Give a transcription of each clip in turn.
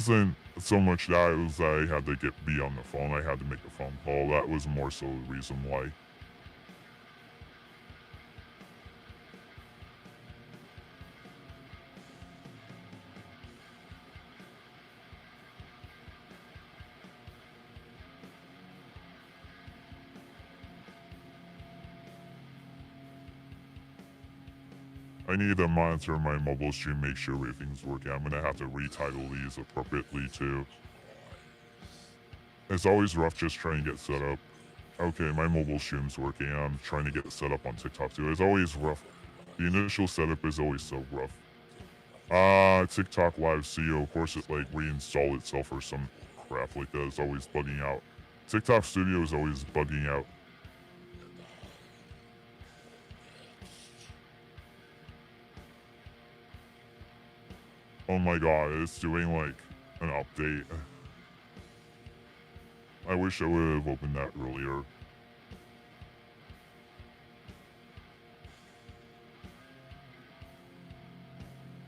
wasn't so much that, it was I had to be on the phone. I had to make a phone call. That was more so the reason why. I need to monitor my mobile stream, make sure everything's working. I'm gonna have to retitle these appropriately too. It's always rough just trying to get set up. Okay, my mobile stream's working. I'm trying to get set up on TikTok too. It's always rough. The initial setup is always so rough. TikTok Live CEO, of course, it like reinstall itself or some crap like that. It's always bugging out. TikTok Studio is always bugging out. Oh my god, it's doing like an update. I wish I would have opened that earlier.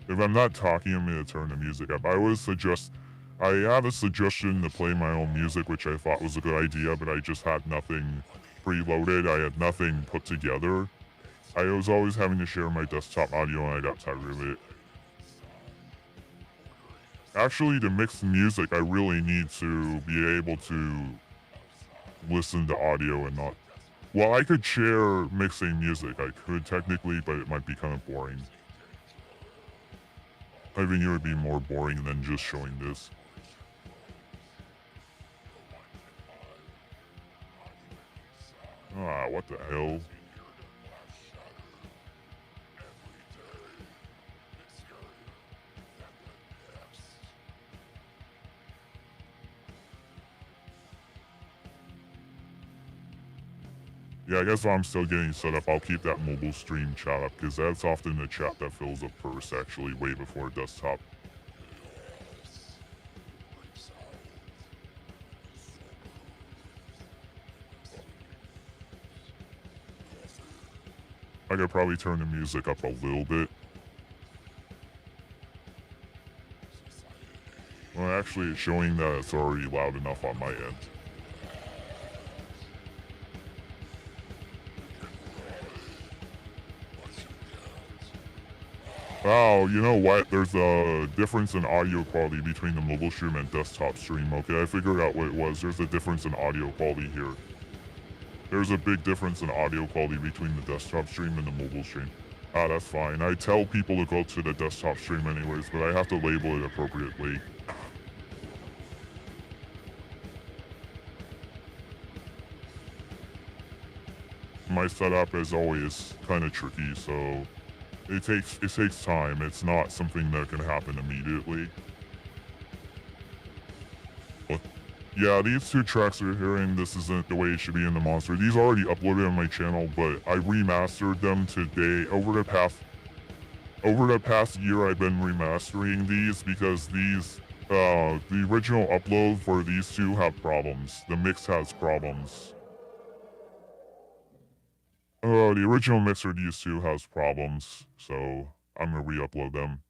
If I'm not talking, I'm gonna turn the music up. I had a suggestion to play my own music, which I thought was a good idea, but I just had nothing preloaded. I had nothing put together. I was always having to share my desktop audio and I got tired of it. Actually, to mix music, I really need to be able to listen to audio and not... Well, I could share mixing music. I could technically, but it might be kind of boring. I think it would be more boring than just showing this. Ah, what the hell? Yeah, I guess while I'm still getting set up, I'll keep that mobile stream chat up, because that's often the chat that fills up first, actually, way before desktop. I could probably turn the music up a little bit. Well, actually, it's showing that it's already loud enough on my end. Wow, you know what? There's a difference in audio quality between the mobile stream and desktop stream. Okay, I figured out what it was. There's a difference in audio quality here. There's a big difference in audio quality between the desktop stream and the mobile stream. Ah, that's fine. I tell people to go to the desktop stream anyways, but I have to label it appropriately. My setup is always kind of tricky, so it takes time. It's not something that can happen immediately. But yeah, these two tracks you're hearing, this isn't the way it should be in the monster. These are already uploaded on my channel, but I remastered them today. Over the past year, I've been remastering these because the original upload for these two have problems. The mix has problems. The original mixer these two has problems, so I'm gonna re-upload them.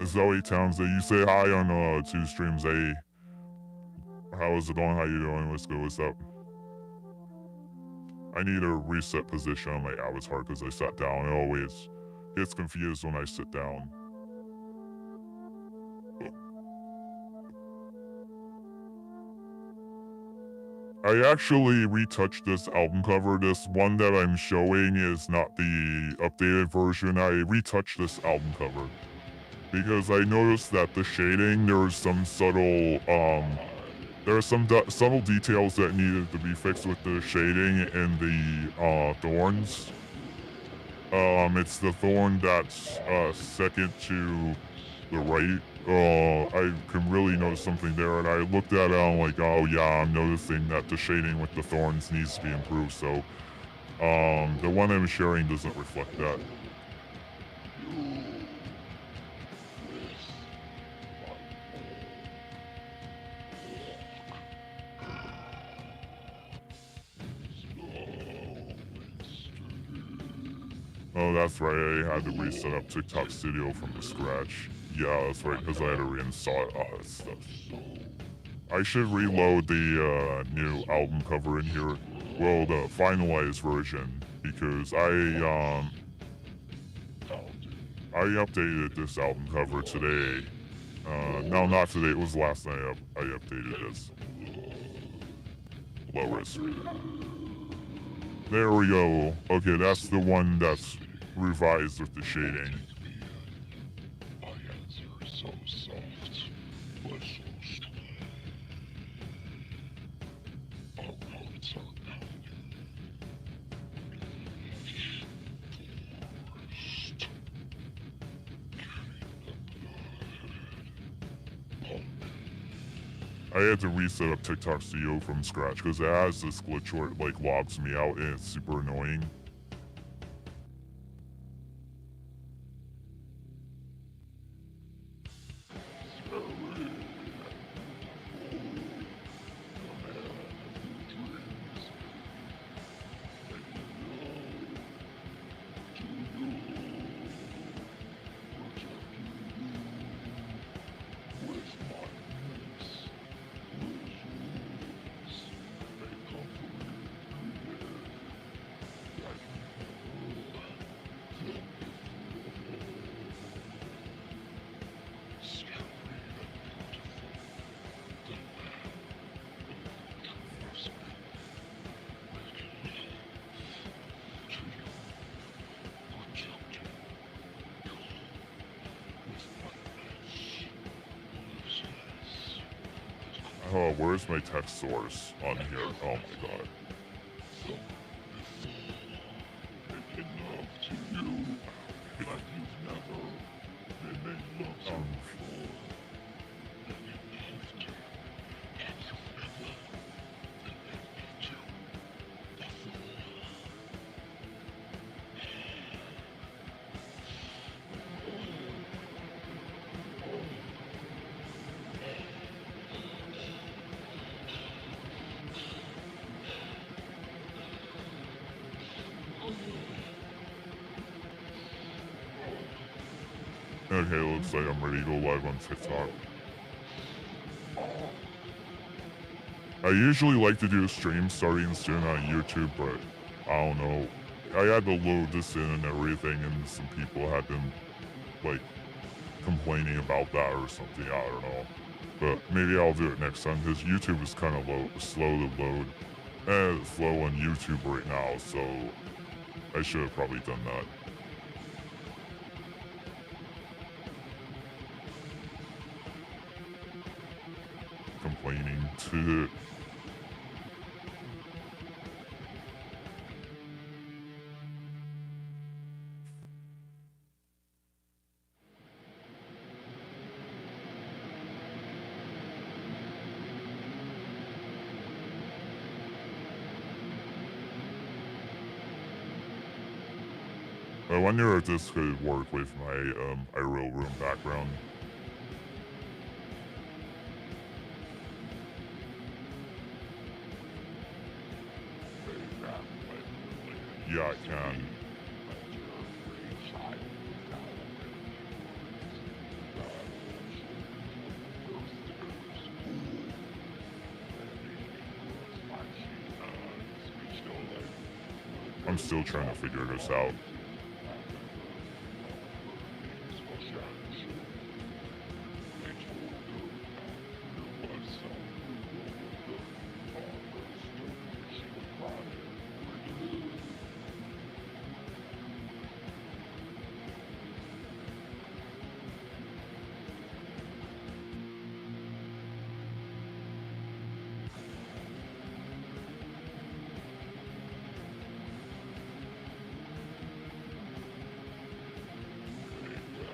Zoe Townsend, you say hi on two streams. Hey, how is it going? How you doing? What's good? What's up? I need a reset position on my avatar because I sat down. It always gets confused when I sit down. I actually retouched this album cover. This one that I'm showing is not the updated version. I retouched this album cover because I noticed that the shading, there was some subtle subtle details that needed to be fixed with the shading and the thorns. It's the thorn that's second to the right. I can really notice something there, and I looked at it and I'm like, oh yeah, I'm noticing that the shading with the thorns needs to be improved. So, the one I'm sharing doesn't reflect that. Oh, that's right. I had to reset up TikTok Studio from scratch. Yeah, that's right, because I had to reinstall all that stuff. I should reload the new album cover in here. Well, the finalized version, because I updated this album cover today. No, not today. It was last night I updated this. Low risk. There we go. Okay, that's the one that's revised with the shading. I had to reset up TikTok Studio from scratch because it has this glitch where it like logs me out and it's super annoying. Oh, where's my text source on here? Oh my god. Okay, looks like I'm ready to go live on TikTok. I usually like to do a stream starting soon on YouTube, but I don't know. I had to load this in and everything, and some people had been, like, complaining about that or something. I don't know. But maybe I'll do it next time, because YouTube is kind of slow to load. And it's slow on YouTube right now, so I should have probably done that. Complaining to... I wonder if this could work with my IRL room background. Yeah, I can. I'm still trying to figure this out.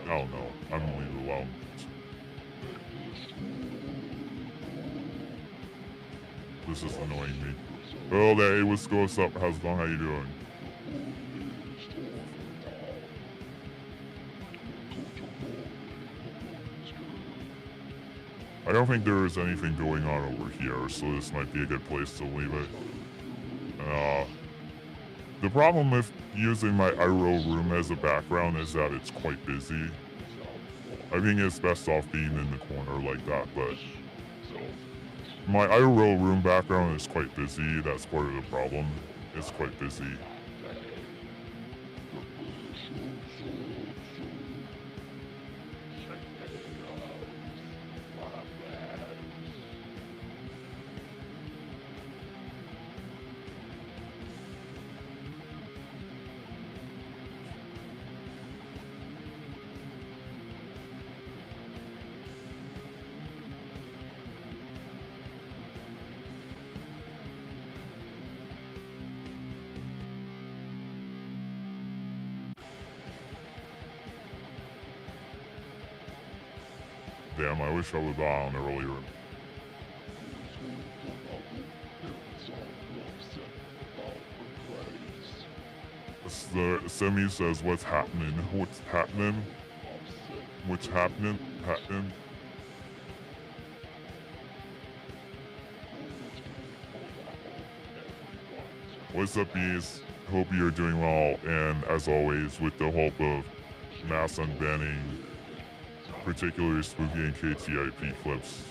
I don't know. I'm gonna leave it alone. This is annoying me. Oh, hey, what's up? How's it going? How you doing? I don't think there is anything going on over here, so this might be a good place to leave it. The problem with using my IRL room as a background is that it's quite busy. I think it's best off being in the corner like that, but my IRL room background is quite busy. That's part of the problem. It's quite busy. Damn, I wish I would buy on earlier. The Semi says, what's happening? What's happening? What's happening? Happening? What's up, bees? Hope you're doing well, and as always, with the hope of mass unbanning particularly spooky and KTIP clips.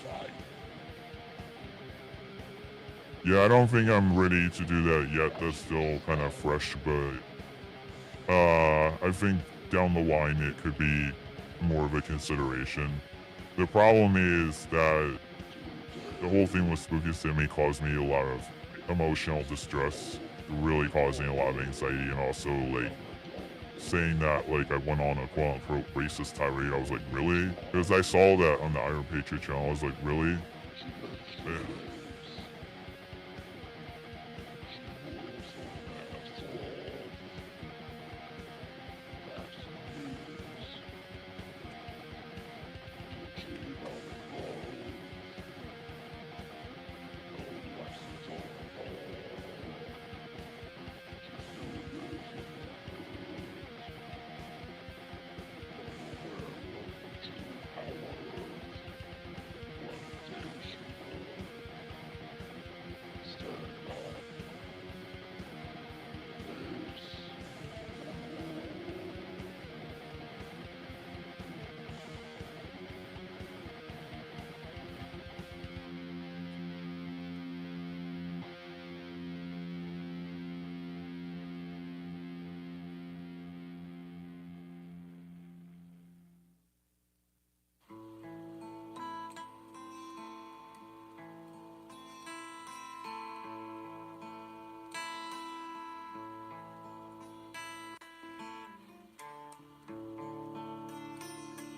Yeah, I don't think I'm ready to do that yet. That's still kind of fresh, but I think down the line it could be more of a consideration. The problem is that the whole thing with Spooky Simi caused me a lot of emotional distress, really causing a lot of anxiety, and also like saying that like I went on a quote-unquote racist tirade. I was like, really? Because I saw that on the Iron Patriot channel. I was like, really? Yeah.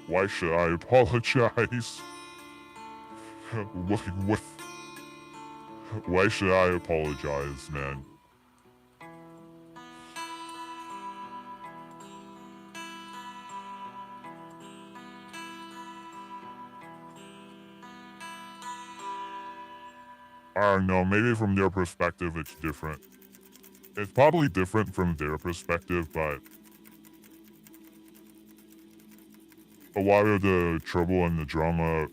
Why should I apologize? what? Why should I apologize, man? I don't know, maybe from their perspective it's different. It's probably different from their perspective, but a lot of the trouble and the drama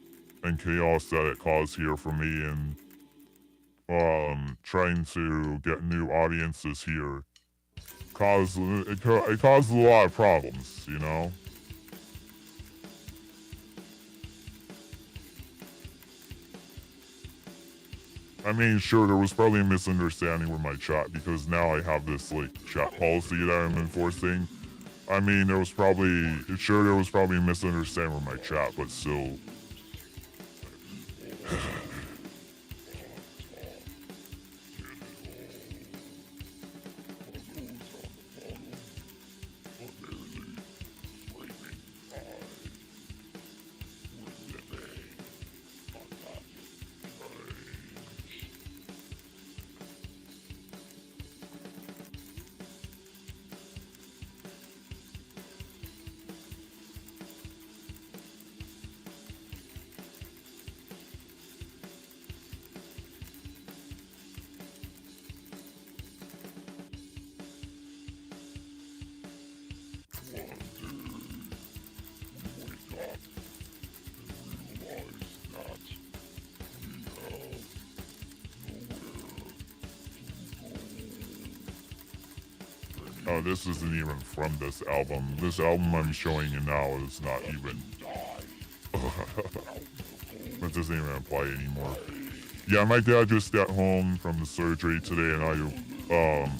and chaos that it caused here for me and trying to get new audiences here caused a lot of problems, you know? I mean, sure, there was probably a misunderstanding with my chat because now I have this like chat policy that I'm enforcing. I mean, there was probably a misunderstanding with my chat, but still. no, this isn't even from this album. This album I'm showing you now is not even. It doesn't even apply anymore. Yeah, my dad just got home from the surgery today, and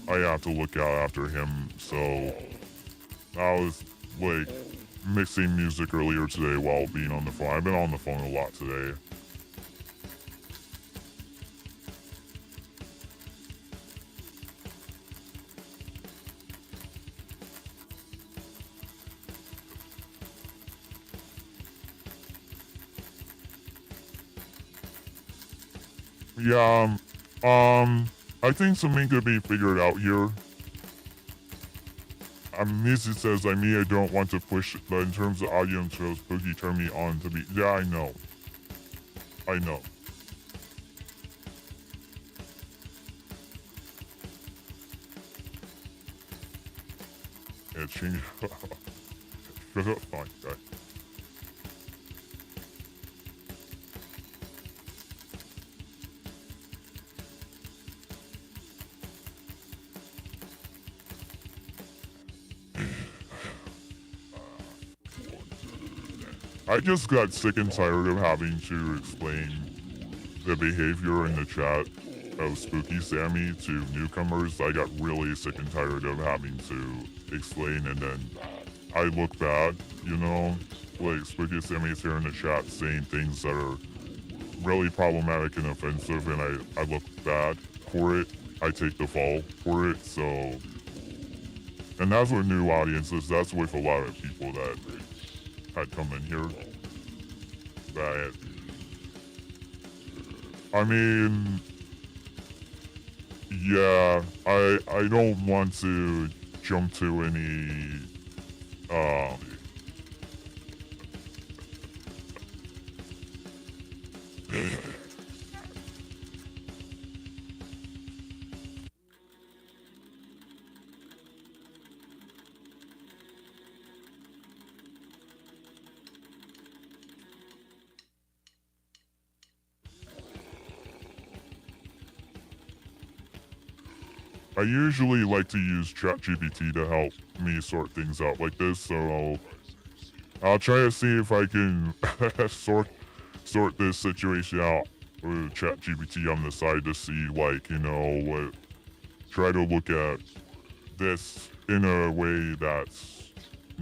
I have to look out after him. So I was like mixing music earlier today while being on the phone. I've been on the phone a lot today. Yeah, I think something could be figured out here. Music says, I don't want to push, but in terms of audio shows, Pookie turned me on to be. Yeah, I know. I know. Yeah, change. Shut up, fine, guy. I just got sick and tired of having to explain the behavior in the chat of Spooky Sammy to newcomers. I got really sick and tired of having to explain, and then I look bad, you know? Like, Spooky Sammy's here in the chat saying things that are really problematic and offensive, and I look bad for it. I take the fall for it, so... And that's with new audiences. That's with a lot of people that had come in here. That... I mean... Yeah, I don't want to jump to any... I usually like to use ChatGPT to help me sort things out like this, so I'll try to see if I can sort this situation out with ChatGPT on the side to see, like, you know, try to look at this in a way that's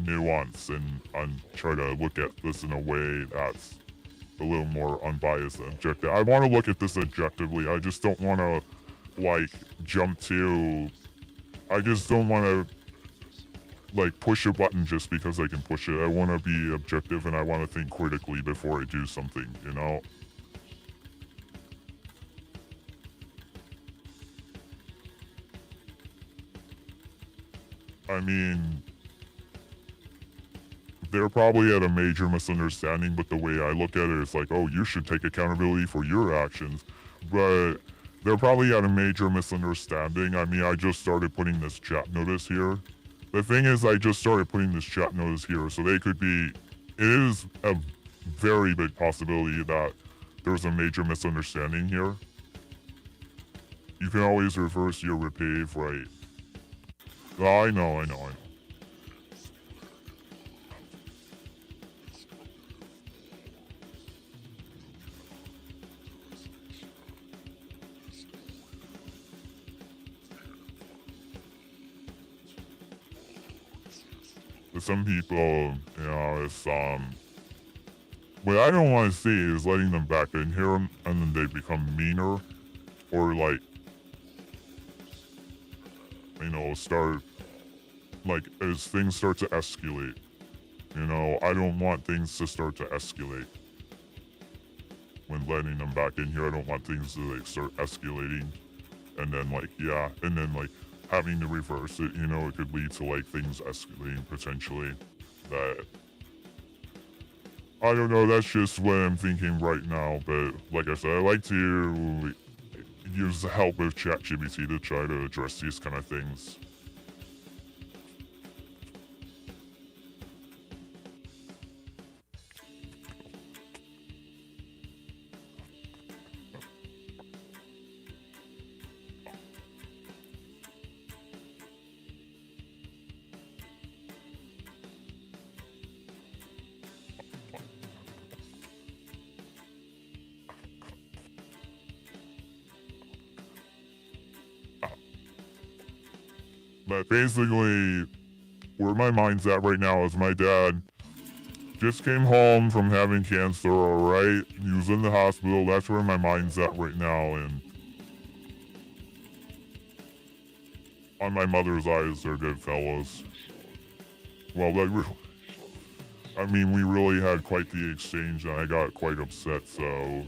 nuanced and try to look at this in a way that's a little more unbiased and objective. I want to look at this objectively. I just don't want to, like, jump to... I just don't want to, like, push a button just because I can push it. I want to be objective, and I want to think critically before I do something, you know? I mean... They're probably at a major misunderstanding, but the way I look at it is like, oh, you should take accountability for your actions. But they're probably at a major misunderstanding. I mean, I just started putting this chat notice here. The thing is, I just started putting this chat notice here, so they could be... It is a very big possibility that there's a major misunderstanding here. You can always reverse your repave, right? Oh, I know. But some people, you know, it's, what I don't want to see is letting them back in here and then they become meaner or, like, you know, start, like, as things start to escalate. You know, I don't want things to start to escalate. When letting them back in here, I don't want things to, like, start escalating. And then, like, yeah, and then, like, having to reverse it, you know, it could lead to, like, things escalating potentially. That... I don't know, that's just what I'm thinking right now, but like I said, I like to use the help of ChatGPT to try to address these kind of things. But basically, where my mind's at right now is my dad just came home from having cancer, alright? He was in the hospital. That's where my mind's at right now. And on my mother's eyes, they're good fellows. Well, I mean, we really had quite the exchange, and I got quite upset, so,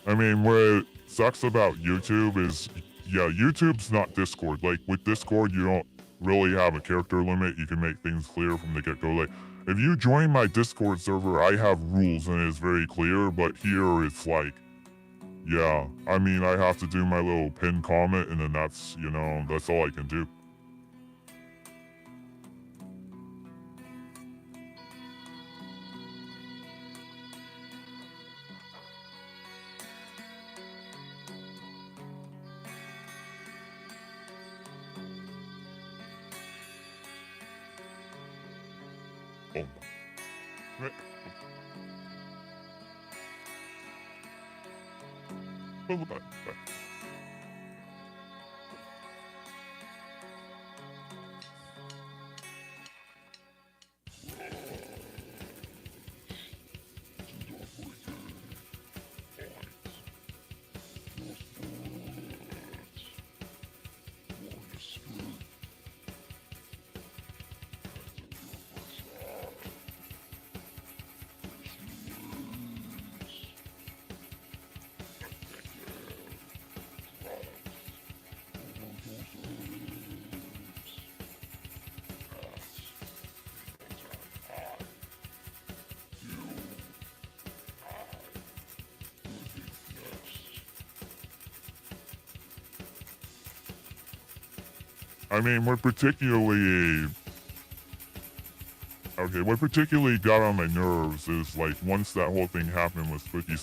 I mean, what sucks about YouTube is, yeah, YouTube's not Discord. Like, with Discord, you don't really have a character limit. You can make things clear from the get-go. Like, if you join my Discord server, I have rules and it's very clear, but here it's like, yeah, I mean, I have to do my little pin comment and then that's, you know, that's all I can do. Oh. Right. Oh, bye. Bye. I mean, what particularly got on my nerves is like once that whole thing happened with Spooky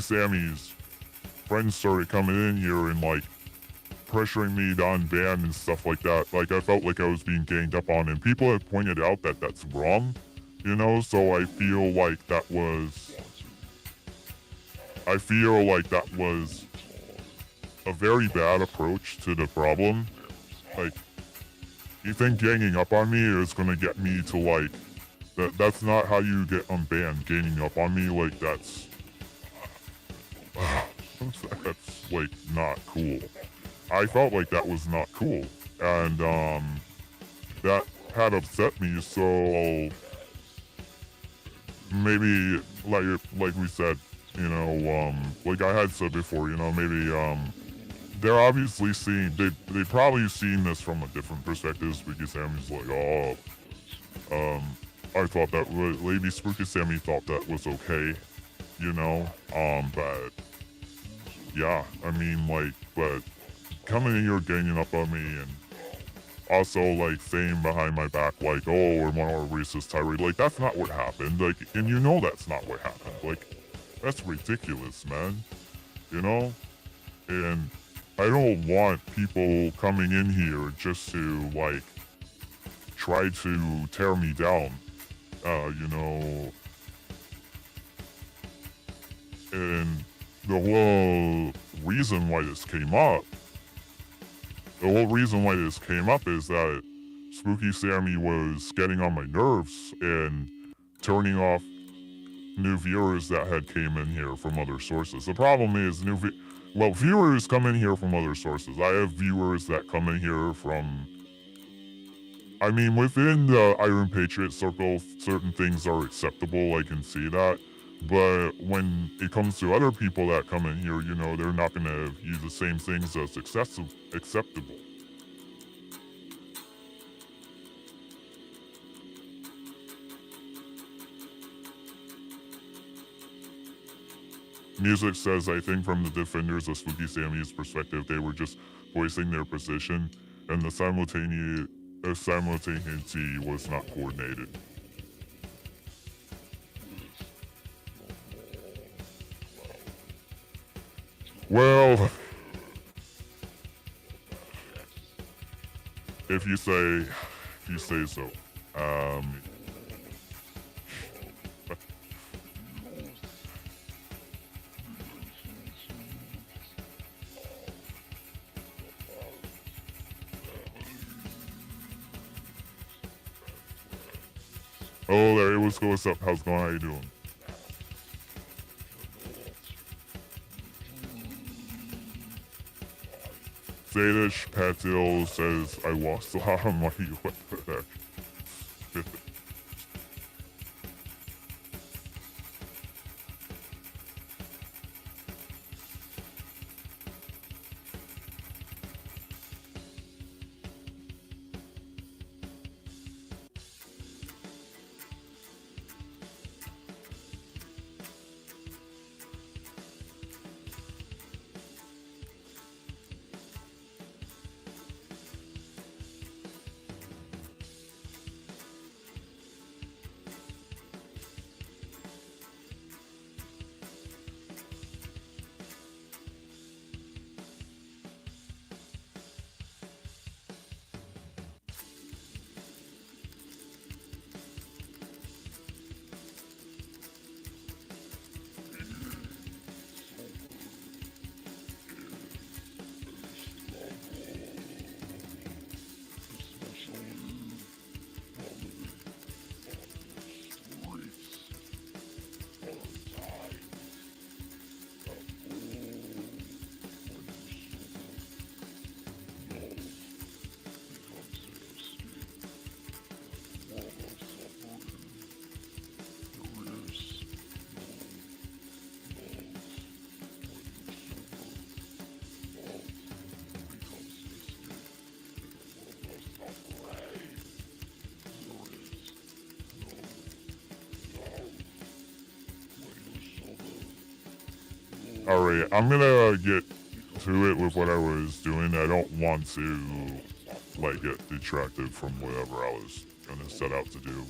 Sammy's friends started coming in here and like pressuring me to unban and stuff like that. Like I felt like I was being ganged up on, and people have pointed out that that's wrong, you know. So I feel like that was a very bad approach to the problem. Like, you think ganging up on me is gonna get me to like, that's not how you get unbanned. Ganging up on me, like that's like not cool. I felt like that was not cool, and that had upset me. So maybe like we said, you know, like I had said before, you know, maybe they're obviously seeing, they probably seen this from a different perspective. Spooky Sammy's like, oh, I thought that, Lady Spooky Sammy thought that was okay, you know, but, yeah, I mean, like, but coming in here ganging up on me and also, like, saying behind my back, like, oh, we're more racist tirade, like, that's not what happened, like, and you know that's not what happened, like, that's ridiculous, man, you know, and I don't want people coming in here just to, like, try to tear me down, you know. And the whole reason why this came up is that Spooky Sammy was getting on my nerves and turning off new viewers that had came in here from other sources. The problem is viewers come in here from other sources. I have viewers that come in here from, I mean, within the Iron Patriot circle, certain things are acceptable, I can see that. But when it comes to other people that come in here, you know, they're not gonna use the same things as acceptable. Music says, I think from the defenders of Spooky Sammy's perspective, they were just voicing their position, and the simultaneity was not coordinated. Well, if you say so. Oh, there. What's up? How's it going? How you doing? Zadish Patil says I lost a lot of money. What the heck? Alright, I'm gonna get to it with what I was doing. I don't want to, like, get detracted from whatever I was gonna set out to do.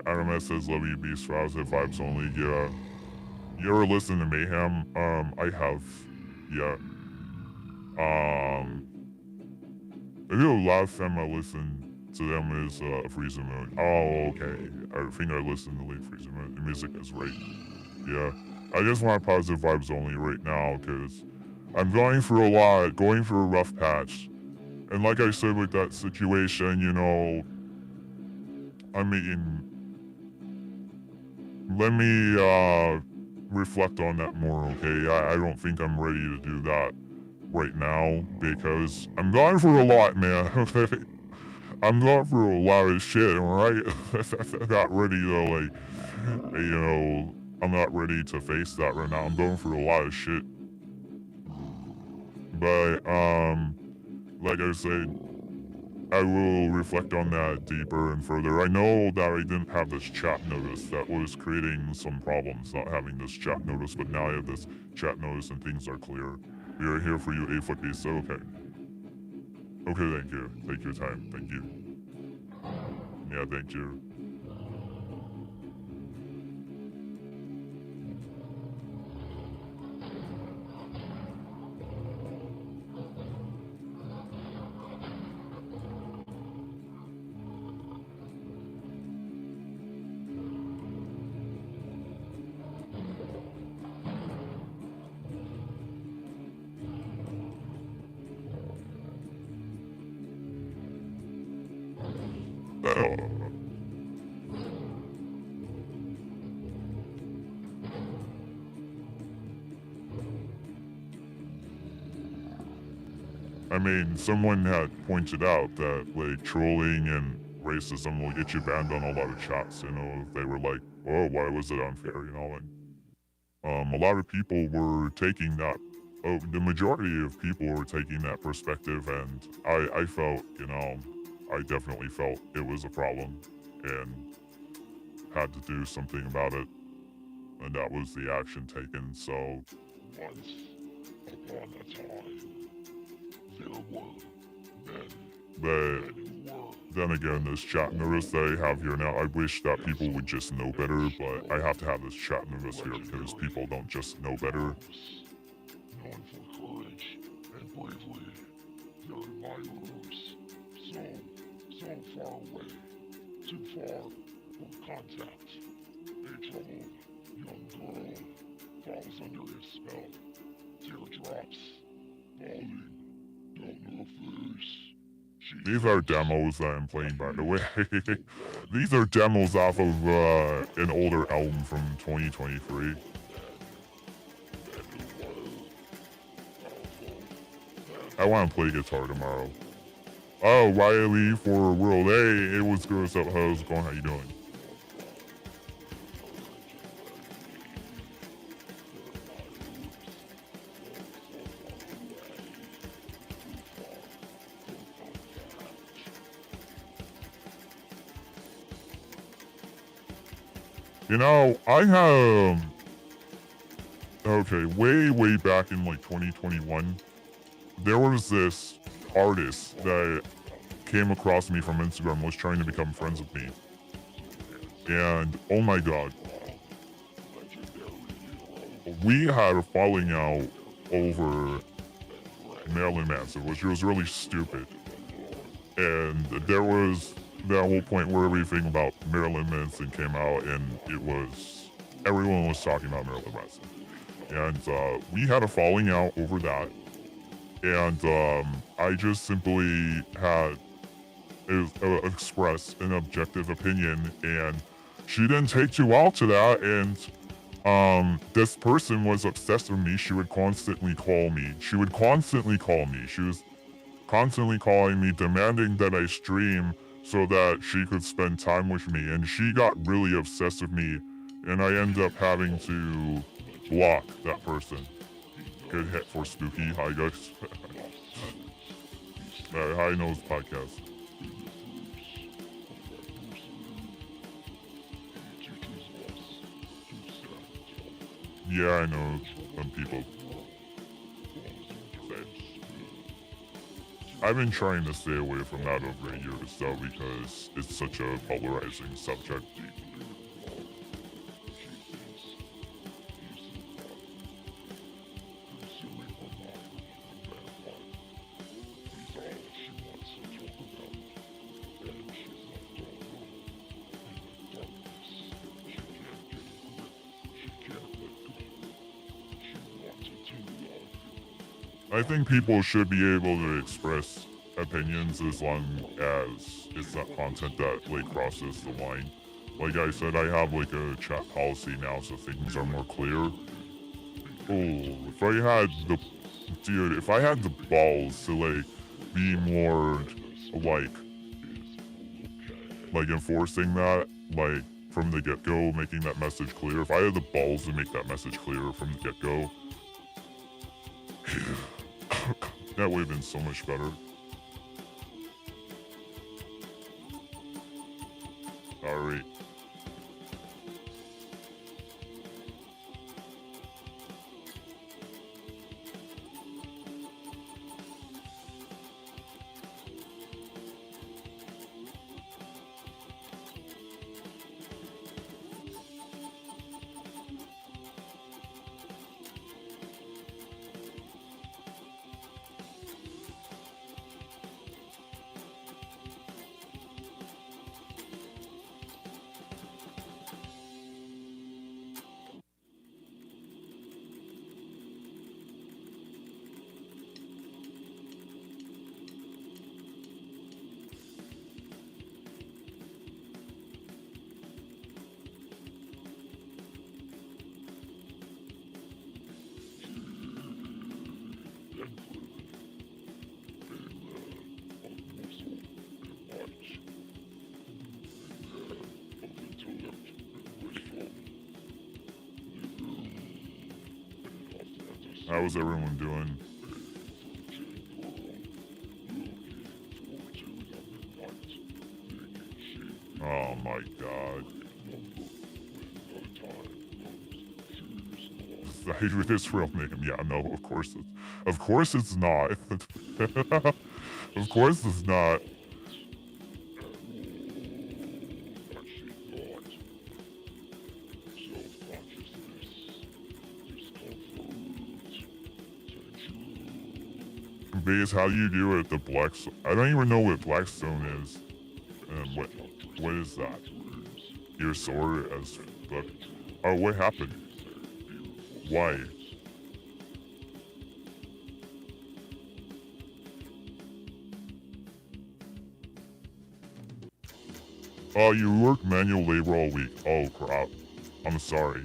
RMS says, love you, Beast Positive Vibes Only. Yeah. You ever listen to Mayhem? I have. Yeah. I think the last time I listened to them is Freezer Moon. Oh, okay. I think I listened to late Freezer Moon. The music is right. Yeah. I just want positive vibes only right now because I'm going through a lot, going through a rough patch. And like I said with that situation, you know, I mean, let me reflect on that more, okay? I don't think I'm ready to do that right now because I'm going through a lot, man. I'm going through a lot of shit, right? I'm not ready to, like, you know, I'm not ready to face that right now. I'm going through a lot of shit. But, like I said, I will reflect on that deeper and further. I know that I didn't have this chat notice that was creating some problems, not having this chat notice, but now I have this chat notice and things are clear. We are here for you, 8footbeast, so okay. Okay, thank you. Take your time. Thank you. Yeah, thank you. I mean, someone had pointed out that, like, trolling and racism will get you banned on a lot of chats, you know. They were like, oh, why was it unfair, you know? And a lot of people were taking that, the majority of people were taking that perspective, and I felt, you know, I definitely felt it was a problem. And had to do something about it, and that was the action taken. So Once upon a time, there were but men who were. then again, this chat notice that I have here now, I wish that people would just know better, but I have to have this chat notice here because people don't just know better. Known for courage and bravery, their admirers so far away, too far for contact. A troubled young girl falls under his spell, teardrops falling down her face. These are demos that I'm playing, by the way. These are demos off of an older album from 2023. I want to play guitar tomorrow. Oh, Riley for World A. It was good. How's it going? How you doing? You know, I have... Okay, way back in like 2021, there was this artist that came across me from Instagram, was trying to become friends with me. And, oh my god. We had a falling out over Marilyn Manson, which was really stupid. And there was that whole point where everything about Marilyn Manson came out, and everyone was talking about Marilyn Manson. And we had a falling out over that. And I just simply had expressed an objective opinion, and she didn't take too well to that. And this person was obsessed with me. She would constantly call me. She was constantly calling me, demanding that I stream so that she could spend time with me. And she got really obsessed with me, and I ended up having to block that person. Good hit for Spooky. Hi, guys. Hi, Nose Podcast. Yeah, I know some people. I've been trying to stay away from that over a year or so because it's such a polarizing subject. I think people should be able to express opinions as long as it's not content that like crosses the line. Like I said, I have like a chat policy now, so things are more clear. Oh, if I had the balls to like be more like enforcing that, like from the get-go, making that message clear. If I had the balls to make that message clear from the get-go, that would have been so much better. Alright. How's everyone doing? Oh my god. Side with his real name. Yeah, no, of course it's not. Of course it's not. Base, how do you do it? The Blackstone. I don't even know what Blackstone is. What is that? Your sword as but oh, what happened? Why? Oh, you work manual labor all week. Oh crap. I'm sorry.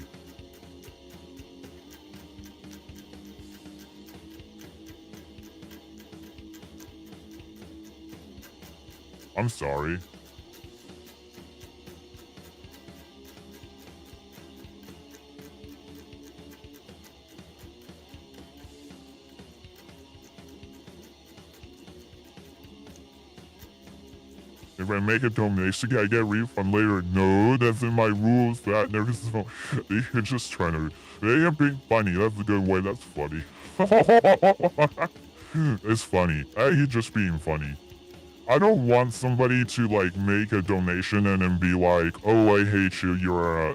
I'm sorry. If I make a donation, I get a refund later. No, that's in my rules. That there's no. They're just trying to. They are being funny. That's a good way. That's funny. It's funny. He's just being funny. I don't want somebody to like make a donation and then be like, "Oh, I hate you. You're a."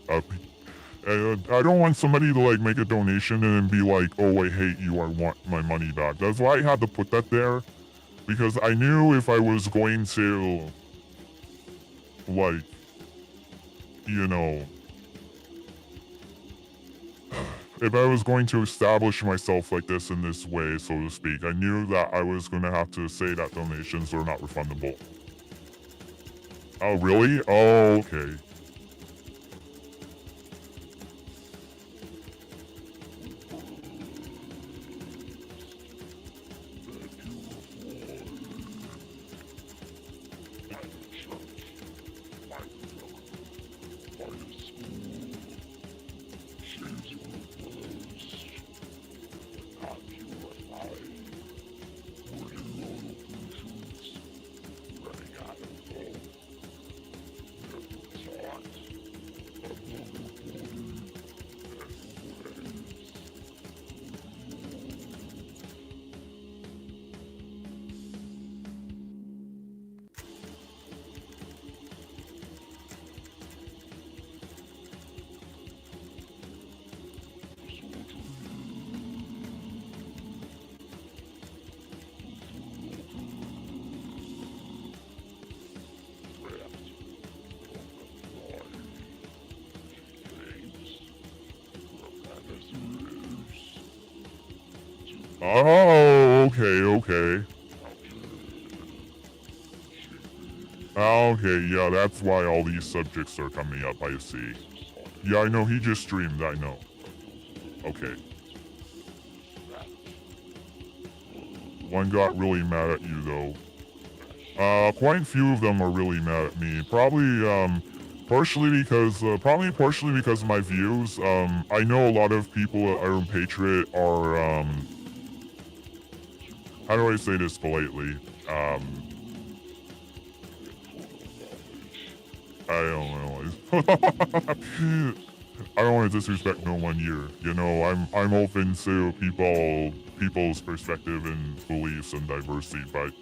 I don't want somebody to like make a donation and then be like, "Oh, I hate you. I want my money back." That's why I had to put that there, because I knew if I was going to, like, you know, if I was going to establish myself like this in this way, so to speak, I knew that I was going to have to say that donations are not refundable. Oh, really? Oh, okay. Oh, okay. Okay, yeah, that's why all these subjects are coming up, I see. Yeah, I know, he just streamed, I know. Okay. One got really mad at you, though. Quite a few of them are really mad at me. Probably partially because of my views. I know a lot of people at Iron Patriot are, how do I say this politely? I don't know. I don't want to disrespect no one here. You know, I'm open to people's perspective and beliefs and diversity, but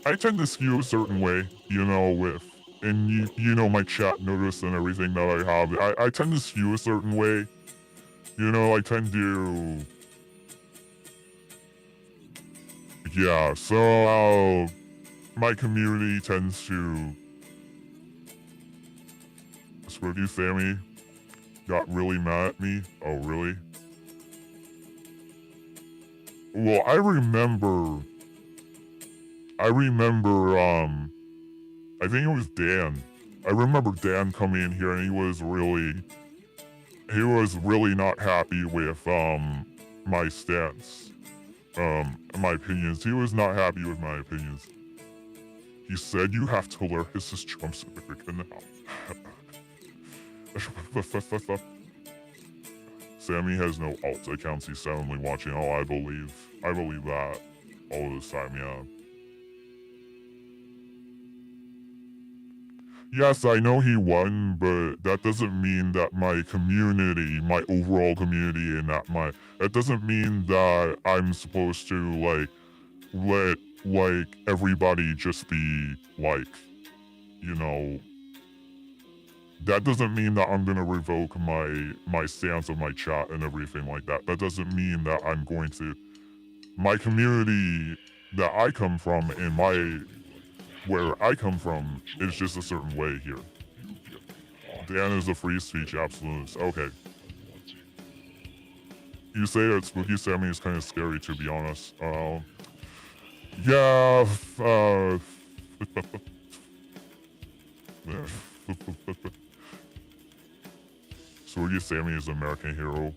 I tend to skew a certain way, you know, and you know my chat notice and everything that I have. I tend to skew a certain way. You know, I tend to, yeah, so my community tends to, Spooky Sammy got really mad at me. Oh, really? Well, I remember, I think it was Dan. I remember Dan coming in here and he was really not happy with, my stance. My opinions. He was not happy with my opinions. He said you have to learn his jump certificate now. Sammy has no alt accounts. He's silently watching. Oh, I believe that all this time, yeah. Yes, I know he won, but that doesn't mean that my community, my overall community, and that doesn't mean that I'm supposed to let everybody just be you know, that doesn't mean that I'm gonna revoke my stance of my chat and everything like that. That doesn't mean that I'm going to my community that I come from and where I come from is just a certain way here. Dan is a free speech absolutist. Okay. You say that Spooky Sammy is kind of scary, to be honest. Yeah. Spooky Sammy is an American hero.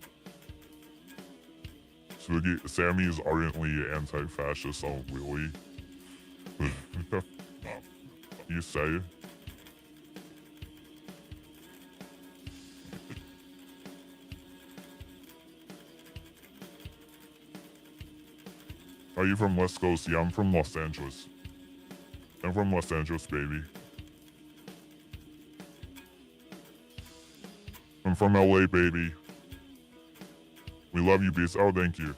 Spooky Sammy is ardently anti-fascist. Oh, really? You say? Are you from West Coast? Yeah, I'm from Los Angeles. I'm from Los Angeles, baby. I'm from LA, baby. We love you, Beast. Oh, thank you.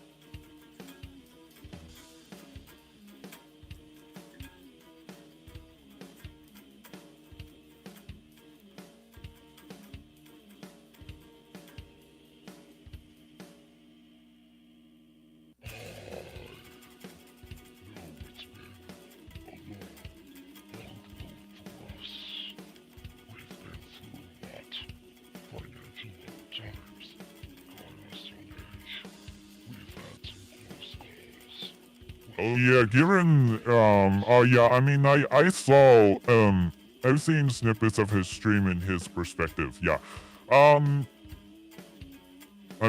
Oh yeah, given oh yeah, I mean I saw I've seen snippets of his stream and his perspective. Yeah. I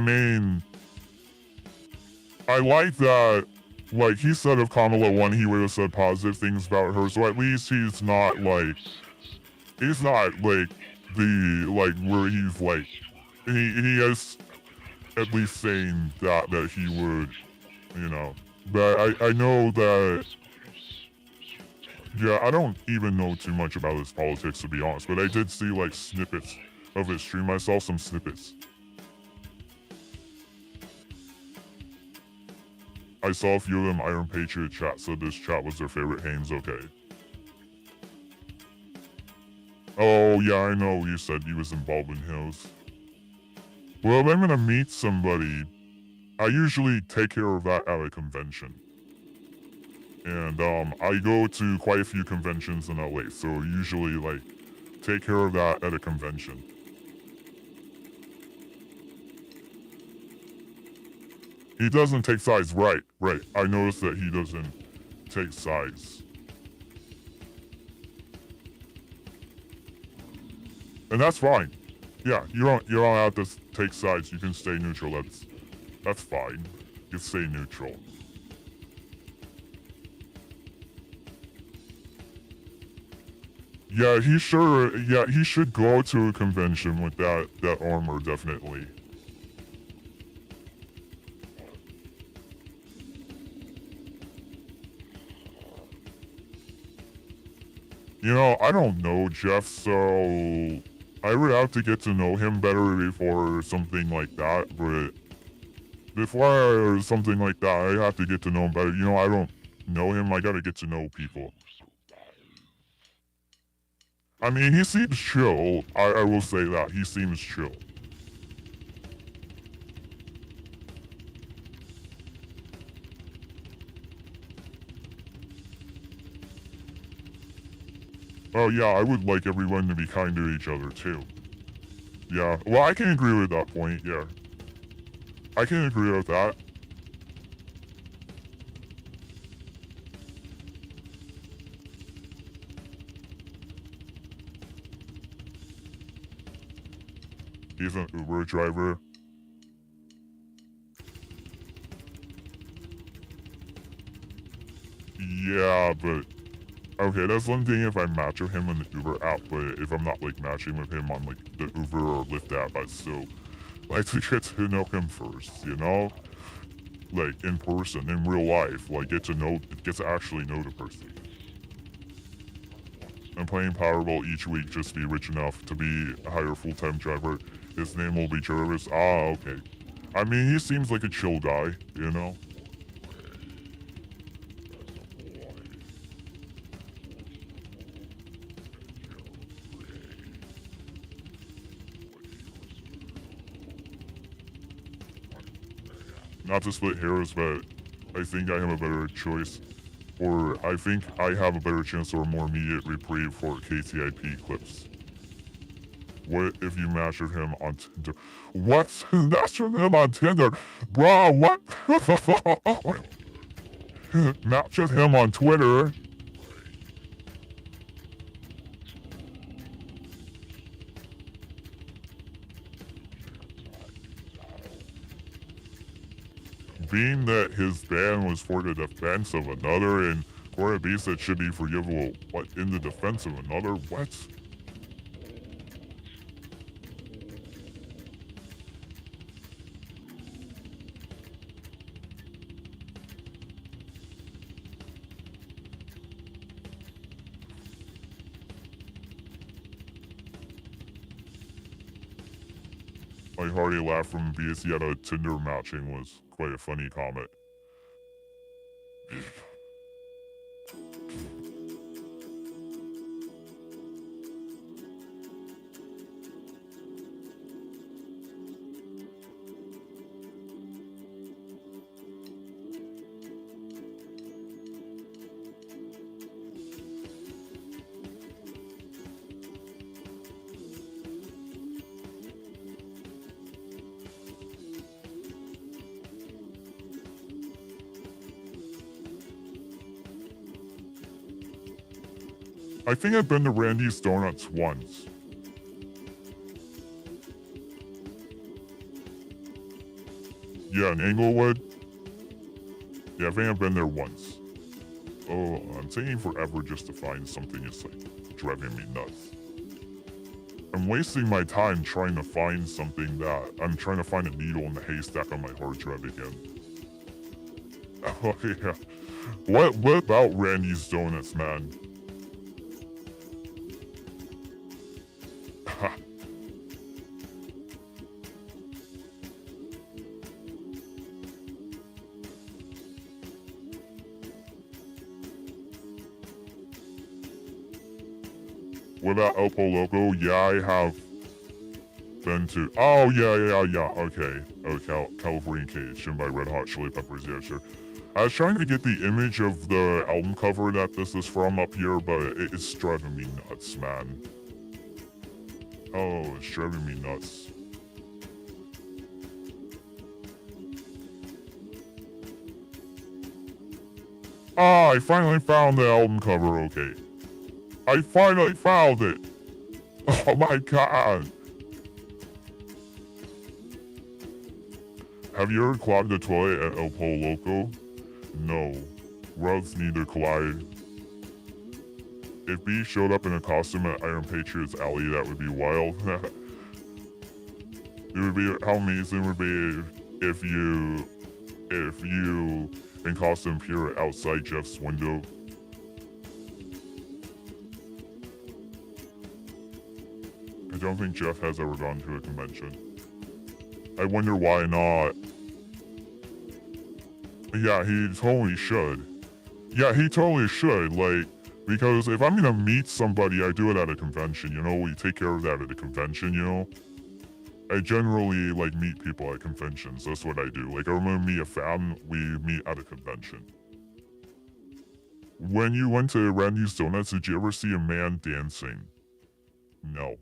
mean I like that like he said if Kamala won he would have said positive things about her, so at least he's not like the where he's like he is at least saying that he would, you know. But I know that, yeah, I don't even know too much about his politics, to be honest, but I did see, like, snippets of his stream. I saw some snippets. I saw a few of them. Iron Patriot chat said this chat was their favorite Haynes. Okay. Oh, yeah, I know you said he was in Baldwin Hills. Well, if I'm gonna meet somebody, I usually take care of that at a convention. And I go to quite a few conventions in LA, so usually like take care of that at a convention. He doesn't take sides, right. I noticed that he doesn't take sides. And that's fine. Yeah, you don't have to take sides. You can stay neutral. That's fine. You can stay neutral. Yeah, he should go to a convention with that armor, definitely. You know, I don't know Jeff, so I would have to get to know him better before something like that, but before something like that, I have to get to know him better. You know, I don't know him, I gotta get to know people. I mean, he seems chill. I will say that. He seems chill. Oh yeah, I would like everyone to be kind to each other too. Yeah, well I can agree with that point, yeah. I can agree with that. He's an Uber driver. Yeah, but okay, that's one thing if I match with him on the Uber app, but if I'm not like matching with him on like the Uber or Lyft app, I still like to get to know him first, you know? Like in person, in real life, like get to actually know the person. and playing Powerball each week just be rich enough to be a higher full-time driver. His name will be Jervis. Ah, okay. I mean, he seems like a chill guy, you know? Not to split hairs, but I think I have a better choice. Or I think I have a better chance or a more immediate reprieve for KTIP clips. What if you match with him on Tinder? What? Match with him on Tinder? Bro, what? Match with him on Twitter? Being that his ban was for the defense of another and for a beast that should be forgivable, what, in the defense of another? What? My hearty laugh from BS yet a Tinder matching was quite a funny comment. I think I've been to Randy's Donuts once. Yeah, in Inglewood. Yeah, I think I've been there once. Oh, I'm taking forever just to find something. It's like driving me nuts. I'm wasting my time trying to find something that I'm trying to find a needle in the haystack on my hard drive again. Oh yeah. What about Randy's Donuts, man? What about El Loco? Yeah, I have been to. Oh, yeah. Okay. Oh, California Cage, by Red Hot Chili Peppers. Yeah, sure. I was trying to get the image of the album cover that this is from up here, but it's driving me nuts, man. Oh, it's driving me nuts. Ah, I finally found the album cover, okay. I finally found it! Oh my god! Have you ever clogged the toilet at El Loco? No. Roads need to collide. If B showed up in a costume at Iron Patriot's Alley, that would be wild. It would be, how amazing would it be if you in costume appear outside Jeff's window. I don't think Jeff has ever gone to a convention. I wonder why not. Yeah, he totally should. Yeah, he totally should, like, because if I'm gonna meet somebody, I do it at a convention, you know? We take care of that at a convention, you know? I generally, like, meet people at conventions. That's what I do. Like, I remember me a fan, we meet at a convention. When you went to Randy's Donuts, did you ever see a man dancing? No.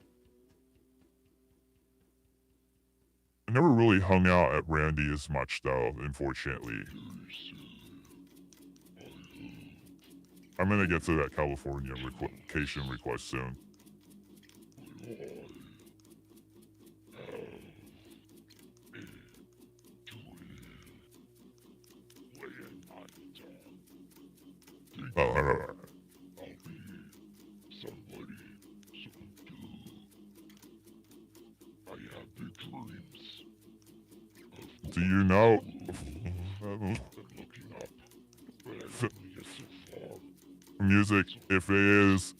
I never really hung out at Randy's much, though, unfortunately. I'm gonna get to that California vacation request soon. Oh, do you know? Music, if it is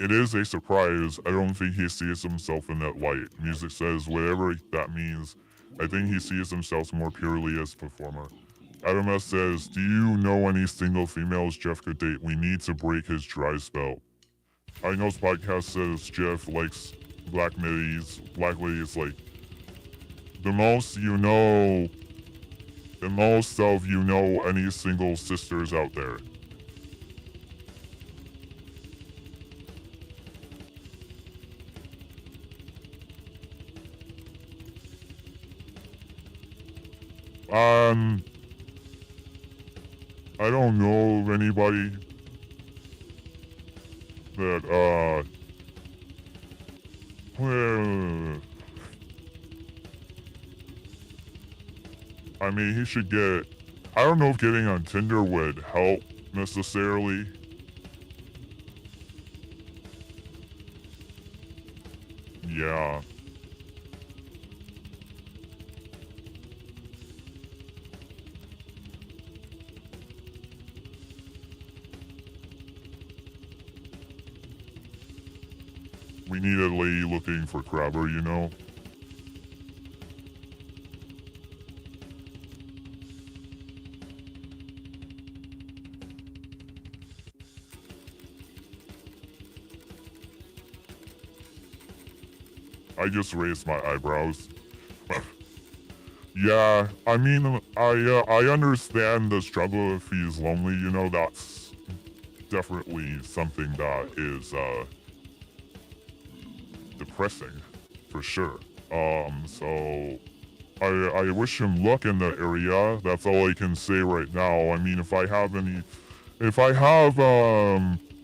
It is a surprise. I don't think he sees himself in that light. Music says whatever that means. I think he sees himself more purely as a performer. Adam S says, do you know any single females Jeff could date? We need to break his dry spell. I Know's podcast says Jeff likes black ladies. Black ladies like the most you know, the most of you know any single sisters out there. I don't know of anybody that, well, I mean, he should get, I don't know if getting on Tinder would help necessarily. Yeah. We need a lady looking for Crabber, you know? I just raised my eyebrows. Yeah, I mean, I understand the struggle if he's lonely, you know, that's definitely something that is, depressing, for sure. So, I wish him luck in that area, that's all I can say right now. I mean, if I have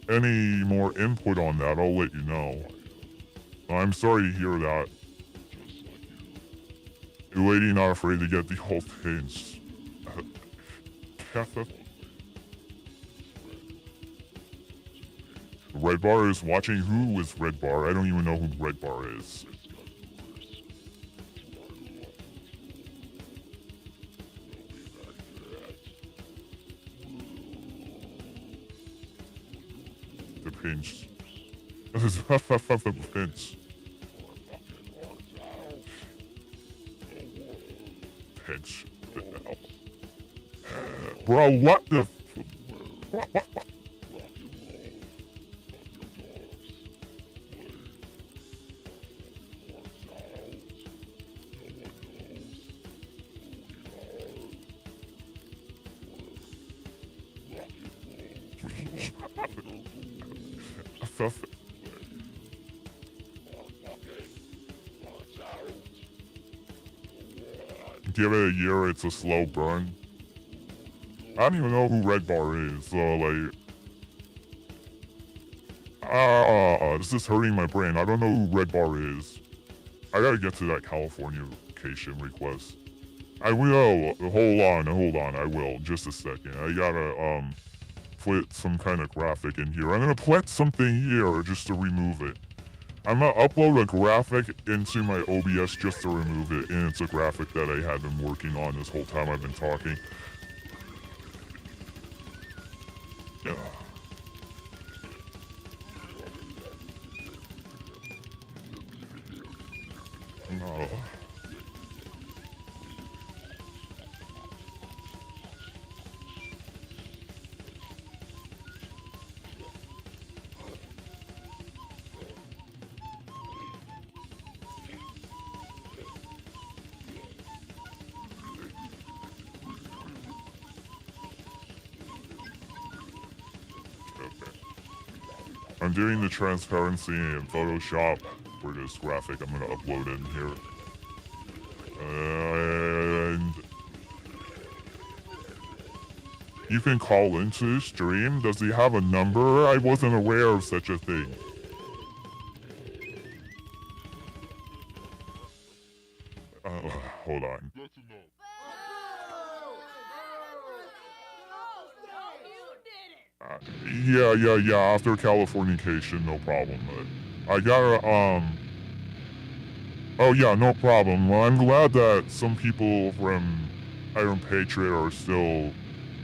any more input on that, I'll let you know. I'm sorry to hear that. The lady not afraid to get the whole things. Red Bar is watching. Who is Red Bar? I don't even know who Red Bar is. The pinch. The pinch. Pinch. Bro, what the? What? Give it a year, it's a slow burn. I don't even know who Red Bar is, so like... this is hurting my brain. I don't know who Red Bar is. I gotta get to that California vacation request. I will. Hold on. I will. Just a second. I gotta, put some kind of graphic in here. I'm gonna put something here just to remove it. I'm gonna upload a graphic into my OBS just to remove it, and it's a graphic that I have been working on this whole time I've been talking. Yeah. No. I'm doing the transparency in Photoshop for this graphic I'm gonna upload in here. And you can call into the stream. Does he have a number? I wasn't aware of such a thing. Hold on. Yeah. After Californication, no problem. I gotta, oh yeah, no problem. Well, I'm glad that some people from Iron Patriot are still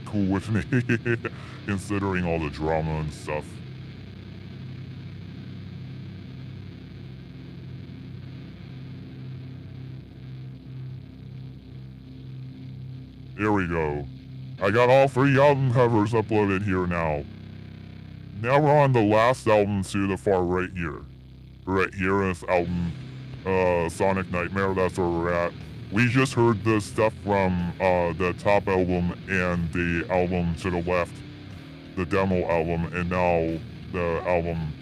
cool with me, considering all the drama and stuff. Here we go. I got all 3 album covers uploaded here now. Now we're on the last album to the far right here. Right here is album Sonic Nightmare, that's where we're at. We just heard the stuff from the top album and the album to the left, the demo album, and now the album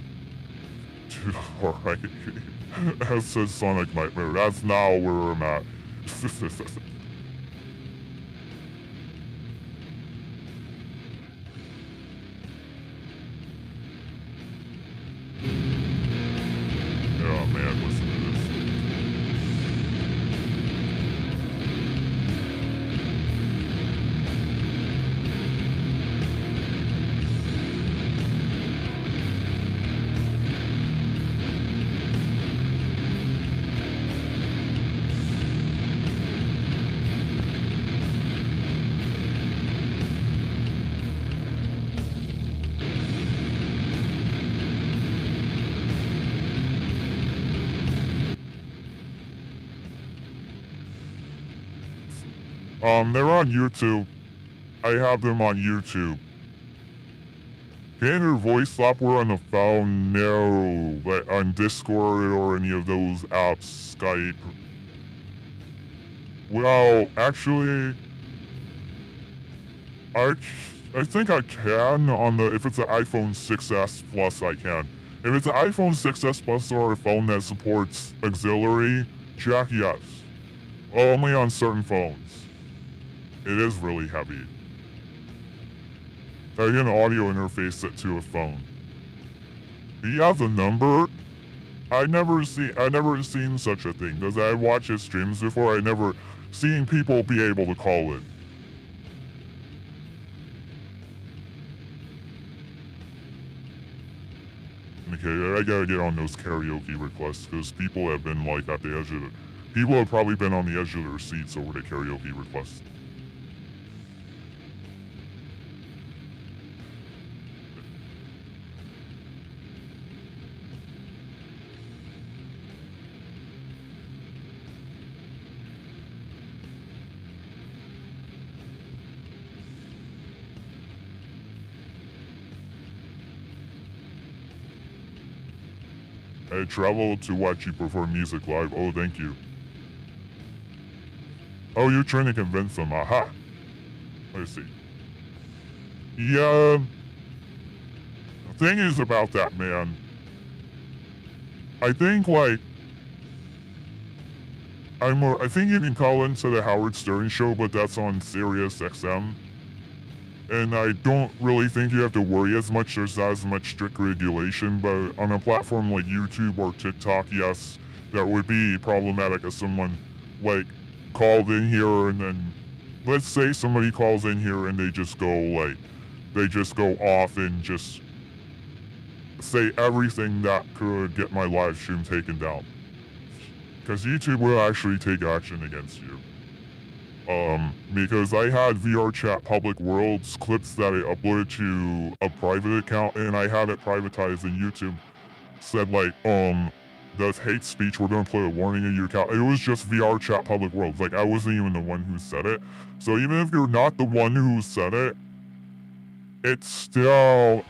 to the far right. That says Sonic Nightmare. That's now where I'm at. Oh man, listen to this. They're on YouTube. I have them on YouTube. Can your voice software on the phone? No. But on Discord or any of those apps, Skype. Well, actually, I think I can on the, if it's an iPhone 6s Plus, I can. If it's an iPhone 6s Plus or a phone that supports auxiliary jack, yes. Only on certain phones. It is really heavy. I get an audio interface set to a phone. Do you have the number? I never seen such a thing. Because I watched his streams before, I never seen people be able to call it. Okay, I gotta get on those karaoke requests because people have been like at the edge of it. People have probably been on the edge of their seats over the karaoke requests. I travel to watch you perform music live. Oh, thank you. Oh, you're trying to convince them. Aha. Let's see. Yeah. The thing is about that, man. I think, like, I think you can call into the Howard Stern show, but that's on Sirius XM. And I don't really think you have to worry as much. There's not as much strict regulation, but on a platform like YouTube or TikTok, yes, that would be problematic if someone, like, called in here and then, let's say somebody calls in here and they just go, like, they just go off and just say everything that could get my live stream taken down. Because YouTube will actually take action against you. Because I had VR Chat Public Worlds clips that I uploaded to a private account and I had it privatized and YouTube said like, that's hate speech, we're gonna play a warning in your account. It was just VR Chat Public Worlds, like I wasn't even the one who said it. So even if you're not the one who said it, it still,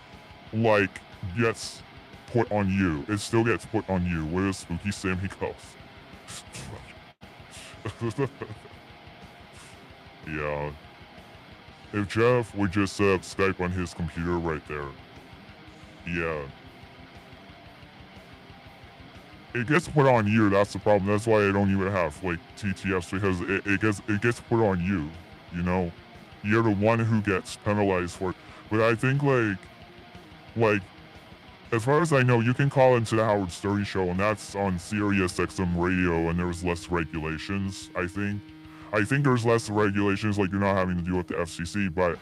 like, gets put on you. It still gets put on you. Where is Spooky Sammy goes? Yeah. If Jeff would just set up Skype on his computer right there. Yeah. It gets put on you, that's the problem. That's why I don't even have, like, TTFs, because it gets put on you, you know? You're the one who gets penalized for it. But I think, like, as far as I know, you can call into the Howard Stern show, and that's on Sirius XM radio, and there's less regulations, I think. I think there's less regulations, like you're not having to deal with the FCC, but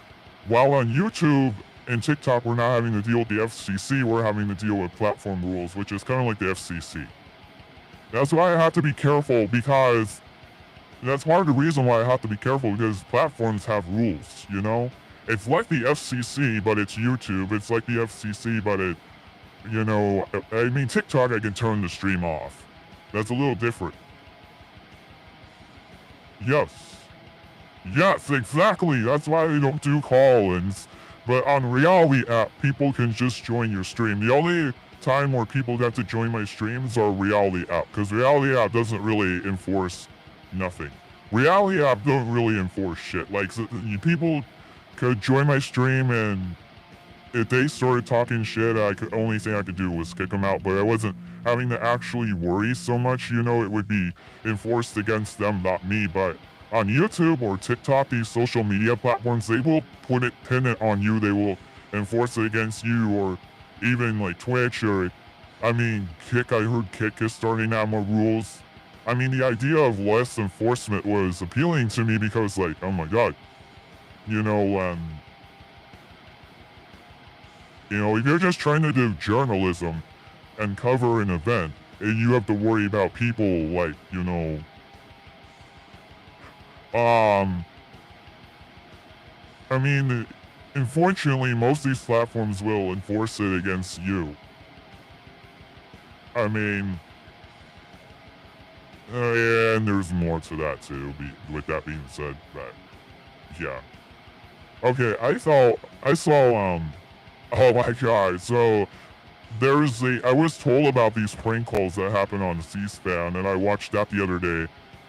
while on YouTube and TikTok we're not having to deal with the FCC, we're having to deal with platform rules, which is kind of like the FCC. That's why I have to be careful, because that's part of the reason why I have to be careful, because platforms have rules, you know? It's like the FCC, but it's YouTube. It's like the FCC, but it, you know, I mean, TikTok, I can turn the stream off. That's a little different. Yes. Yes, exactly. That's why they don't do call-ins. But on Reality app, people can just join your stream. The only time where people get to join my streams are Reality app, because Reality app doesn't really enforce nothing. Reality app don't really enforce shit. Like, people could join my stream, and if they started talking shit, only thing I could do was kick them out. But I wasn't having to actually worry so much. You know, it would be enforced against them, not me. But on YouTube or TikTok, these social media platforms, they will pin it on you. They will enforce it against you, or even like Twitch, or I mean, Kick. I heard Kick is starting to have more rules. I mean, the idea of less enforcement was appealing to me because, like, oh my god, you know, if you're just trying to do journalism and cover an event, and you have to worry about people like, I mean, unfortunately, most of these platforms will enforce it against you. I mean, yeah, and there's more to that too, with that being said, but yeah. Okay, I saw, oh my god, so I was told about these prank calls that happen on C-SPAN, and I watched that the other day,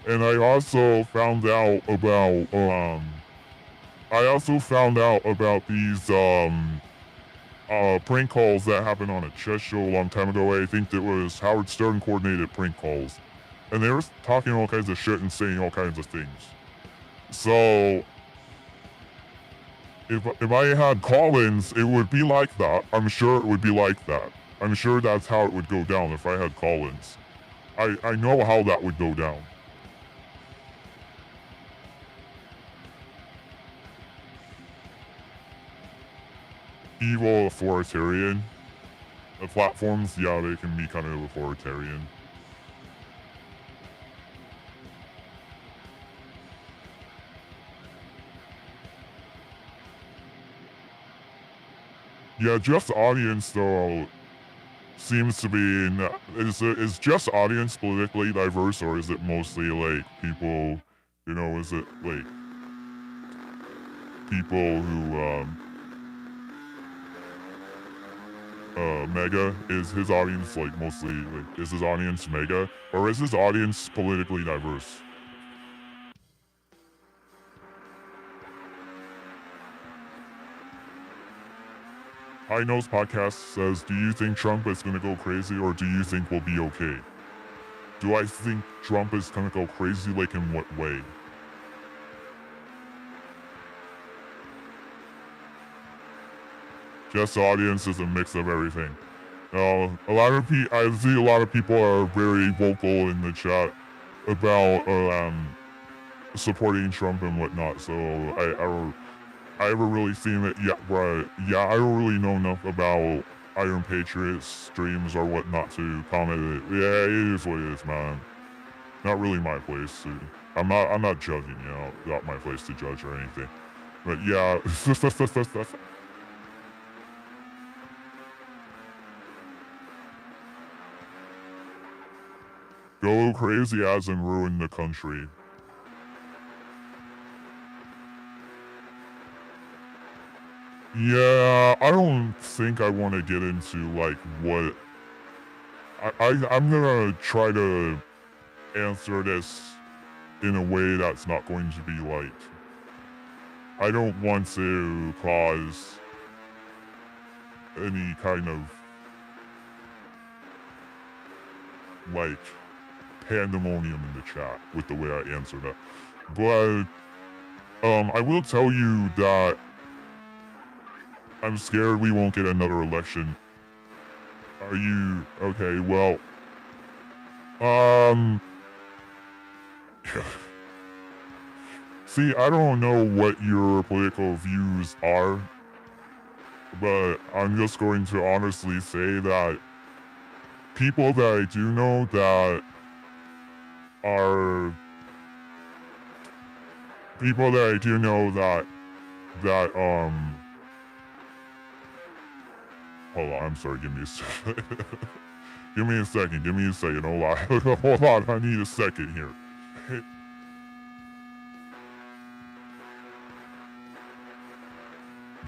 and I also found out about, these, prank calls that happened on a chess show a long time ago. I think that was Howard Stern coordinated prank calls. And they were talking all kinds of shit and saying all kinds of things. So, if I had call-ins, it would be like that. I'm sure it would be like that. I'm sure that's how it would go down if I had call-ins. I know how that would go down. Evil authoritarian. The platforms, yeah, they can be kind of authoritarian. Yeah, just audience though seems to be is just audience politically diverse, or is it mostly like people, is it like people who Mega, is his audience like mostly like, is his audience Mega, or is his audience politically diverse? High Nose Podcast says, do you think Trump is gonna go crazy, or do you think we'll be okay? Do I think Trump is gonna go crazy? Like, in what way? Just audience is a mix of everything. I see a lot of people are very vocal in the chat about supporting Trump and whatnot. So I haven't really seen it yet. Right? Yeah, I don't really know enough about Iron Patriot streams or whatnot to comment it. Yeah, it is what it is, man. Not really my place to. I'm not judging. Not my place to judge or anything. But yeah. Go crazy as in ruin the country. Yeah, I don't think I want to get into like what I'm gonna try to answer this in a way that's not going to be like, I don't want to cause any kind of like pandemonium in the chat with the way I answer that. But I will tell you that I'm scared we won't get another election. Are you okay? Well, see, I don't know what your political views are, but I'm just going to honestly say that people that I do know that are people that I do know that hold on, I'm sorry, give me a second. Give me a second, hold on. Hold on, I need a second here.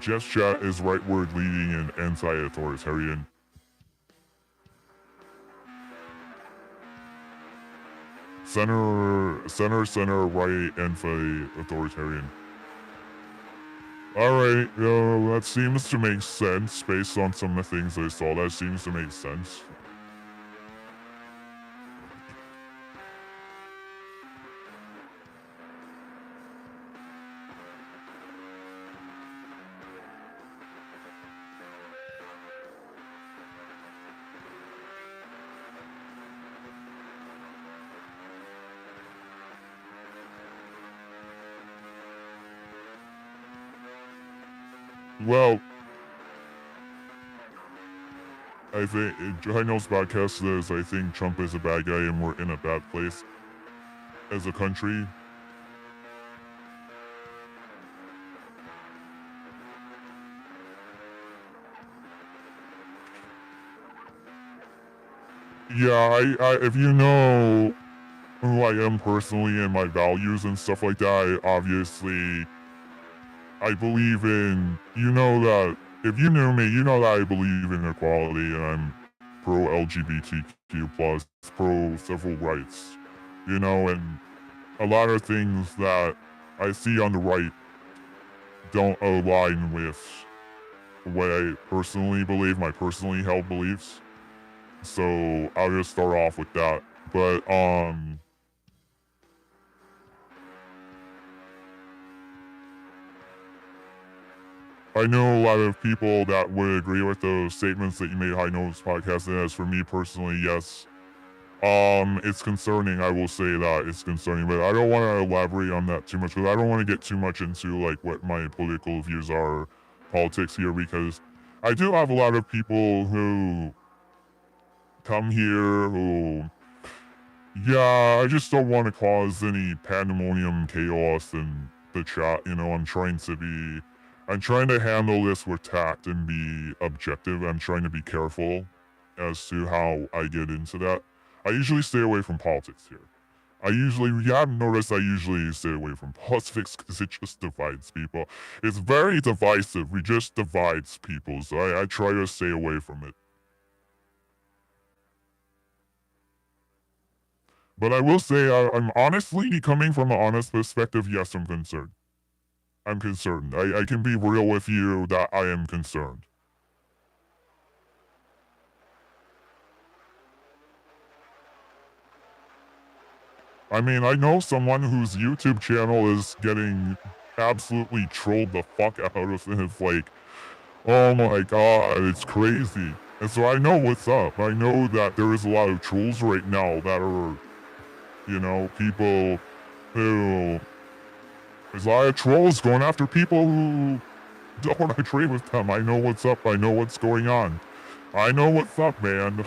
Just Chat is rightward leading and anti-authoritarian. Center, right, anti-authoritarian. Alright, that seems to make sense based on some of the things I saw. That seems to make sense. Well, I think Hino's podcast says I think Trump is a bad guy and we're in a bad place as a country. Yeah, I if you know who I am personally and my values and stuff like that, I believe in, you know that, if you knew me, you know that I believe in equality and I'm pro LGBTQ+, pro civil rights, you know, and a lot of things that I see on the right don't align with what I personally believe, my personally held beliefs. So I'll just start off with that. But I know a lot of people that would agree with those statements that you made, High Notes podcast, and as for me personally, yes. It's concerning, I will say that it's concerning, but I don't want to elaborate on that too much because I don't want to get too much into like what my political views are, politics here, because I do have a lot of people who come here who, yeah, I just don't want to cause any pandemonium, chaos in the chat. You know, I'm trying to handle this with tact and be objective. I'm trying to be careful as to how I get into that. I usually stay away from politics here. You haven't noticed I usually stay away from politics because it just divides people. It's very divisive. It just divides people. So I try to stay away from it. But I will say, I'm honestly, coming from an honest perspective, yes, I'm concerned. I'm concerned. I can be real with you that I am concerned. I mean, I know someone whose YouTube channel is getting absolutely trolled the fuck out of, and it's like, oh my god, it's crazy. And so I know what's up. I know that there is a lot of trolls right now that are, you know, people who, there's a lot of trolls going after people who don't agree with them. I know what's up. I know what's going on. I know what's up, man.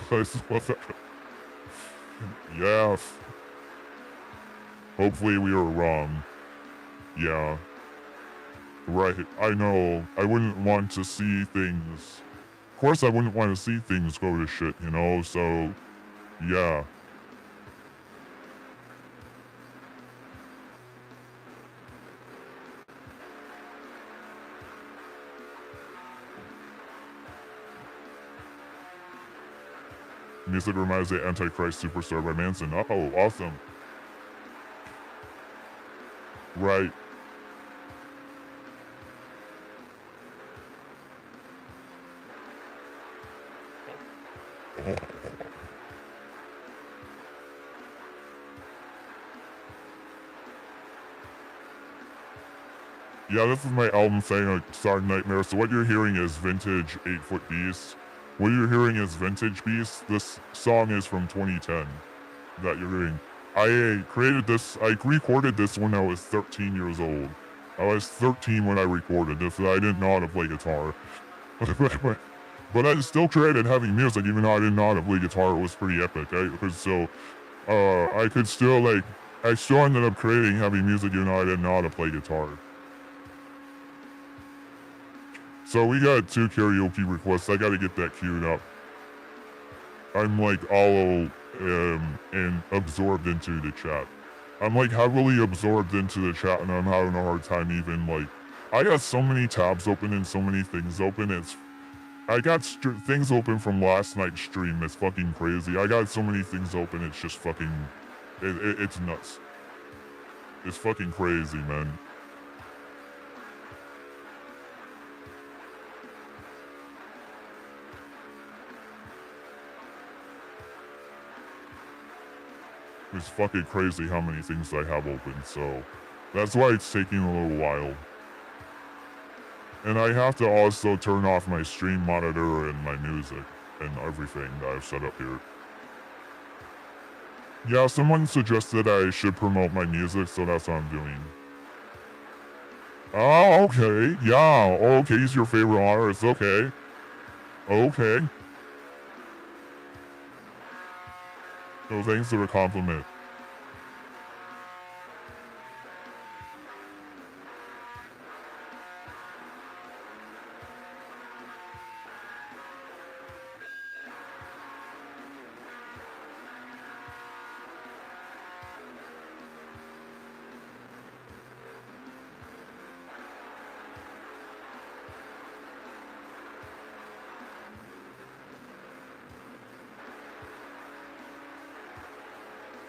Yes. Hopefully we were wrong. Yeah. Right. I know. I wouldn't want to see things. Of course I wouldn't want to see things go to shit, you know? So, yeah. Music reminds me of Antichrist Superstar by Manson. Oh, awesome. Right. Yeah, this is my album saying like Star Nightmare. So what you're hearing is vintage 8footbeast. What you're hearing is vintage beast. This song is from 2010 that you're hearing. I recorded this when I was 13 years old. I was 13 when I recorded this, and I didn't know how to play guitar. But I still created heavy music even though I didn't know how to play guitar. It was pretty epic. I still ended up creating heavy music even though I didn't know how to play guitar. So we got 2 karaoke requests. I gotta get that queued up. I'm like all and absorbed into the chat. I'm like heavily absorbed into the chat and I'm having a hard time even like I got so many tabs open and so many things open. I got things open from last night's stream. It's fucking crazy. I got so many things open. It's just fucking. It's nuts. It's fucking crazy, man. It's fucking crazy how many things I have open, so that's why it's taking a little while. And I have to also turn off my stream monitor and my music and everything that I've set up here. Yeah, someone suggested I should promote my music, so that's what I'm doing. Oh, okay. Yeah, okay, he's your favorite artist. Okay. Okay. So thanks for the compliment.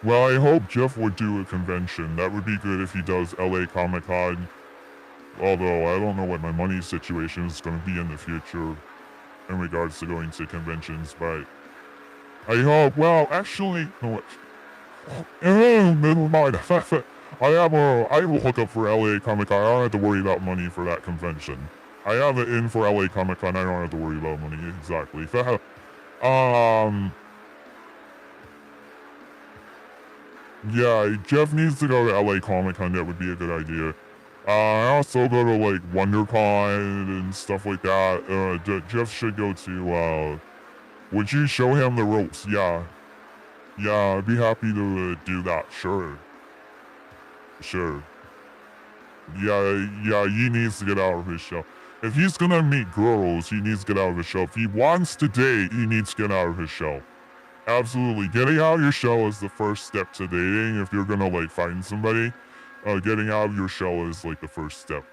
Well, I hope Jeff would do a convention. That would be good if he does LA Comic Con. Although, I don't know what my money situation is going to be in the future in regards to going to conventions, but I hope, well, actually, no, never mind. I will hook up for LA Comic Con. I don't have to worry about money for that convention. I have it in for LA Comic Con. I don't have to worry about money, exactly. Yeah, Jeff needs to go to LA Comic Con. That would be a good idea. I also go to like WonderCon and stuff like that. Jeff should go to. Would you show him the ropes? Yeah, I'd be happy to do that. Sure. Yeah. He needs to get out of his shell. If he's gonna meet girls, he needs to get out of his shell. If he wants to date, he needs to get out of his shell. Absolutely. Getting out of your shell is the first step to dating. If you're gonna like find somebody, getting out of your shell is like the first step.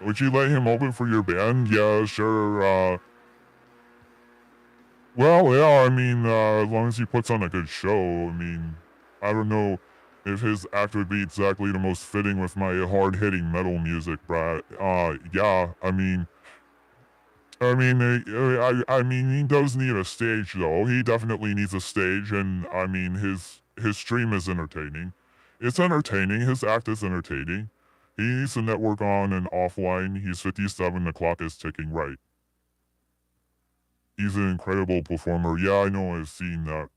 Would you let him open for your band? Yeah, sure. Well, yeah, I mean, as long as he puts on a good show, I mean, I don't know if his act would be exactly the most fitting with my hard-hitting metal music, but, yeah, I mean, he does need a stage, though. He definitely needs a stage, and, I mean, his stream is entertaining. It's entertaining. His act is entertaining. He needs to network on and offline. He's 57. The clock is ticking right. He's an incredible performer. Yeah, I know. I've seen that.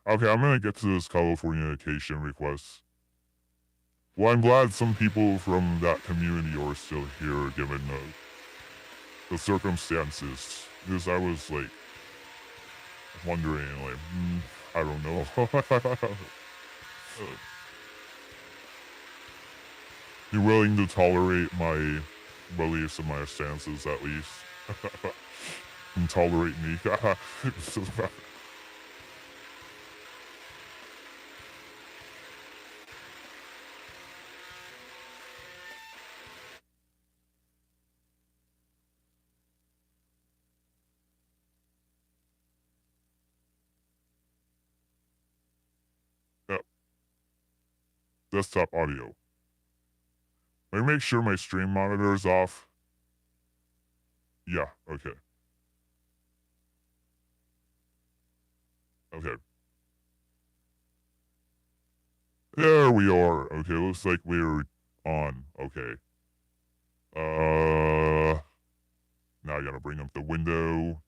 Okay, I'm gonna get to this Californication request. Well, I'm glad some people from that community are still here, given the circumstances. Because I was like wondering, like, I don't know. You're willing to tolerate my beliefs and my stances, at least, and tolerate me. Yep. Desktop audio. Let me make sure my stream monitor is off. Yeah, okay. Okay. There we are. Okay, looks like we're on. Okay. Now I gotta bring up the window.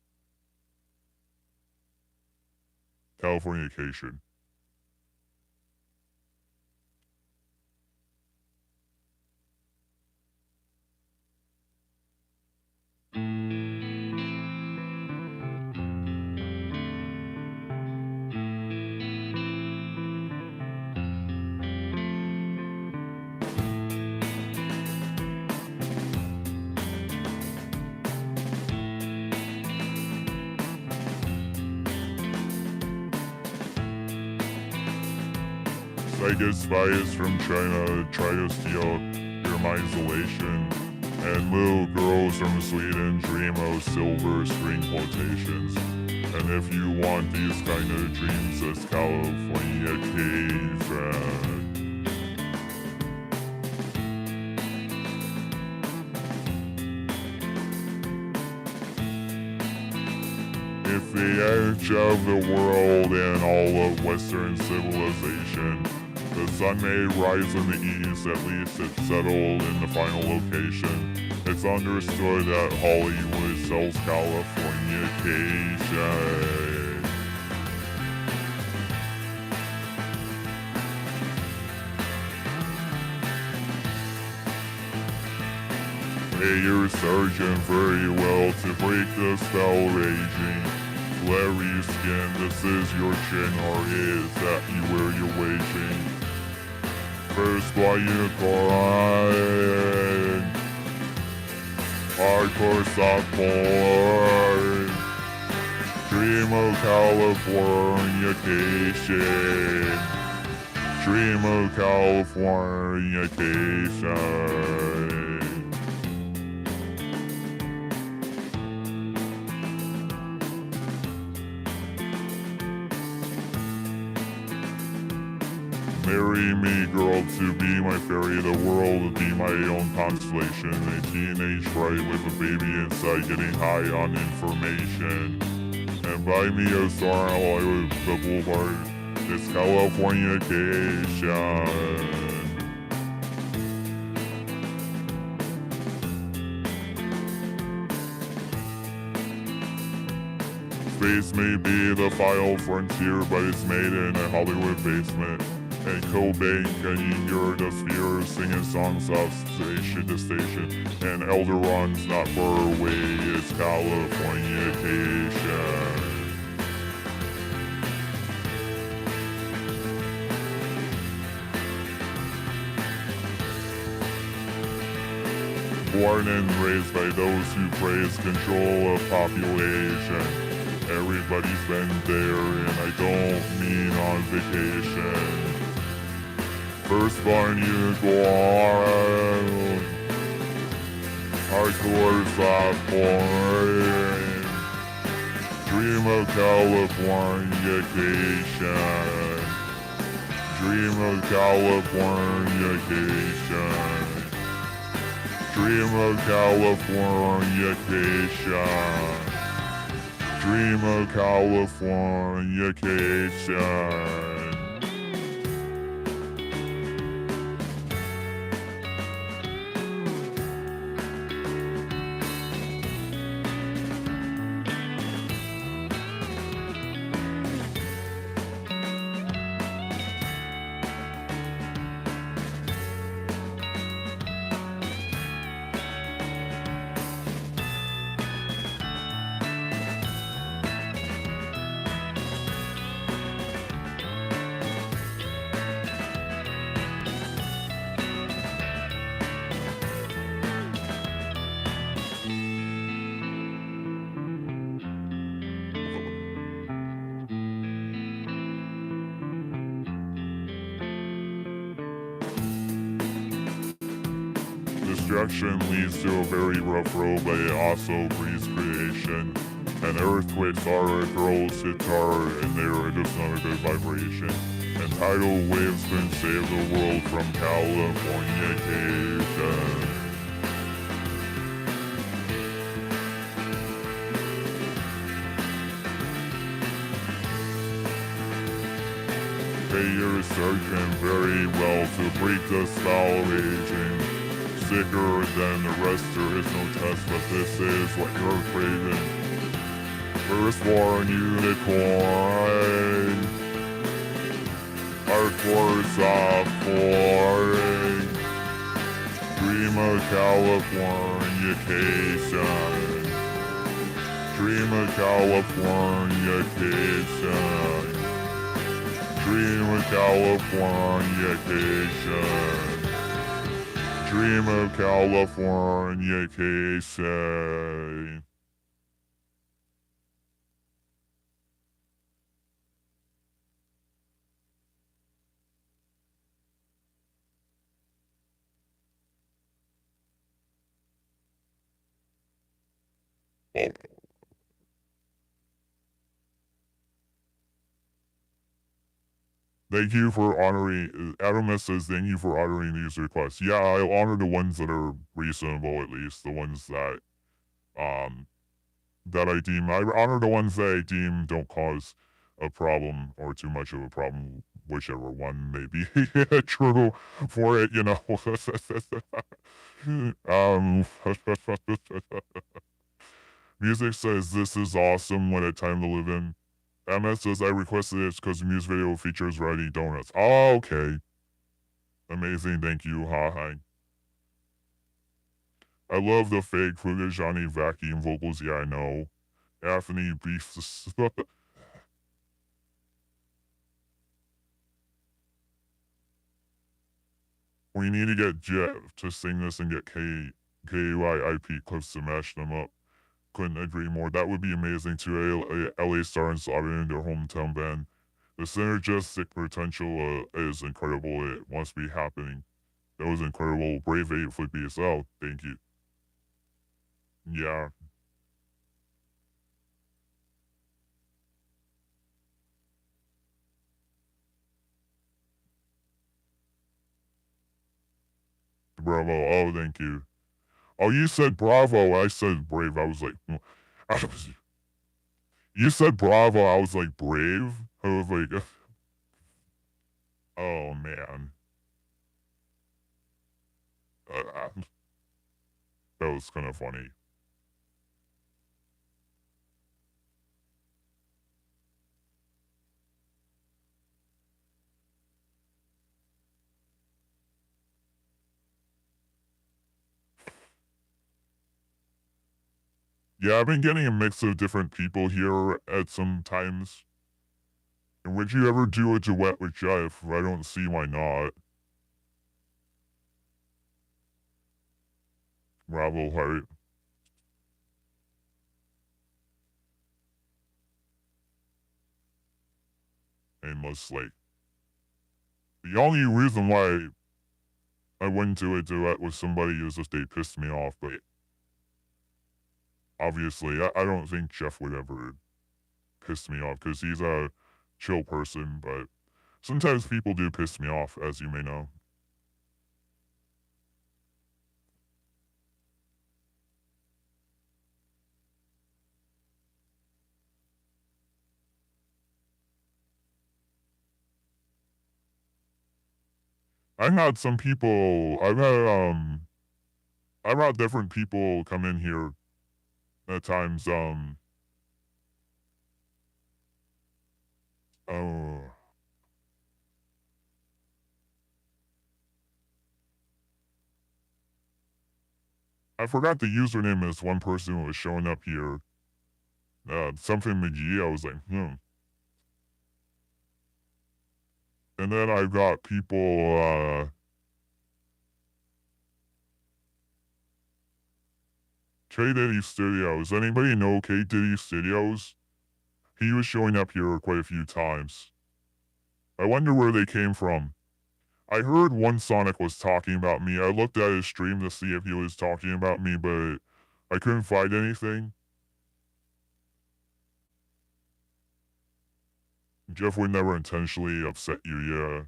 Californication. Psychic spies from China try to steal your isolation. And little girls from Sweden dream of silver string quotations. And if you want these kind of dreams, it's Californication. If the edge of the world and all of Western civilization, the sun may rise in the east, at least it's settled in the final location. It's understood that Hollywood sells Californication. Pay your surgeon very well to break the spell raging. Larry skin, this is your chin, or is that you where you're waging? First by unicorn, hardcore softcore, dream of Californication, dream of Californication. Marry me, girl, to be my fairy, the world would be my own constellation. A teenage bride with a baby inside, getting high on information. And buy me a star on Hollywood Boulevard. It's Californication. Space may be the final frontier, but it's made in a Hollywood basement. And Cobain getting your the sphere, singing songs off station to station. And Elderon's not far away, it's Californication. Born and raised by those who praise control of population. Everybody's been there, and I don't mean on vacation. Firstborn unicorn, hardcore sophomore, dream of Californication, dream of Californication, dream of Californication, dream of Californication. Destruction leads to a very rough road, but it also breeds creation. And earthquakes are a girl's guitar, and they're just not a good vibration. And tidal waves can save the world from Californication. Pay your surgeon very well to break the spell raging. Sicker than the rest, there is no test, but this is what you're craving. Firstborn unicorn, hardcore sophomore, dream of Californication, dream of Californication, dream of Californication. Dream of Californication. Thank you for honoring. Adam says, "Thank you for honoring these requests." Yeah, I'll honor the ones that are reasonable, at least the ones um that I deem. I honor the ones that I deem don't cause a problem or too much of a problem, whichever one may be true for it. You know. Music says this is awesome. What a time to live in. MS says I requested this because the music video features ready donuts. Oh, okay. Amazing. Thank you. Hi. I love the fake footage on the vacuum vocals. Yeah, I know. Anthony Beefs. We need to get Jeff to sing this and get KYIP clips to mash them up. Couldn't agree more. That would be amazing to LA stars in their hometown band. The synergistic potential is incredible. It must be happening. That was incredible. Brave 8footbeast. Oh, thank you. Yeah. Bravo. Oh, thank you. Oh, you said bravo. I said brave. I was like, you said bravo. I was like, brave? I was like, oh, man. That was kind of funny. Yeah, I've been getting a mix of different people here at some times. And would you ever do a duet with Jeff? I don't see why not. Bravo, Heart. Aimless Slate. The only reason why I wouldn't do a duet with somebody is if they pissed me off, but obviously, I don't think Jeff would ever piss me off because he's a chill person, but sometimes people do piss me off, as you may know. I've had some people, I've had different people come in here at times, oh, I forgot the username is one person who was showing up here. Something McGee. I was like, And then I've got people, K Diddy Studios. Anybody know K Diddy Studios? He was showing up here quite a few times. I wonder where they came from. I heard one Sonic was talking about me. I looked at his stream to see if he was talking about me, but I couldn't find anything. Jeff would never intentionally upset you, yeah.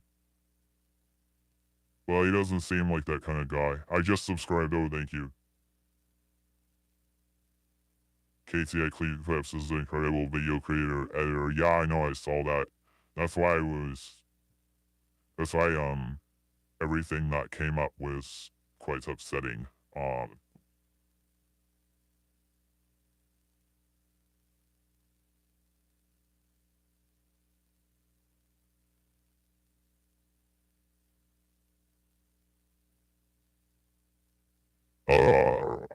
Well, he doesn't seem like that kind of guy. I just subscribed, oh, thank you. KTI Clips is an incredible video creator, editor. Yeah, I know, I saw that. That's why that's why, everything that came up was quite upsetting. Um, uh,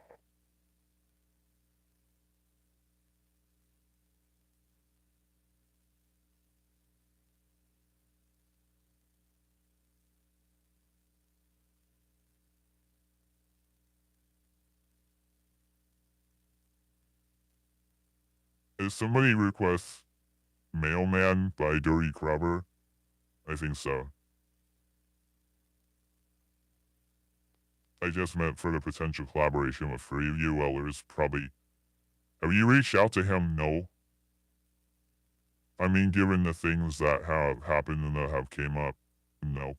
if somebody requests Mailman by Dirty Crabber, I think so. I just meant for the potential collaboration with Free ULers, probably Have you reached out to him? No. I mean, given the things that have happened and that have came up, no.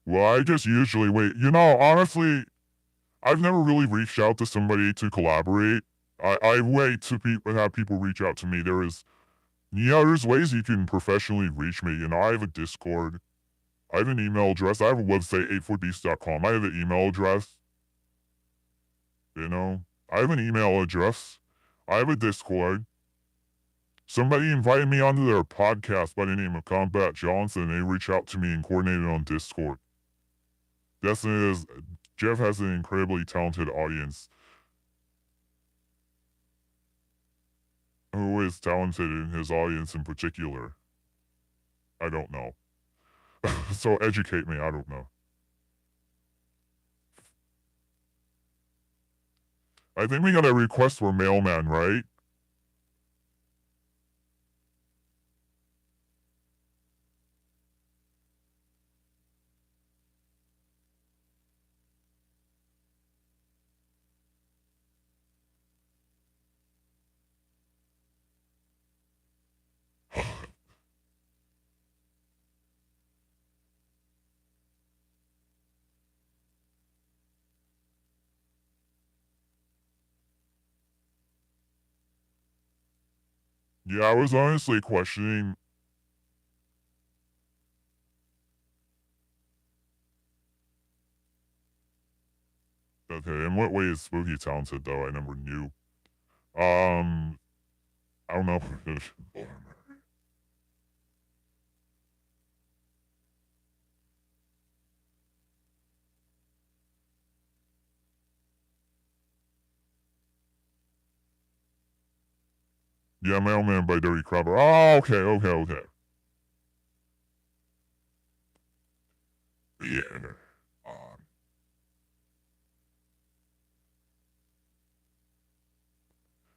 Well, I just usually wait. Honestly, I've never really reached out to somebody to collaborate. I wait to have people reach out to me. There's ways you can professionally reach me. I have a Discord. I have an email address. I have a website, 8footbeast.com. I have an email address. I have an email address. I have a Discord. Somebody invited me onto their podcast by the name of Combat Johnson. They reached out to me and coordinated on Discord. Jeff has an incredibly talented audience. Who is talented in his audience in particular? I don't know. So educate me, I don't know. I think we got a request for mailman, right? Yeah, I was honestly questioning. Okay, in what way is Spooky talented though? I never knew. I don't know. Yeah, Mailman by Dirty Crabber. Oh, okay. Yeah.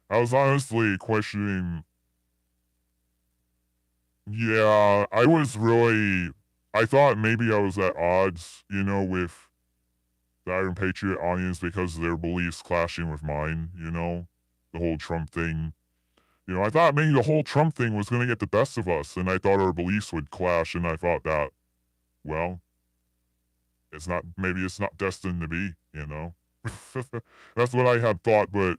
I was honestly questioning. Yeah, I thought maybe I was at odds, with the Iron Patriot audience because their beliefs clashing with mine, the whole Trump thing. I thought maybe the whole Trump thing was going to get the best of us, and I thought our beliefs would clash, and I thought that, well, maybe it's not destined to be, That's what I had thought, but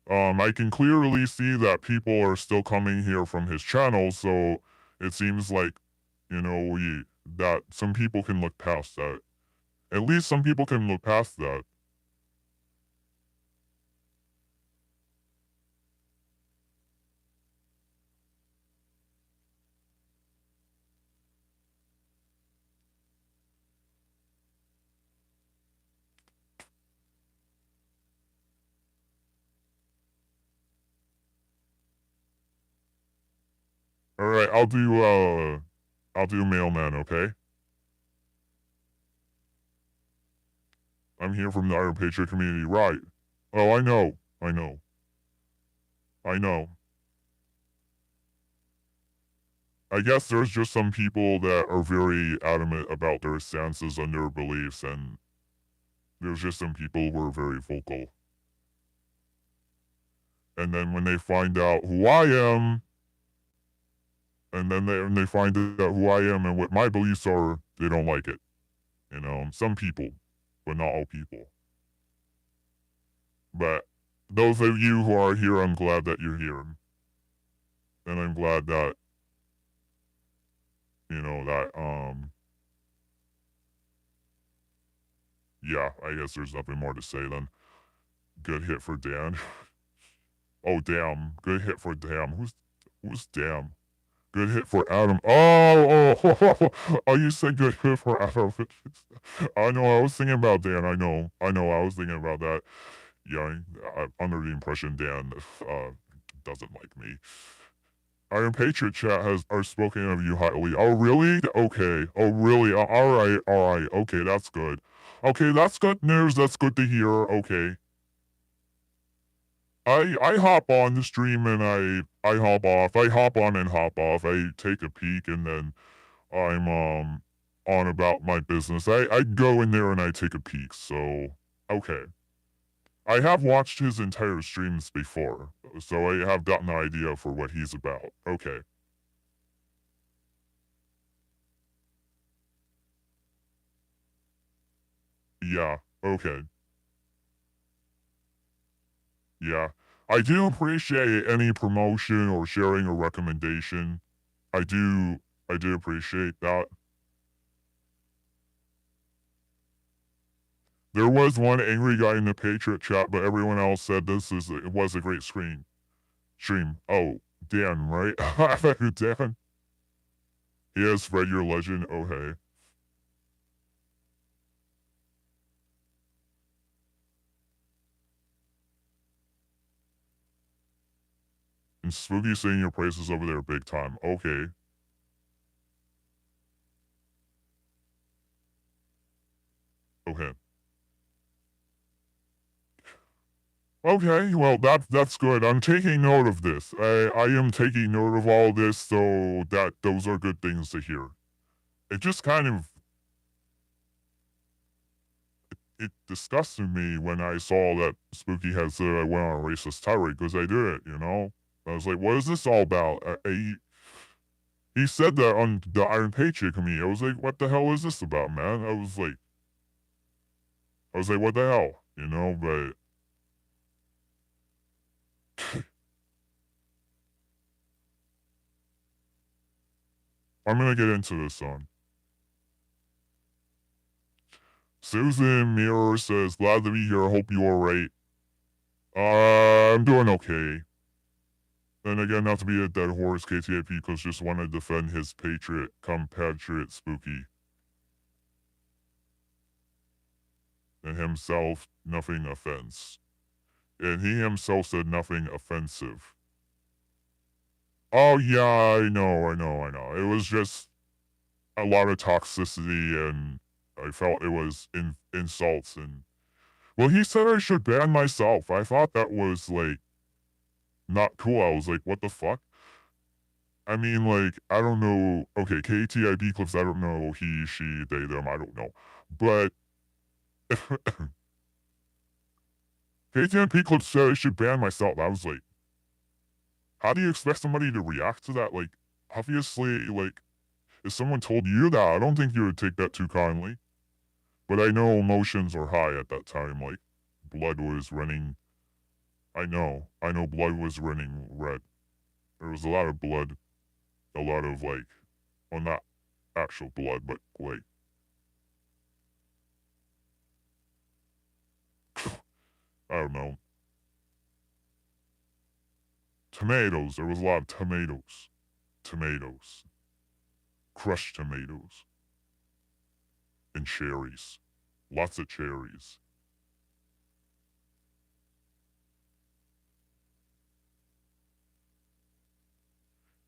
I can clearly see that people are still coming here from his channel, so it seems like, that some people can look past that. At least some people can look past that. All right, I'll do mailman, okay? I'm here from the Iron Patriot community, right? Oh, I know. I guess there's just some people that are very adamant about their stances and their beliefs, and there's just some people who are very vocal. And then when they find out who I am, and then they find out who I am and what my beliefs are, they don't like it. Some people, but not all people. But those of you who are here, I'm glad that you're here. And I'm glad that, yeah, I guess there's nothing more to say then. Good hit for Dan. Oh, damn. Good hit for Damn. Who's Damn? Good hit for Adam. Oh, you said good hit for Adam. I know, I was thinking about Dan. I know, I was thinking about that. Yeah, I'm under the impression Dan doesn't like me. Iron Patriot Chat are spoken of you highly. Oh, really? Okay. Oh, really? All right. Okay, that's good. Okay, that's good news. That's good to hear. Okay. I hop on the stream and I hop off. I hop on and hop off. I take a peek and then I'm on about my business. I go in there and I take a peek, so okay. I have watched his entire streams before, so I have gotten an idea for what he's about. Okay. Yeah, okay. Yeah. I do appreciate any promotion or sharing a recommendation. I do I do appreciate that. There was one angry guy in the Patriot chat, but everyone else said it was a great stream. Oh, Dan, right? Dan. He has read your legend. Oh hey. And Spooky singing your praises over there big time. Okay. Okay. Okay, well that's good. I'm taking note of this. I am taking note of all this, so that those are good things to hear. It just kind of it disgusted me when I saw that Spooky had said I went on a racist tirade because I did it. I was like, what is this all about? He said that on the Iron Paycheck to me. I was like, what the hell is this about, man? I was like, what the hell? But I'm gonna get into this song. Susan Mirror says, glad to be here. Hope you're alright. I'm doing okay. And again, not to be a dead horse, KTAP, because just want to defend his compatriot Spooky. And himself, nothing offense. And he himself said nothing offensive. Oh, yeah, I know. It was just a lot of toxicity, and I felt it was insults. And, well, he said I should ban myself. I thought that was, like, not cool. I was like, what the fuck? I mean, like, I don't know. Okay, KTIB clips, I don't know. He, she, they, them, I don't know. But KTIB clips said I should ban myself. I was like, how do you expect somebody to react to that? Like, obviously, like, if someone told you that, I don't think you would take that too kindly. But I know emotions are high at that time. Like, blood was running. I know blood was running red. There was a lot of blood. A lot of, like, well, not actual blood, but, like, I don't know. Tomatoes. There was a lot of tomatoes. Tomatoes. Crushed tomatoes. And cherries. Lots of cherries.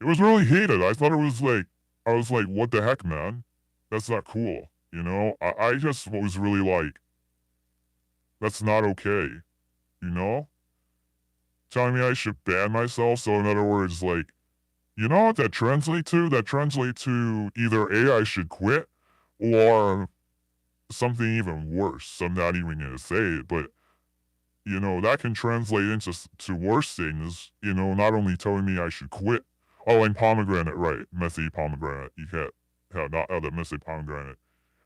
It was really heated. I thought it was like, I was like, what the heck, man? That's not cool. I just was really like, that's not okay. You know? Telling me I should ban myself. So, in other words, like, you know what that translates to? That translates to either A, I should quit, or something even worse. I'm not even going to say it, but, that can translate into to worse things. Not only telling me I should quit. Oh, and pomegranate, right. Messy pomegranate. You can't have not have that messy pomegranate.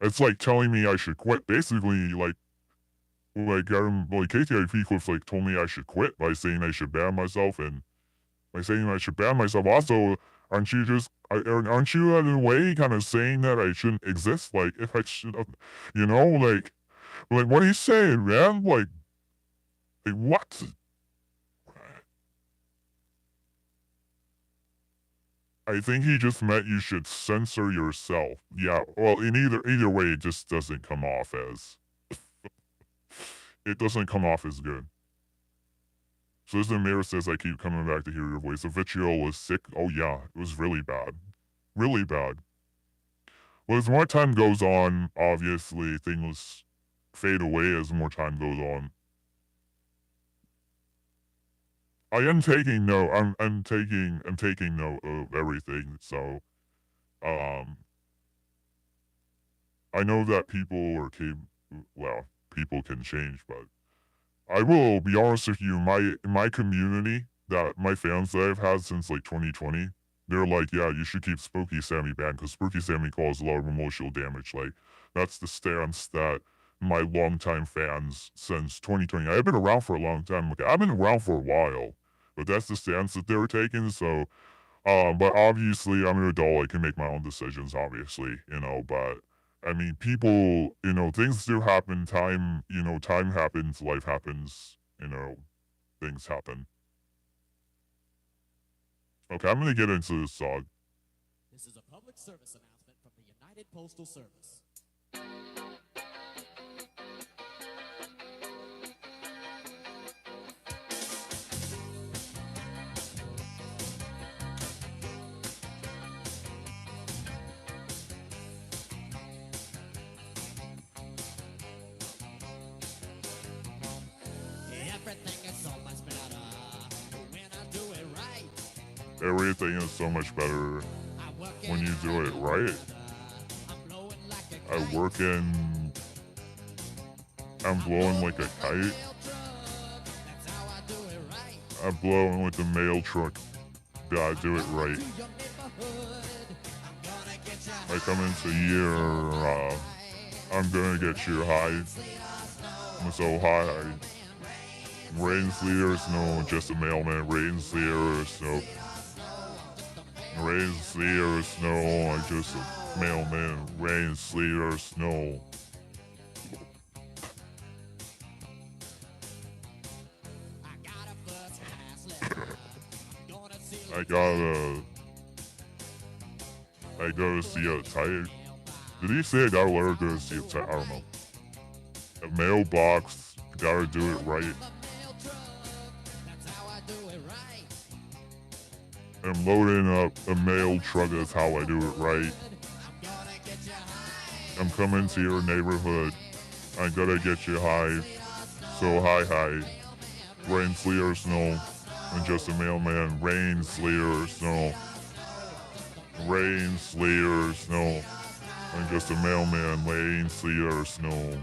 It's like telling me I should quit. Basically, like KTIP Clips like told me I should quit by saying I should ban myself, and by saying I should ban myself. Also, aren't you in a way kind of saying that I shouldn't exist? Like if I should, like what are you saying, man? Like what? I think he just meant you should censor yourself. Yeah, well, in either way, it just doesn't come off as it doesn't come off as good. So as the mayor says, I keep coming back to hear your voice. The vitriol was sick. Oh yeah, it was really bad, really bad. Well, as more time goes on, obviously things fade away as more time goes on. I am taking note. I'm taking note of everything. So, um, I know that people are well, people can change, but I will be honest with you, my community, that my fans that I've had since like 2020, they're like, yeah, you should keep Spooky Sammy banned because Spooky Sammy caused a lot of emotional damage. Like, that's the stance that my longtime fans since 2020. I've been around for a long time. Okay, I've been around for a while, but that's the stance that they were taking. So, but obviously, I'm an adult. I can make my own decisions, obviously, but I mean, people, things do happen. Time happens, life happens, things happen. Okay, I'm gonna get into this song. This is a public service announcement from the United Postal Service. Everything is so much better when I do it right. Everything is so much better when you do it right. I work in. I'm blowing like a kite. I'm blowing with the mail truck. Gotta do it right. I come into here, I'm gonna get you high. I'm so high. Rain, sleet, or snow, just a mailman. Rain, sleet, or snow. Rain, sleet, or snow, I'm just a mailman. Rain, sleet, or snow. I gotta see a tight. Did he say I gotta let her go see a tight? I don't know. A mailbox, gotta do it right. I'm loading up a mail truck, that's how I do it right. I'm coming to your neighborhood. I'm gonna get you high. So high. Rain, sleet, or snow. I'm just a mailman. Rain, sleet, or snow. Rain, sleet, or snow. I'm just a mailman. Rain, sleet, or snow.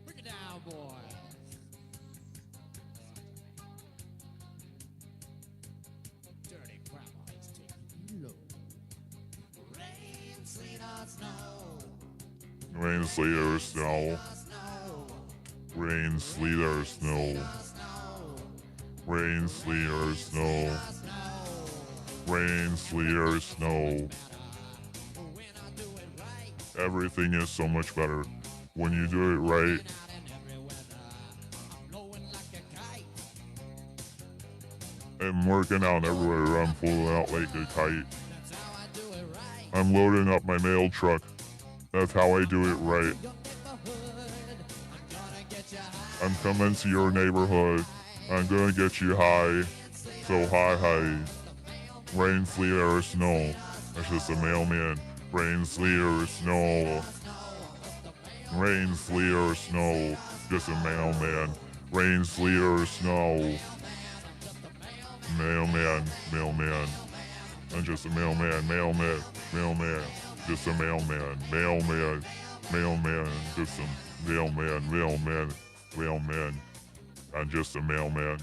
Bring it down, boy. Dirty grandma is taking you low. Rain, sleet, or snow. Rain, sleet, or snow. Rain, sleet, or snow. Rain, sleet, or snow. Rain, sleet, or snow. Everything is so much better when you do it right. I'm working out everywhere. I'm pulling out like a kite. I'm loading up my mail truck. That's how I do it right. I'm coming to your neighborhood. I'm gonna get you high. So high. Rain, sleet, or snow. That's just a mailman. Rain, sleet, or snow. Rain, sleet, or snow. Just a mailman. Rain, sleet, or snow. Mailman. I'm just a mailman. Just a mailman. Just a mailman. I'm just a mailman.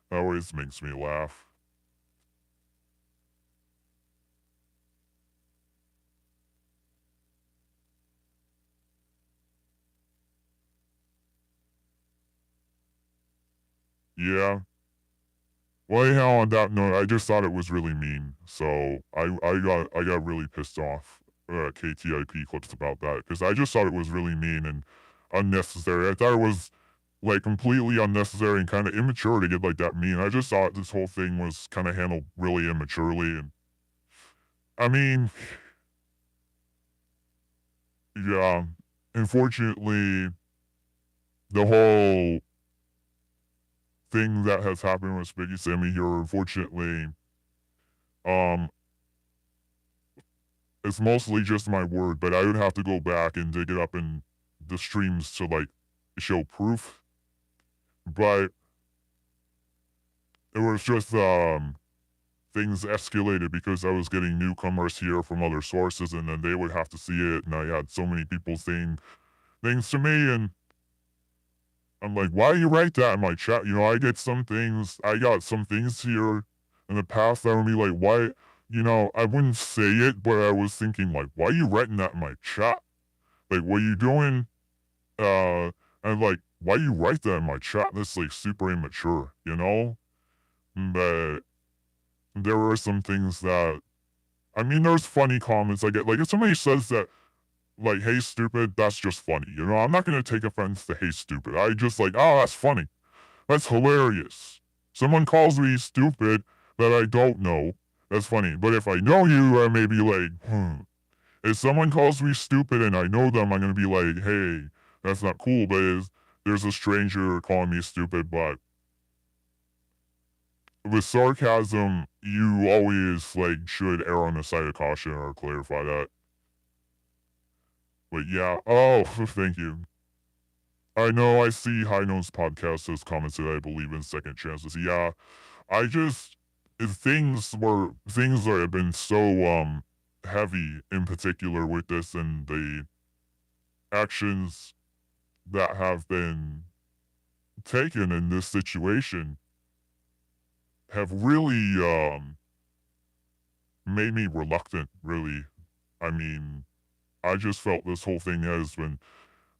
That always makes me laugh. Yeah. Well, anyhow, on that note, I just thought it was really mean. So I got really pissed off KTIP clips about that because I just thought it was really mean and unnecessary. I thought it was like completely unnecessary and kind of immature to get like that mean. I just thought this whole thing was kind of handled really immaturely, and I mean, yeah, unfortunately, the whole thing that has happened with Biggie Sammy here, unfortunately, um, it's mostly just my word, but I would have to go back and dig it up in the streams to like show proof. But it was just things escalated because I was getting newcomers here from other sources, and then they would have to see it, and I had so many people saying things to me, and I'm like, why do you write that in my chat? You know, I got some things here in the past that would be like, why, you know, I wouldn't say it, but I was thinking like, why are you writing that in my chat? Like, what are you doing? And like, why you write that in my chat? That's like super immature, you know? But there were some things that, I mean, there's funny comments I get. Like, if somebody says that, like, hey, stupid, that's just funny, you know? I'm not gonna take offense to hey, stupid. I just like, oh, that's funny. That's hilarious. Someone calls me stupid that I don't know. That's funny. But if I know you, I may be like, If someone calls me stupid and I know them, I'm gonna be like, hey, that's not cool. But if there's a stranger calling me stupid, but with sarcasm, you always like should err on the side of caution or clarify that. But yeah, oh, thank you. I know I see High Notes podcast has commented I believe in second chances. Yeah, I just things that have been so heavy in particular with this and the actions that have been taken in this situation have really made me reluctant, really. I mean, I just felt this whole thing has been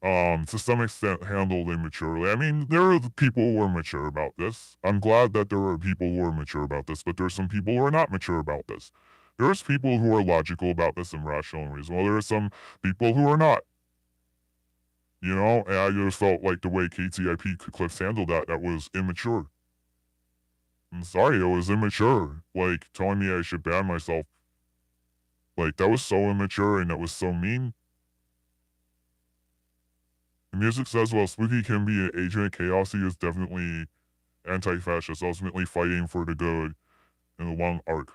to some extent handled immaturely. I mean, there are people who are mature about this. I'm glad that there are people who are mature about this, but there's some people who are not mature about this. There's people who are logical about this and rational and reasonable. There are some people who are not. You know, and I just felt like the way KTIP Clips handled that was immature. I'm sorry, it was immature. Like telling me I should ban myself. Like that was so immature and that was so mean. The music says while Spooky can be an agent of chaos, he is definitely anti-fascist, ultimately fighting for the good in the long arc.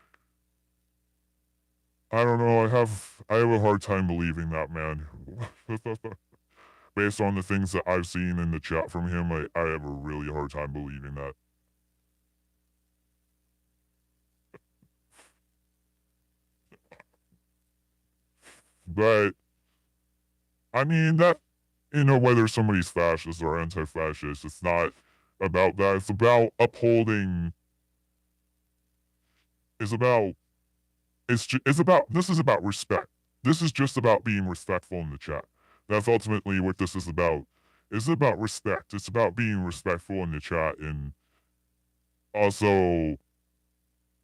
I don't know. I have a hard time believing that, man. Based on the things that I've seen in the chat from him, I have a really hard time believing that. But I mean that, you know, whether somebody's fascist or anti-fascist, it's not about that. It's about upholding. It's about. It's about. This is about respect. This is just about being respectful in the chat. That's ultimately what this is about. It's about respect. It's about being respectful in the chat, and also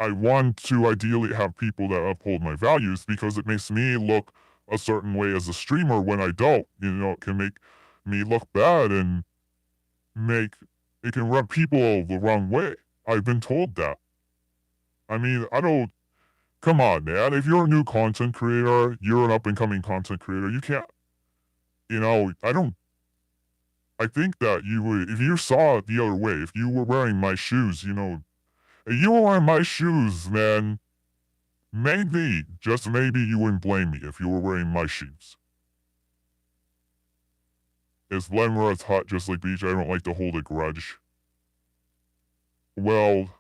I want to ideally have people that uphold my values because it makes me look a certain way as a streamer when I don't. You know, it can make me look bad and make it can rub people the wrong way. I've been told that. I mean, I don't. Come on, man. If you're a new content creator, you're an up and coming content creator. You can't. You know, I don't. I think that you would, if you saw it the other way, if you were wearing my shoes, you know, if you were wearing my shoes, man, maybe, just maybe, you wouldn't blame me if you were wearing my shoes. It's Lemur, it's hot just like Beach. I don't like to hold a grudge. Well,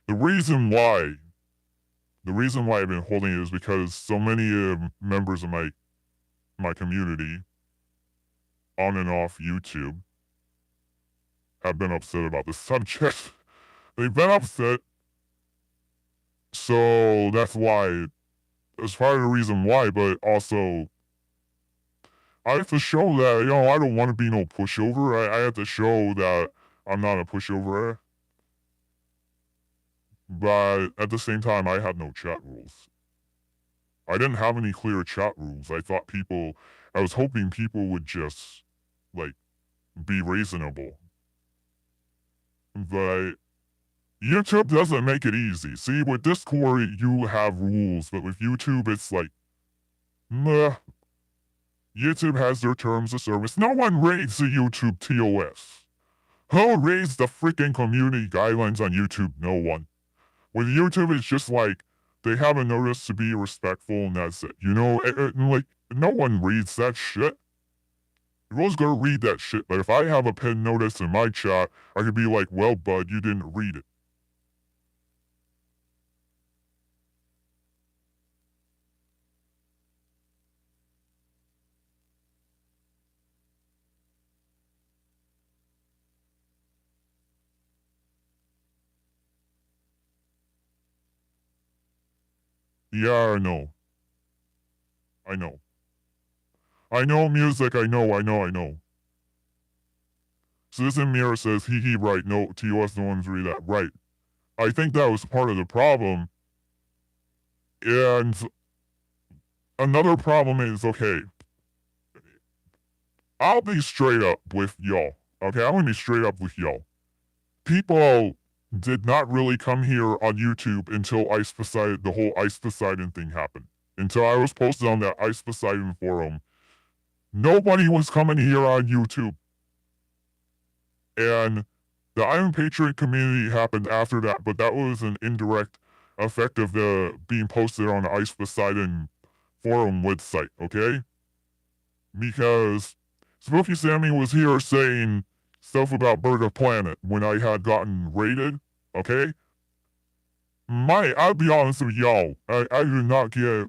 the reason why I've been holding it is because so many members of my community on and off YouTube have been upset about this subject. They've been upset, so that's why. It's part of the reason why, but also I have to show that, you know, I don't want to be no pushover. I have to show that I'm not a pushover. But at the same time, I had no chat rules. I didn't have any clear chat rules. I was hoping people would just, like, be reasonable. But YouTube doesn't make it easy. See, with Discord, you have rules, but with YouTube, it's like, meh. YouTube has their terms of service. No one reads the YouTube TOS. Who reads the freaking community guidelines on YouTube? No one. With YouTube, it's just like, they have a notice to be respectful, and that's it. You know, like, no one reads that shit. Everyone's gonna read that shit, but if I have a pinned notice in my chat, I could be like, well, bud, you didn't read it. Yeah, I know. I know. I know music, I know. Citizen Mirror says, hee right, no, TOS, no one's read that. Right. I think that was part of the problem. And another problem is, okay, I'll be straight up with y'all. Okay, I'm gonna be straight up with y'all. People did not really come here on YouTube until Ice Poseidon, the whole Ice Poseidon thing happened. Until I was posted on that Ice Poseidon forum. Nobody was coming here on YouTube. And the Iron Patriot community happened after that, but that was an indirect effect of the being posted on the Ice Poseidon forum website, okay? Because Spooky Sammy was here saying stuff about Burger Planet when I had gotten raided, okay? I'll be honest with y'all, I did not get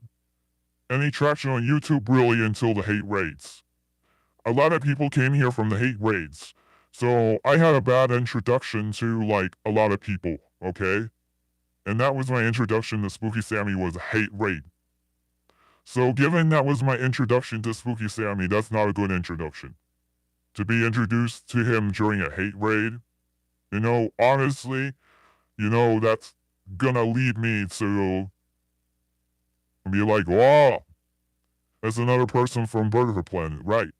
any traction on YouTube really until the hate raids. A lot of people came here from the hate raids. So I had a bad introduction to like a lot of people, okay? And that was my introduction to Spooky Sammy was a hate raid. So given that was my introduction to Spooky Sammy, that's not a good introduction. To be introduced to him during a hate raid, you know, honestly, you know, that's gonna lead me to be like, wow, that's another person from Burger Planet, right?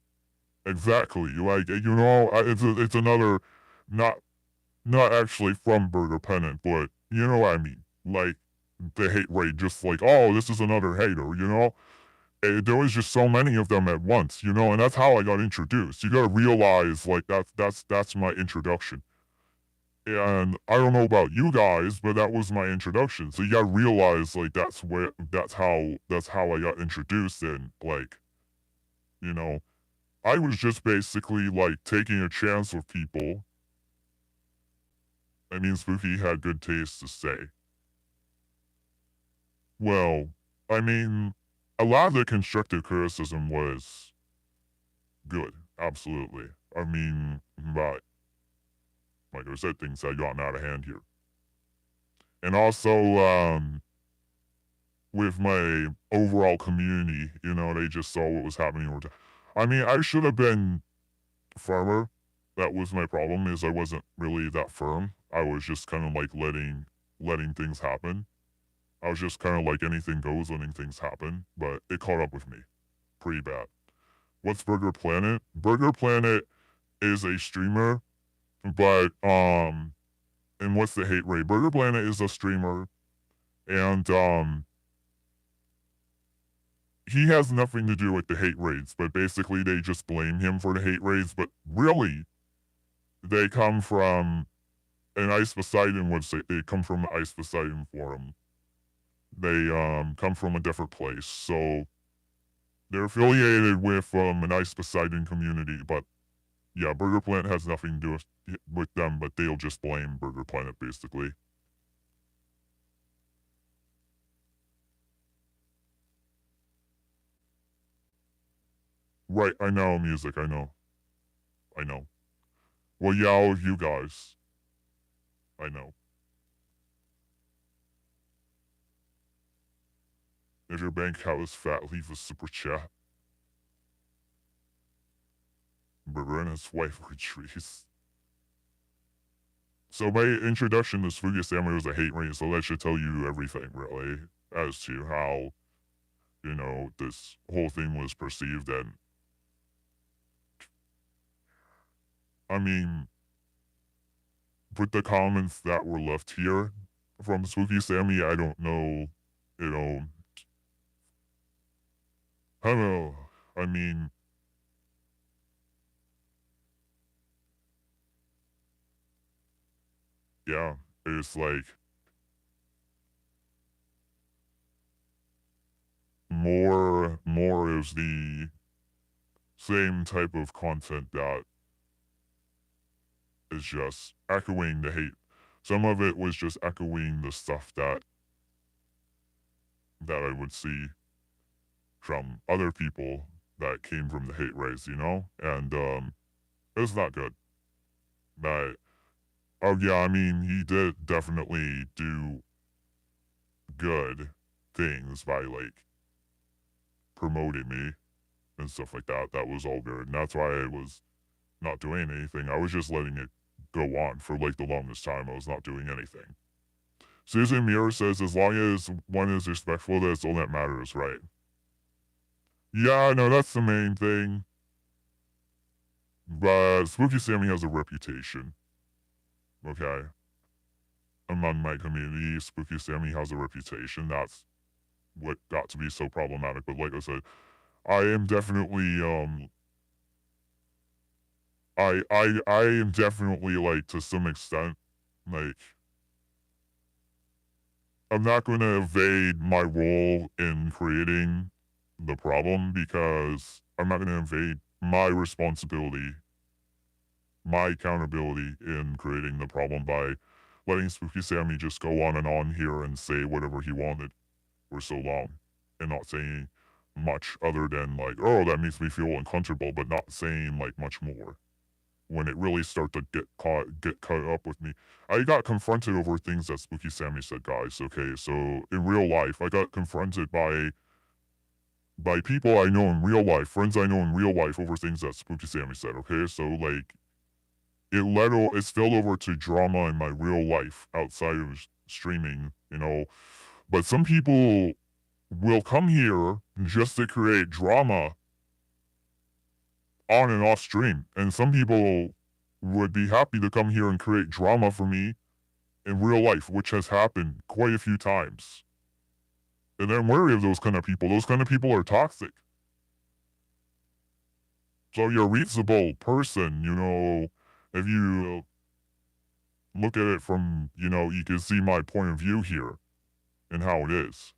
Exactly. Like, you know, it's another, not actually from Burger Planet, but you know what I mean. Like, the hate rate, just like, oh, this is another hater, you know? There was just so many of them at once, you know, and that's how I got introduced. You gotta realize, like, that's my introduction. And I don't know about you guys, but that was my introduction. So you gotta realize, like, that's how I got introduced, and, like, you know, I was just basically, like, taking a chance with people. I mean, Spooky had good taste to say. Well, I mean, a lot of the constructive criticism was good, absolutely. I mean, but like I said, things had gotten out of hand here. And also, with my overall community, you know, they just saw what was happening over time. I mean, I should have been firmer. That was my problem, is I wasn't really that firm. I was just kind of like letting things happen. I was just kind of like anything goes, letting things happen, but it caught up with me pretty bad. What's Burger Planet? Burger Planet is a streamer, but and what's the hate rate? Burger Planet is a streamer, and he has nothing to do with the hate raids, but basically they just blame him for the hate raids, but really they come from an Ice Poseidon website. They come from the Ice Poseidon forum. They come from a different place, so they're affiliated with an Ice Poseidon community, but yeah, Burger Planet has nothing to do with them, but they'll just blame Burger Planet basically. Right, I know, music, I know. Well, yeah, all of you guys. I know. If your bank account is fat, leave a super chat. Burger and his wife retreats. So my introduction to Spooky Samurai was a hate raid, so that should tell you everything, really, as to how, you know, this whole thing was perceived. And I mean, put the comments that were left here from Spooky Sammy. I don't know, you know, I don't know. I mean, yeah, it's like more is the same type of content that is just echoing the hate. Some of it was just echoing the stuff that I would see from other people that came from the hate race, you know? And it's not good. But oh yeah, I mean he did definitely do good things by like promoting me and stuff like that. That was all good. And that's why I was not doing anything. I was just letting it go on for like the longest time. I was not doing anything. Susan Muir says, as long as one is respectful, that's all that matters, right? Yeah, no, that's the main thing. But Spooky Sammy has a reputation. Okay. Among my community, Spooky Sammy has a reputation. That's what got to be so problematic. But like I said, I am definitely I am definitely like to some extent like I'm not going to evade my role in creating the problem because I'm not going to evade my responsibility, my accountability in creating the problem by letting Spooky Sammy just go on and on here and say whatever he wanted for so long and not saying much other than like, oh, that makes me feel uncomfortable, but not saying like much more. When it really started to get caught up with me. I got confronted over things that Spooky Sammy said, guys. Okay, so in real life, I got confronted by people I know in real life, friends I know in real life over things that Spooky Sammy said. Okay, so like it spilled over to drama in my real life outside of streaming, you know. But some people will come here just to create drama on and off stream. And some people would be happy to come here and create drama for me in real life, which has happened quite a few times. And I'm wary of those kind of people. Those kind of people are toxic. So you're a reasonable person, you know, if you look at it from, you know, you can see my point of view here and how it is.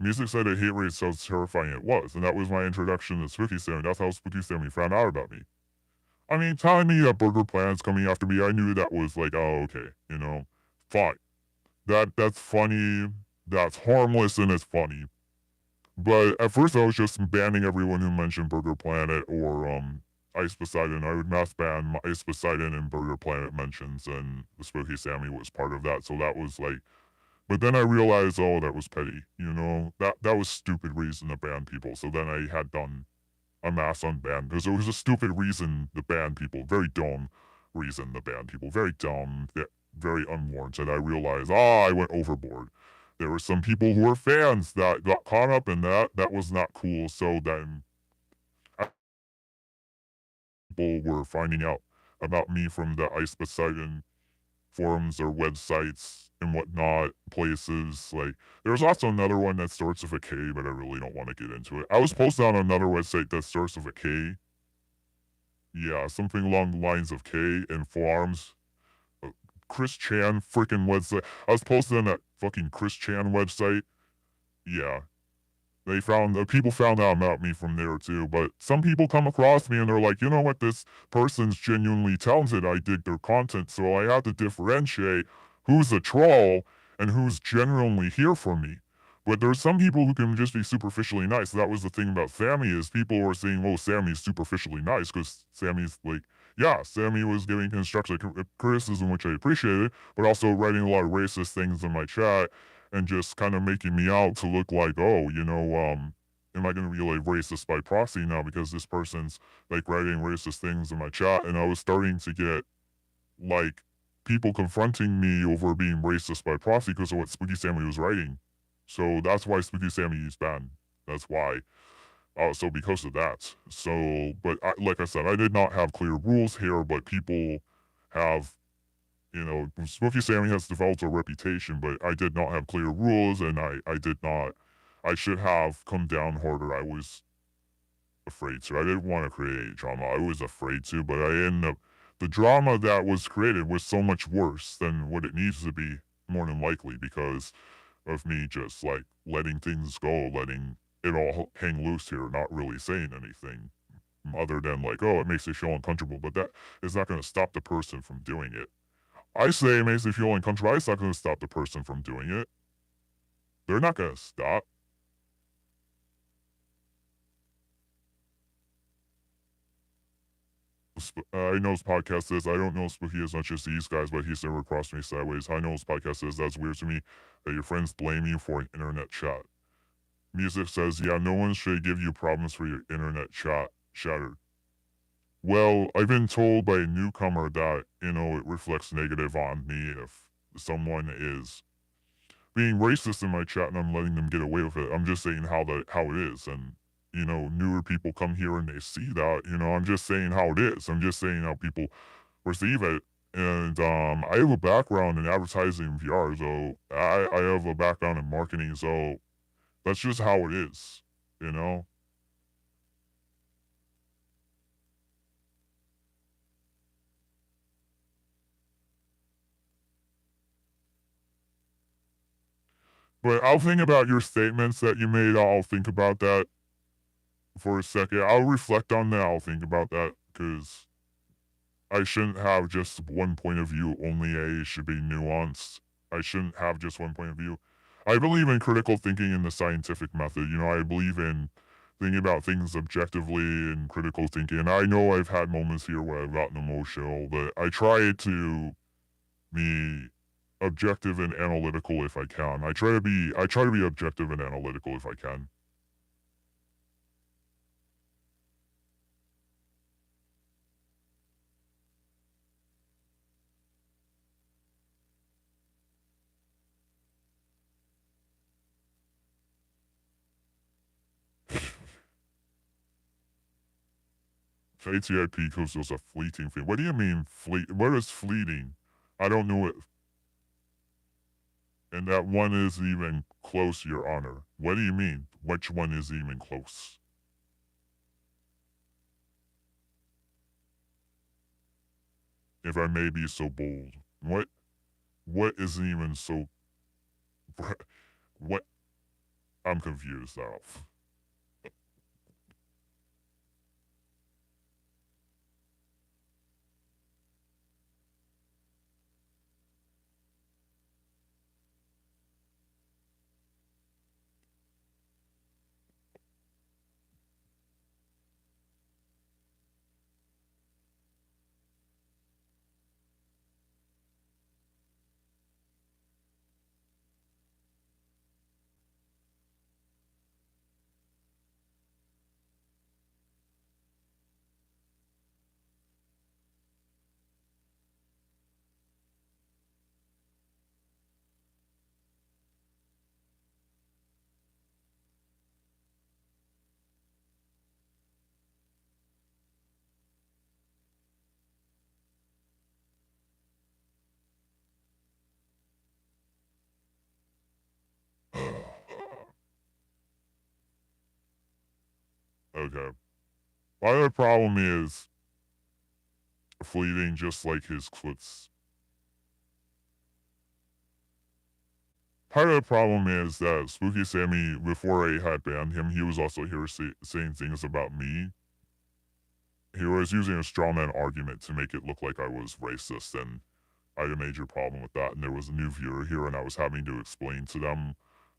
Music said a hate rate so terrifying it was, and that was my introduction to Spooky Sammy. That's how Spooky Sammy found out about me. I mean, telling me that Burger Planet's coming after me, I knew that was like, oh, okay, you know, fine. That's funny. That's harmless and it's funny. But at first, I was just banning everyone who mentioned Burger Planet or Ice Poseidon. I would mass ban Ice Poseidon and Burger Planet mentions, and the Spooky Sammy was part of that. So that was like, but then I realized, oh, that was petty. You know, that was stupid reason to ban people. So then I had done a mass unban because it was a stupid reason to ban people. Very dumb reason to ban people. Very dumb. Very unwarranted. I realized, I went overboard. There were some people who were fans that got caught up in that. That was not cool. So then people were finding out about me from the Ice Poseidon forums or websites and whatnot, places. Like, there's also another one that starts with a K, but I really don't want to get into it. I was posted on another website that starts with a K. Yeah, something along the lines of K and forums. Chris Chan freaking website. I was posted on that fucking Chris Chan website. Yeah, people found out about me from there too. But some people come across me and they're like, you know what, this person's genuinely talented. I dig their content, so I have to differentiate who's a troll and who's genuinely here for me. But there's some people who can just be superficially nice. That was the thing about Sammy is people were saying, "Oh, Sammy's superficially nice," because Sammy's like, yeah, Sammy was giving constructive criticism, which I appreciated, but also writing a lot of racist things in my chat and just kind of making me out to look like, oh, you know, am I going to be like racist by proxy now because this person's like writing racist things in my chat? And I was starting to get like people confronting me over being racist by proxy because of what Spooky Sammy was writing. So that's why Spooky Sammy is banned. That's why. So because of that. So, but like I said, I did not have clear rules here, but people have you know, Spooky Sammy has developed a reputation, but I did not have clear rules, and I did not. I should have come down harder. I was afraid to. I didn't want to create drama. I was afraid to, but I ended up. The drama that was created was so much worse than what it needs to be, more than likely, because of me just like letting things go, letting it all hang loose here, not really saying anything other than like, oh, it makes me feel uncomfortable, but that is not going to stop the person from doing it. I say it makes me feel uncomfortable. It's not going to stop the person from doing it. They're not going to stop. I know his podcast says, I don't know Spooky as much as these guys, but he's never crossed me sideways. I know his podcast says, that's weird to me that your friends blame you for an internet chat. Music says, yeah, no one should give you problems for your internet chat shattered. Well, I've been told by a newcomer that, you know, it reflects negative on me if someone is being racist in my chat and I'm letting them get away with it. I'm just saying how it is, and you know, newer people come here and they see that. You know, I'm just saying how it is. I'm just saying how people perceive it. And I have a background in advertising and PR, so I have a background in marketing, so that's just how it is. You know. But I'll think about your statements that you made. I'll think about that for a second. I'll reflect on that. I'll think about that because I shouldn't have just one point of view. Only A should be nuanced. I shouldn't have just one point of view. I believe in critical thinking in the scientific method. You know, I believe in thinking about things objectively and critical thinking. And I know I've had moments here where I've gotten emotional, but I try to be objective and analytical if I can. I try to be objective and analytical if I can. ATIP equals was a fleeting thing. What do you mean fleet? What is fleeting? I don't know it. And that one isn't even close, Your Honor. What do you mean? Which one is even close? If I may be so bold. What isn't even so what I'm confused, Alf. Okay. My other problem is fleeting just like his clips. Part of the problem is that Spooky Sammy, before I had banned him, he was also here saying things about me. He was using a strawman argument to make it look like I was racist, and I had a major problem with that. And there was a new viewer here, and I was having to explain to them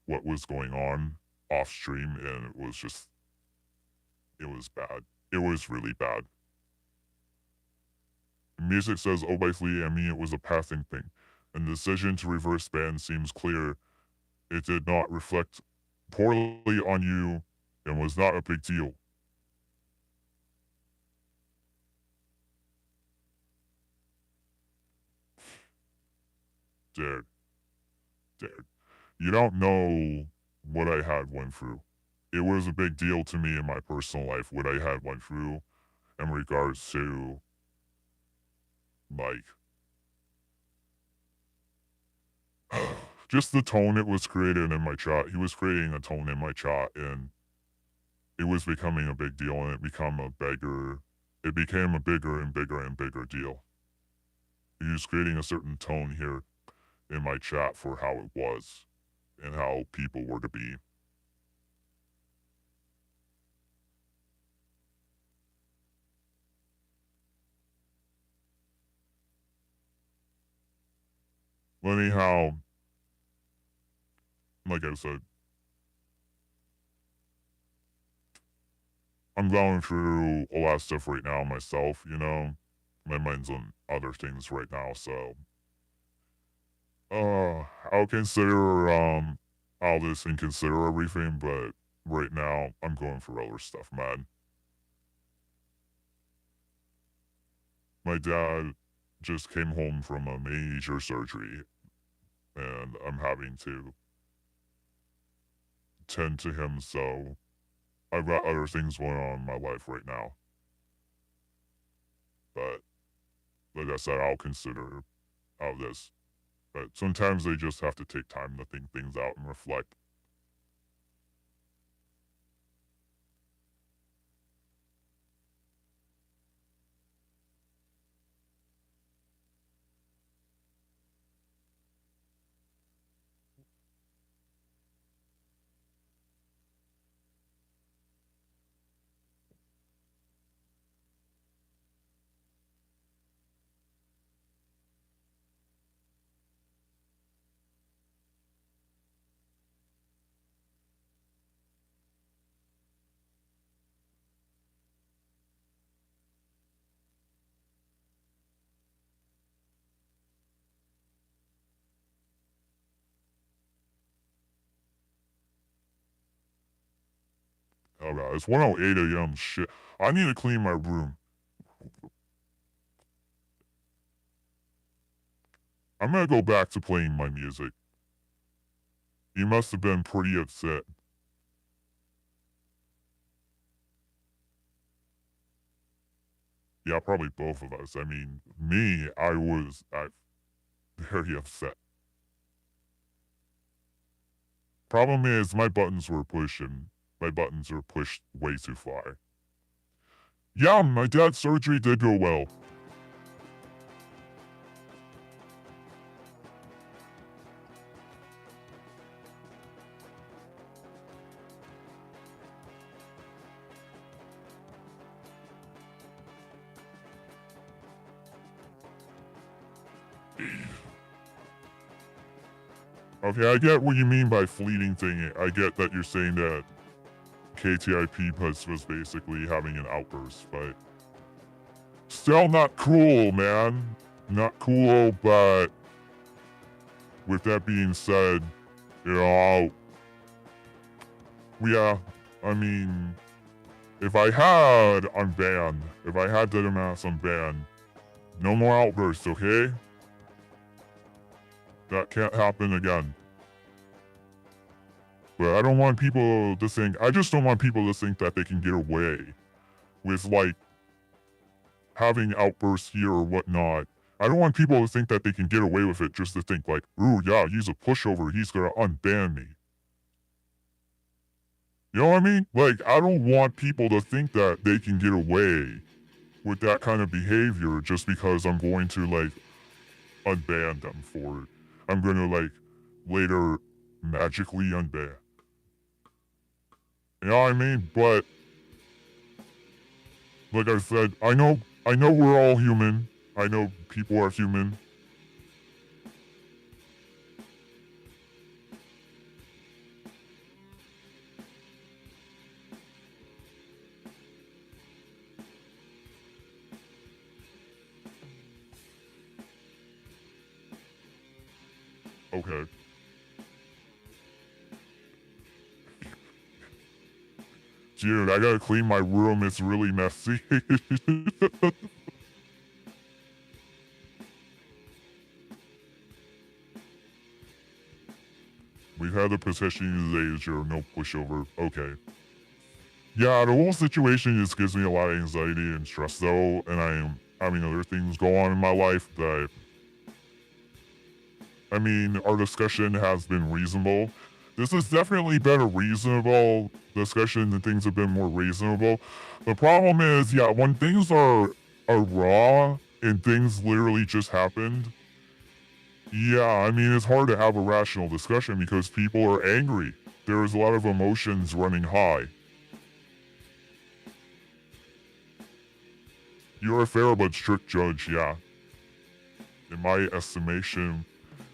what was going on off stream, and it was bad. It was really bad. Music says, oh, basically, I mean, it was a passing thing. And the decision to reverse ban seems clear. It did not reflect poorly on you and was not a big deal. Dude, dude, you don't know what I had went through. It was a big deal to me in my personal life what I had went through in regards to like just the tone it was created in my chat. He was creating a tone in my chat, and it was becoming a big deal, and it became a bigger and bigger and bigger deal. He was creating a certain tone here in my chat for how it was and how people were to be. Anyhow, like I said, I'm going through a lot of stuff right now myself, you know. My mind's on other things right now, so I'll consider all this and consider everything, but right now I'm going through other stuff, man. My dad just came home from a major surgery, and I'm having to tend to him, so I've got other things going on in my life right now. But like I said, I'll consider all this. But sometimes they just have to take time to think things out and reflect. Oh god, it's 1:08 a.m. Shit. I need to clean my room. I'm gonna go back to playing my music. You must have been pretty upset. Yeah, probably both of us. I mean, me, I was very upset. Problem is, my buttons were pushed way too far. Yeah, my dad's surgery did go well. Okay, I get what you mean by fleeting thing. I get that you're saying that KTIP was basically having an outburst, but still not cool, man. Not cool, but with that being said, you know, yeah, I mean, if I had Dead Mass unbanned, no more outbursts, okay? That can't happen again. But I don't want people to think, I just don't want people to think that they can get away with, like, having outbursts here or whatnot. I don't want people to think that they can get away with it just to think, like, ooh, yeah, he's a pushover, he's gonna unban me. You know what I mean? Like, I don't want people to think that they can get away with that kind of behavior just because I'm going to, like, unban them for it. I'm gonna, like, later magically unban. You know what I mean? But, like I said, I know we're all human. I know people are human. Okay. Dude, I gotta clean my room. It's really messy. We've had the position today, sure, no pushover. Okay. Yeah, the whole situation just gives me a lot of anxiety and stress, though, and I am having other things go on in my life that I mean, our discussion has been reasonable. This has definitely been a reasonable discussion, and things have been more reasonable. The problem is, yeah, when things are raw and things literally just happened, yeah, I mean, it's hard to have a rational discussion because people are angry. There is a lot of emotions running high. You're a fair but strict judge, yeah. In my estimation,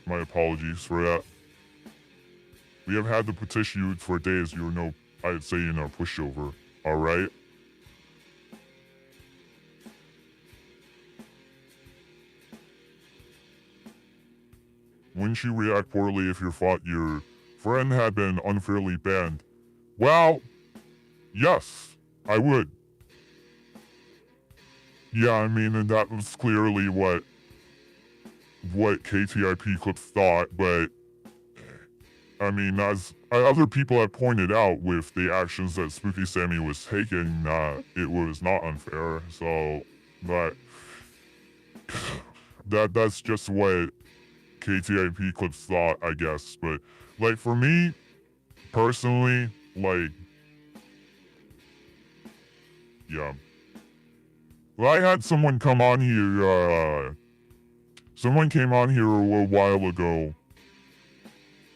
my apologies for that. We have had to petition you for days. You know, I'd say in our pushover. Alright? Wouldn't you react poorly if you thought your friend had been unfairly banned? Well, yes, I would. Yeah, I mean, and that was clearly what KTIP Clips thought, but I mean, as other people have pointed out with the actions that Spooky Sammy was taking, it was not unfair. So, but that's just what KTIP Clips thought, I guess. But like for me personally, like, yeah. Well, I had someone come on here. Someone came on here a little while ago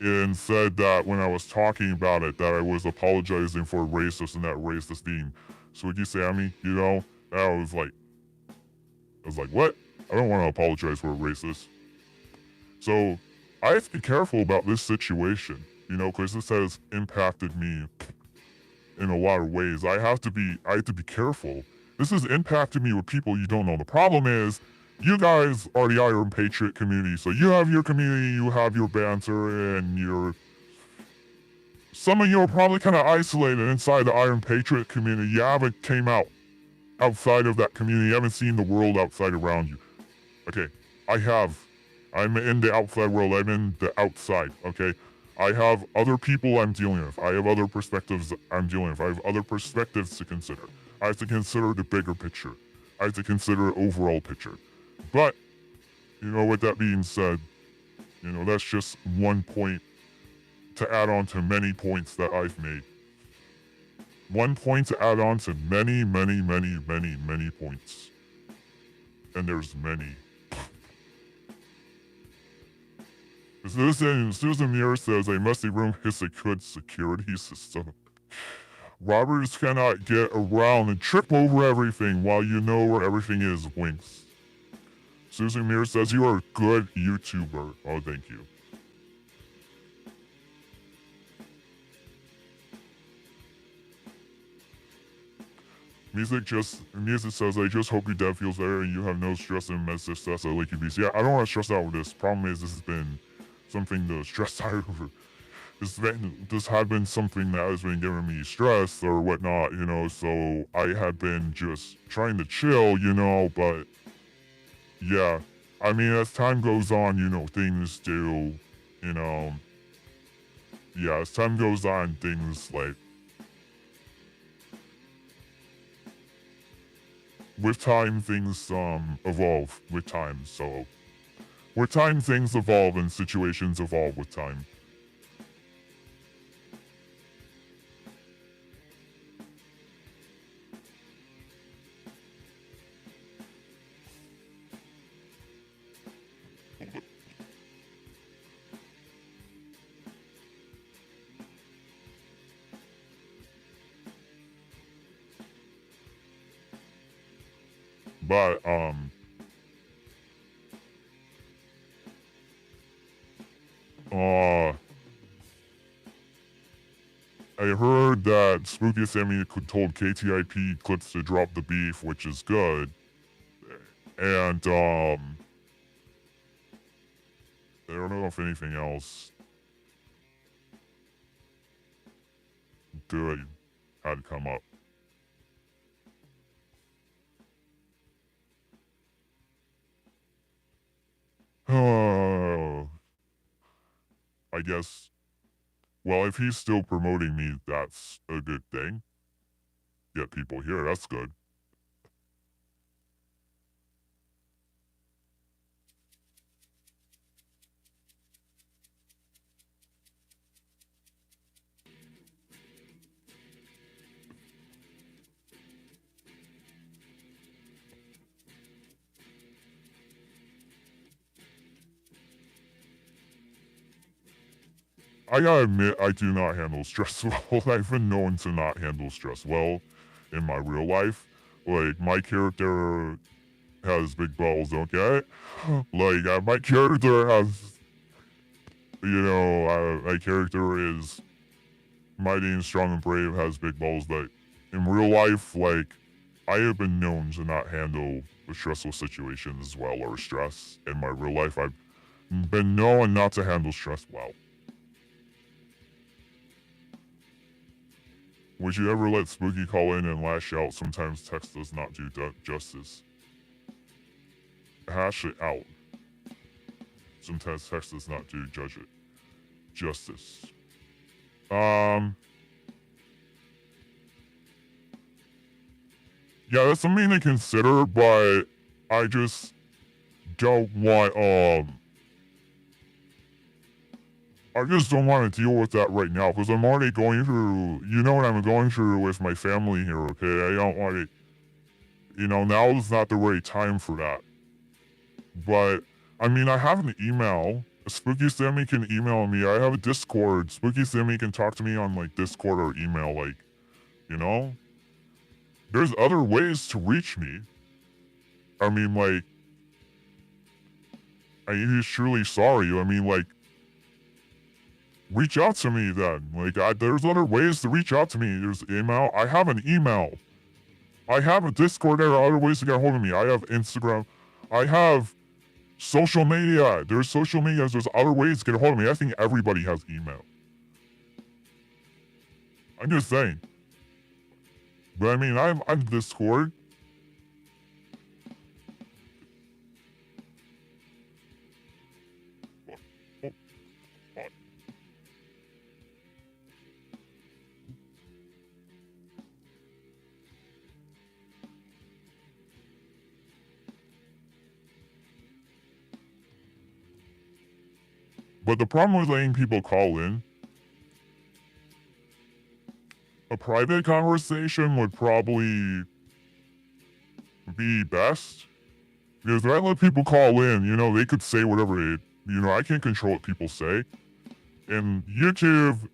and said that when I was talking about it, that I was apologizing for racist and that racist theme. So would you say, Sammy, you know, I was like, what? I don't want to apologize for a racist. So I have to be careful about this situation, you know, because this has impacted me in a lot of ways. I have to be careful. This has impacted me with people you don't know. The problem is, you guys are the Iron Patriot community, so you have your community, you have your banter, and some of you are probably kind of isolated inside the Iron Patriot community. You haven't came out outside of that community. You haven't seen the world outside around you. Okay, I have. I'm in the outside world. I'm in the outside, okay? I have other people I'm dealing with. I have other perspectives I'm dealing with. I have other perspectives to consider. I have to consider the bigger picture. I have to consider overall picture. But, you know, with that being said, you know, that's just one point to add on to many points that I've made. One point to add on to many, many, many, many, many points. And there's many. Susan Muir says a musty room is a good security system. Robbers cannot get around and trip over everything while you know where everything is, winks. Susan Muir says you are a good YouTuber. Oh, thank you. Music says, I just hope your dad feels better and you have no stress and immense success at Lakey Beast. Yeah, I don't want to stress out with this. Problem is, this has been something to stress out over. This had been something that has been giving me stress or whatnot, you know, so I had been just trying to chill, you know, but yeah. I mean, as time goes on, you know, things do, you know, yeah, as time goes on, things like, with time, things evolve with time. So, with time, things evolve and situations evolve with time. But I heard that Spooky Sammy told KTIP Clips to drop the beef, which is good. And I don't know if anything else good had come up. I guess. Well, if he's still promoting me, that's a good thing. Get people here, that's good. I gotta admit, I do not handle stress well. I've been known to not handle stress well in my real life. Like, my character has big balls, okay? Like, my character has, my character is mighty and strong and brave, has big balls, but in real life, like, I have been known to not handle stressful situations well or stress. In my real life, I've been known not to handle stress well. Would you ever let Spooky call in and lash out? Sometimes text does not do justice. Hash it out. Sometimes text does not do justice. Yeah, that's something to consider, but I just don't want, I just don't want to deal with that right now, because I'm already going through, what I'm going through with my family here, okay? I don't want to, now is not the right time for that. But, I mean, I have an email. Spooky Sammy can email me. I have a Discord. Spooky Sammy can talk to me on, like, Discord or email, like, There's other ways to reach me. I mean, like, he's truly sorry. I mean, like, reach out to me then. Like, there's other ways to reach out to me. There's email. I have an email. I have a Discord. There are other ways to get a hold of me. I have Instagram. I have social media. There's social media. There's other ways to get a hold of me. I think everybody has email. I'm just saying. But I mean, I'm Discord. But the problem with letting people call in, a private conversation would probably be best. Because if I let people call in, they could say whatever I can't control what people say. And YouTube,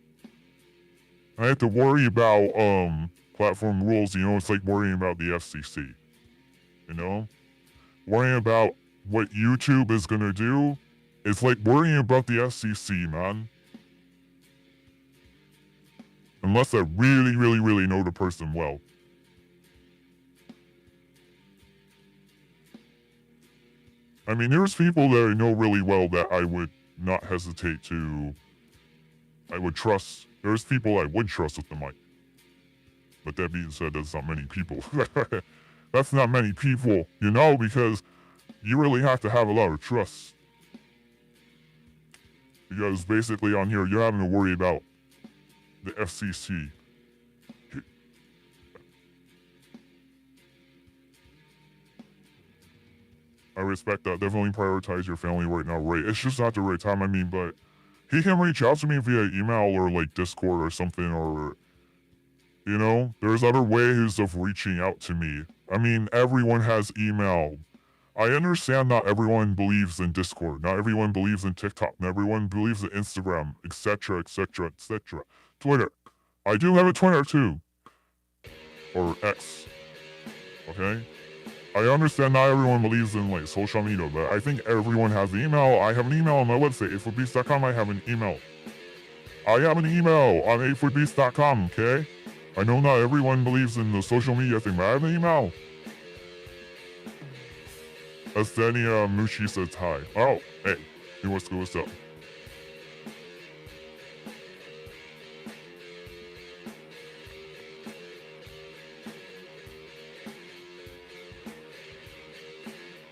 I have to worry about, platform rules, it's like worrying about the FCC. Worrying about what YouTube is gonna do, it's like worrying about the FCC, man. Unless I really, really, really know the person well. I mean, there's people that I know really well that I would not hesitate to. I would trust. There's people I would trust with the mic. But that being said, that's not many people. That's not many people, because you really have to have a lot of trust. Because basically on here, you're having to worry about the FCC. I respect that. Definitely prioritize your family right now, right? It's just not the right time. I mean, but he can reach out to me via email or like Discord or something, or, there's other ways of reaching out to me. I mean, everyone has email. I understand not everyone believes in Discord. Not everyone believes in TikTok. Not everyone believes in Instagram, etc., etc., etc. Twitter. I do have a Twitter too. Or X. Okay? I understand not everyone believes in like social media, but I think everyone has an email. I have an email on my website, 8footbeast.com. I have an email. I have an email on 8footbeast.com, okay? I know not everyone believes in the social media thing, but I have an email. Asenia Mushi says hi. Oh, hey. Hey, what's up?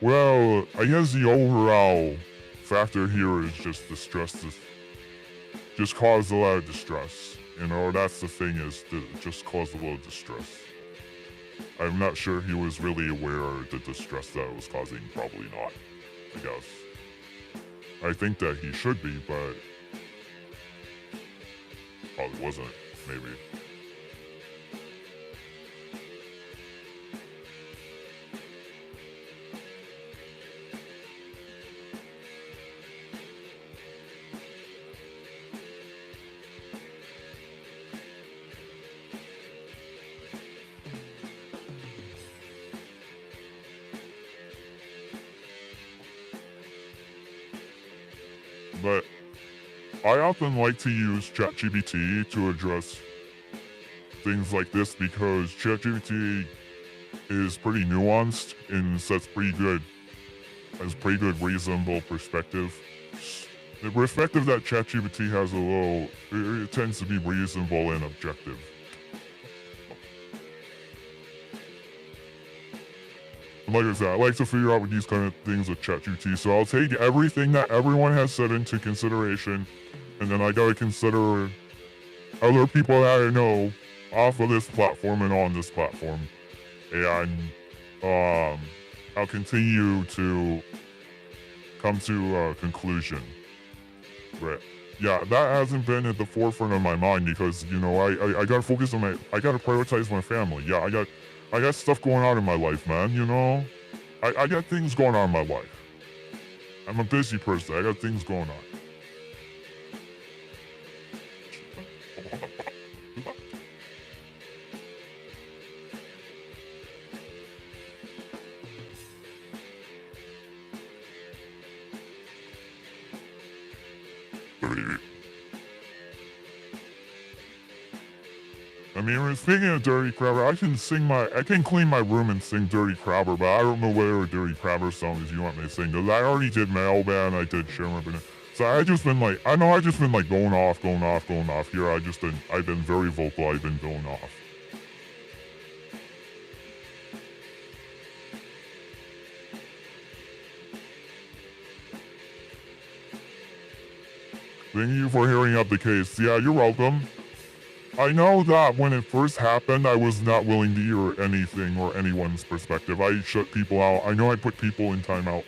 Well, I guess the overall factor here is just the stress. Just caused a lot of distress. That's the thing, is that it just caused a lot of distress. I'm not sure he was really aware of the distress that it was causing. Probably not, I guess. I think that he should be, but probably wasn't, maybe. I often like to use ChatGPT to address things like this because ChatGPT is pretty nuanced and has pretty good reasonable perspective. The perspective that ChatGPT has it tends to be reasonable and objective. And like I said, I like to figure out with these kind of things with ChatGPT, so I'll take everything that everyone has said into consideration, and then I gotta consider other people that I know off of this platform and on this platform. And I'll continue to come to a conclusion. But yeah, that hasn't been at the forefront of my mind because, you know, I gotta focus on I gotta prioritize my family. Yeah, I got stuff going on in my life, man, you know? I got things going on in my life. I'm a busy person. I got things going on. I mean, speaking of Dirty Crabber, I can clean my room and sing Dirty Crabber, but I don't know whatever Dirty Crabber songs you want me to sing. Cause I already did Mailman, I did Sherman, so I've just been like going off here. I've been very vocal. I've been going off. Thank you for hearing out the case. Yeah, you're welcome. I know that when it first happened, I was not willing to hear anything or anyone's perspective. I shut people out. I know I put people in timeout.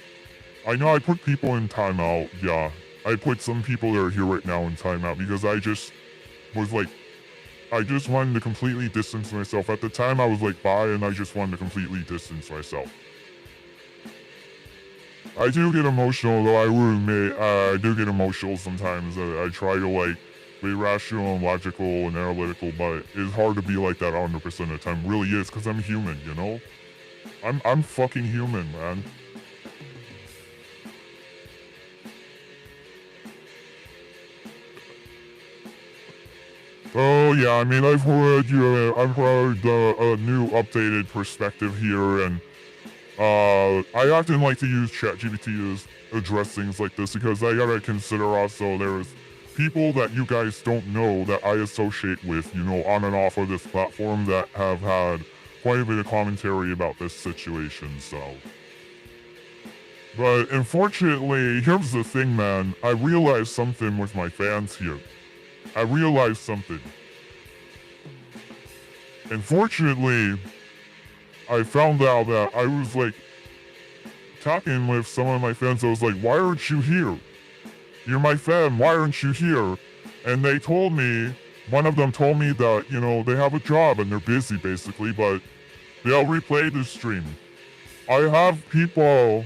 Yeah. I put some people that are here right now in timeout because I just was like, I just wanted to completely distance myself. At the time, I was like, bye, and I just wanted to completely distance myself. I do get emotional, though, I will admit, I do get emotional sometimes. I try to, like, be rational and logical and analytical, but it's hard to be like that 100% of the time. It really is, because I'm human, you know? I'm fucking human, man. Oh, yeah, I mean, I've heard a new updated perspective here, and I often like to use ChatGPT to address things like this because I gotta consider also there's people that you guys don't know that I associate with, you know, on and off of this platform that have had quite a bit of commentary about this situation, so. But unfortunately, here's the thing, man. I realized something with my fans here. I realized something. Unfortunately, I found out that I was like talking with some of my fans. I was like, why aren't you here? You're my fan, why aren't you here? And they told me, one of them told me that, you know, they have a job and they're busy basically, but they'll replay the stream. I have people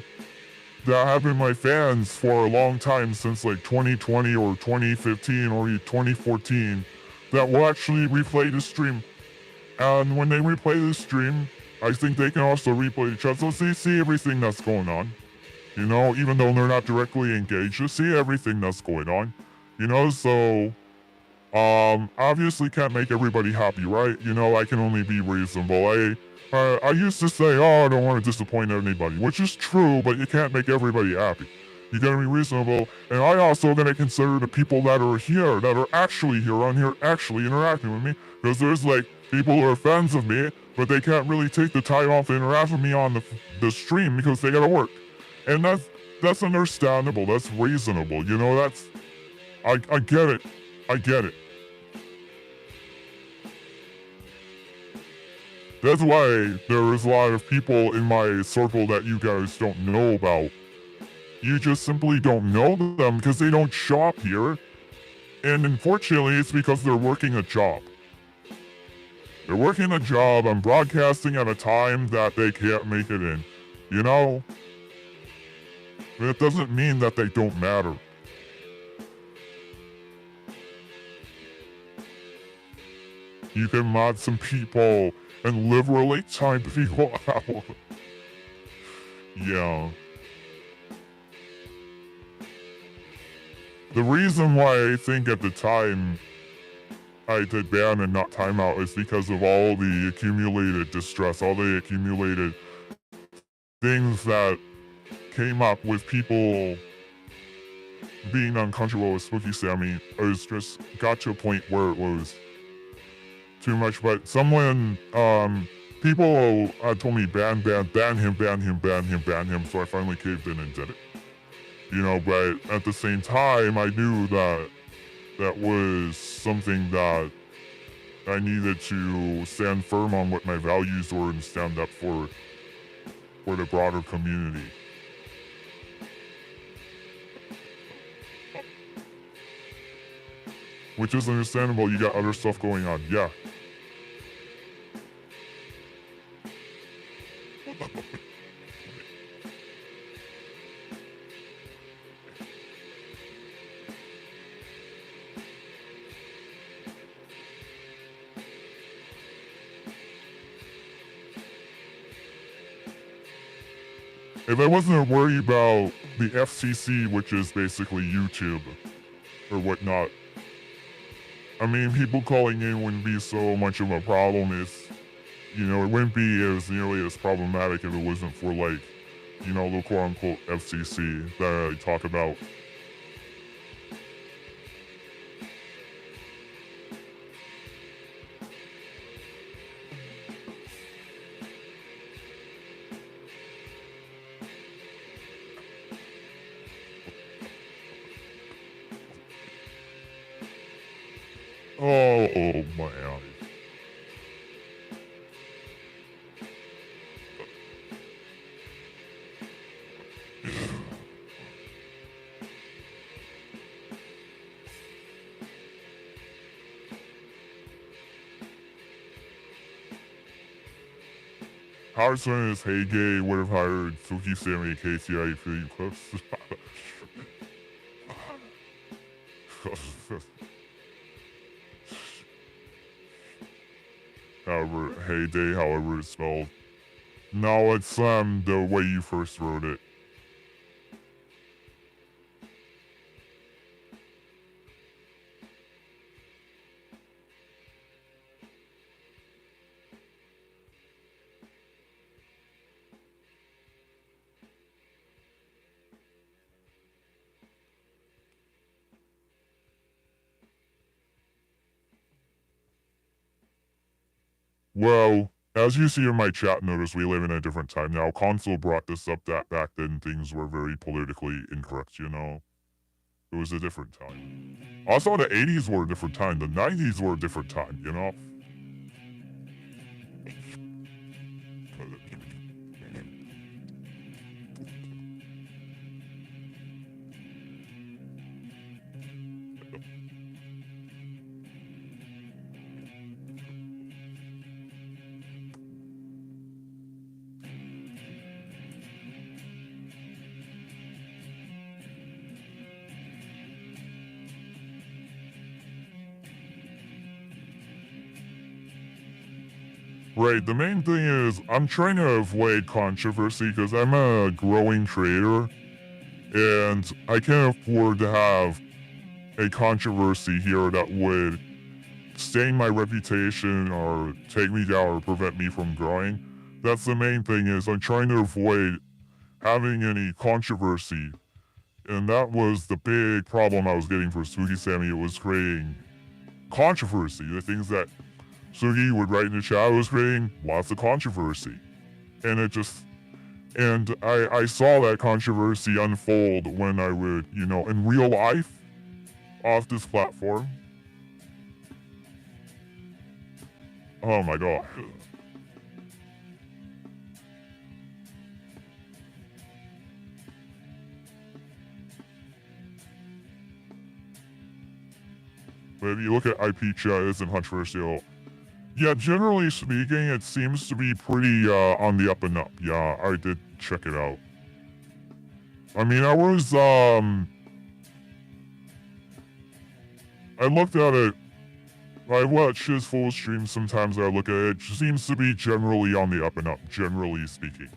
that have been my fans for a long time, since like 2020 or 2015 or 2014, that will actually replay the stream. And when they replay the stream, I think they can also replay the chat, so see everything that's going on. You know, even though they're not directly engaged, just see everything that's going on. You know, so obviously can't make everybody happy, right? You know, I can only be reasonable. I used to say, oh, I don't want to disappoint anybody, which is true, but you can't make everybody happy. You gotta be reasonable, and I also gotta consider the people that are here, that are actually here on here, actually interacting with me, because there's like people who are fans of me, but they can't really take the time off to interact with me on the stream because they gotta work. And that's understandable, that's reasonable, you know, I get it, I get it. That's why there is a lot of people in my circle that you guys don't know about. You just simply don't know them because they don't shop here. And unfortunately, it's because they're working a job. They're working a job and broadcasting at a time that they can't make it in. You know? It doesn't mean that they don't matter. You can mod some people and liberally time people out. Yeah. The reason why I think at the time I did ban and not timeout is because of all the accumulated distress, all the accumulated things that came up with people being uncomfortable with Spooky Sammy. It was just got to a point where it was too much. But people told me ban him. So I finally caved in and did it. You know, but at the same time, I knew that that was something that I needed to stand firm on what my values were and stand up for the broader community. Which is understandable, you got other stuff going on, yeah. If I wasn't worried about the FCC, which is basically YouTube or whatnot, I mean, people calling in wouldn't be so much of a problem. It wouldn't be as nearly as problematic if it wasn't for, like, the quote-unquote FCC that I talk about. Oh my God. Howard Stern is Hey Gay would have hired Suki Sammy and KTI for you clips. However, Heyday, however it's spelled. No, it's the way you first wrote it. Well, as you see in my chat notice, we live in a different time now. Console brought this up that back then things were very politically incorrect, It was a different time. Also, the 80s were a different time. The 90s were a different time, Right, the main thing is I'm trying to avoid controversy because I'm a growing creator and I can't afford to have a controversy here that would stain my reputation or take me down or prevent me from growing. That's the main thing is I'm trying to avoid having any controversy. And that was the big problem I was getting for Spooky Sammy. It was creating controversy. The things that Sugi would write in the chat was creating lots of controversy. And I saw that controversy unfold when I would, in real life, off this platform. Oh my God. But if you look at IP chat, it's controversial. Yeah, generally speaking, it seems to be pretty on the up and up. Yeah, I did check it out. I mean, I looked at it. I watch his full stream sometimes. I look at it. It seems to be generally on the up and up, generally speaking.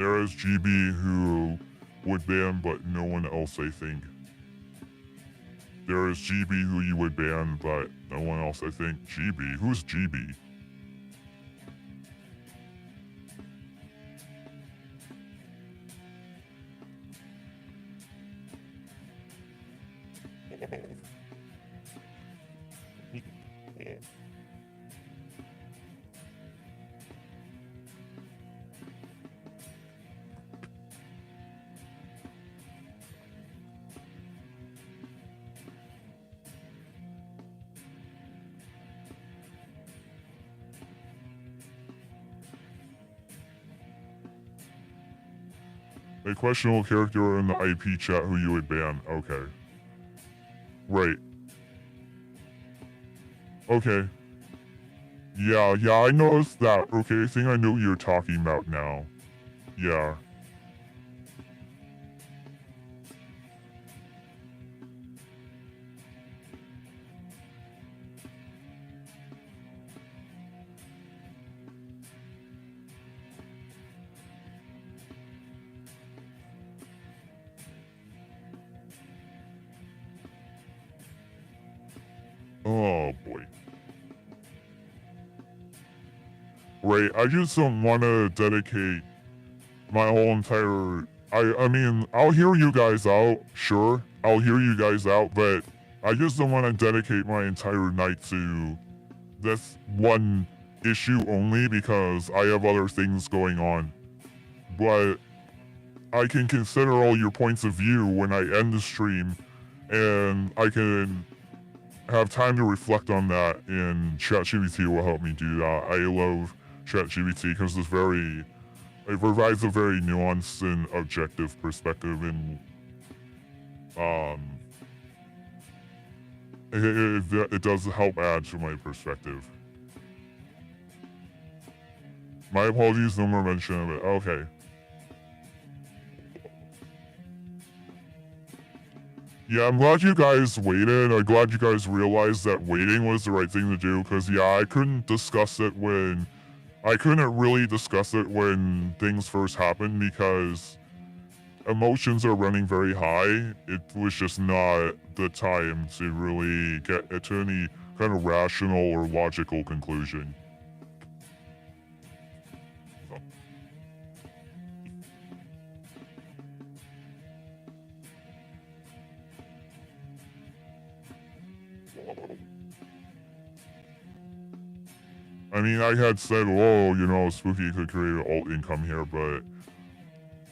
There is GB who would ban, but no one else, I think. There is GB who you would ban, but no one else, I think. GB? Who's GB? A questionable character in the IP chat who you would ban. Okay. Right. Okay. Yeah, I noticed that. Okay, I think I know what you're talking about now. Yeah. Oh boy. Right, I just don't want to dedicate my whole entire... I mean, I'll hear you guys out, sure. I'll hear you guys out, but I just don't want to dedicate my entire night to this one issue only because I have other things going on. But I can consider all your points of view when I end the stream, and I can have time to reflect on that, and ChatGPT will help me do that. I love ChatGPT because it provides a very nuanced and objective perspective, and it does help add to my perspective. My apologies, no more mention of it. Okay. Yeah, I'm glad you guys waited. I'm glad you guys realized that waiting was the right thing to do, because yeah, I couldn't really discuss it when things first happened because emotions are running very high. It was just not the time to really get to any kind of rational or logical conclusion. I mean, I had said, oh, you know, Spooky could create alt income here, but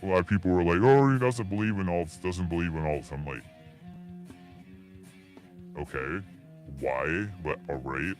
a lot of people were like, oh, he doesn't believe in alts, doesn't believe in alts. I'm like, okay, why? But alright.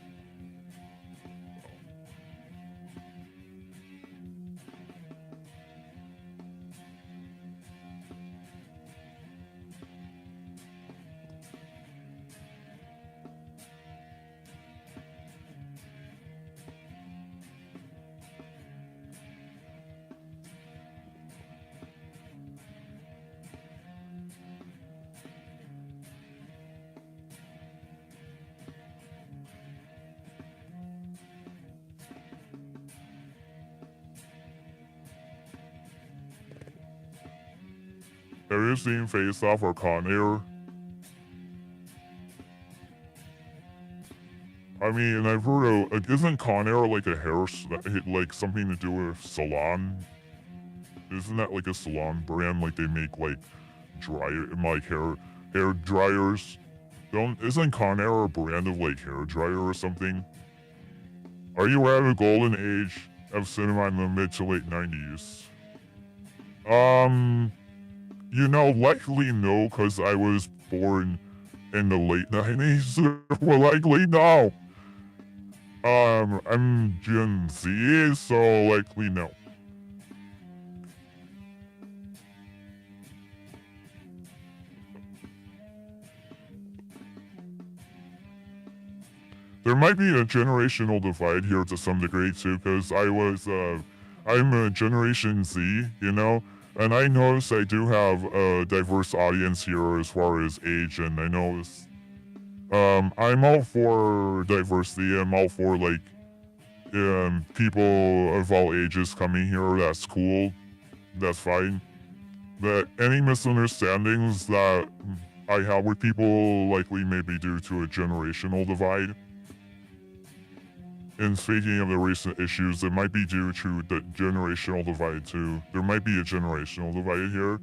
Have you seen Face Off or Con Air? I mean, I've heard of, isn't Con Air like a like something to do with salon? Isn't that like a salon brand? Like they make like hair dryers? Isn't Con Air a brand of like hair dryer or something? Are you aware of the golden age of cinema in the mid to late 90s? You know, likely no, because I was born in the late 90s. Well, likely no. I'm Gen Z, so likely no. There might be a generational divide here to some degree too, because I'm a Generation Z, you know? And I notice I do have a diverse audience here as far as age, and I notice I'm all for diversity. I'm all for like people of all ages coming here. That's cool. That's fine. But any misunderstandings that I have with people likely may be due to a generational divide. And speaking of the recent issues, it might be due to the generational divide too. There might be a generational divide here.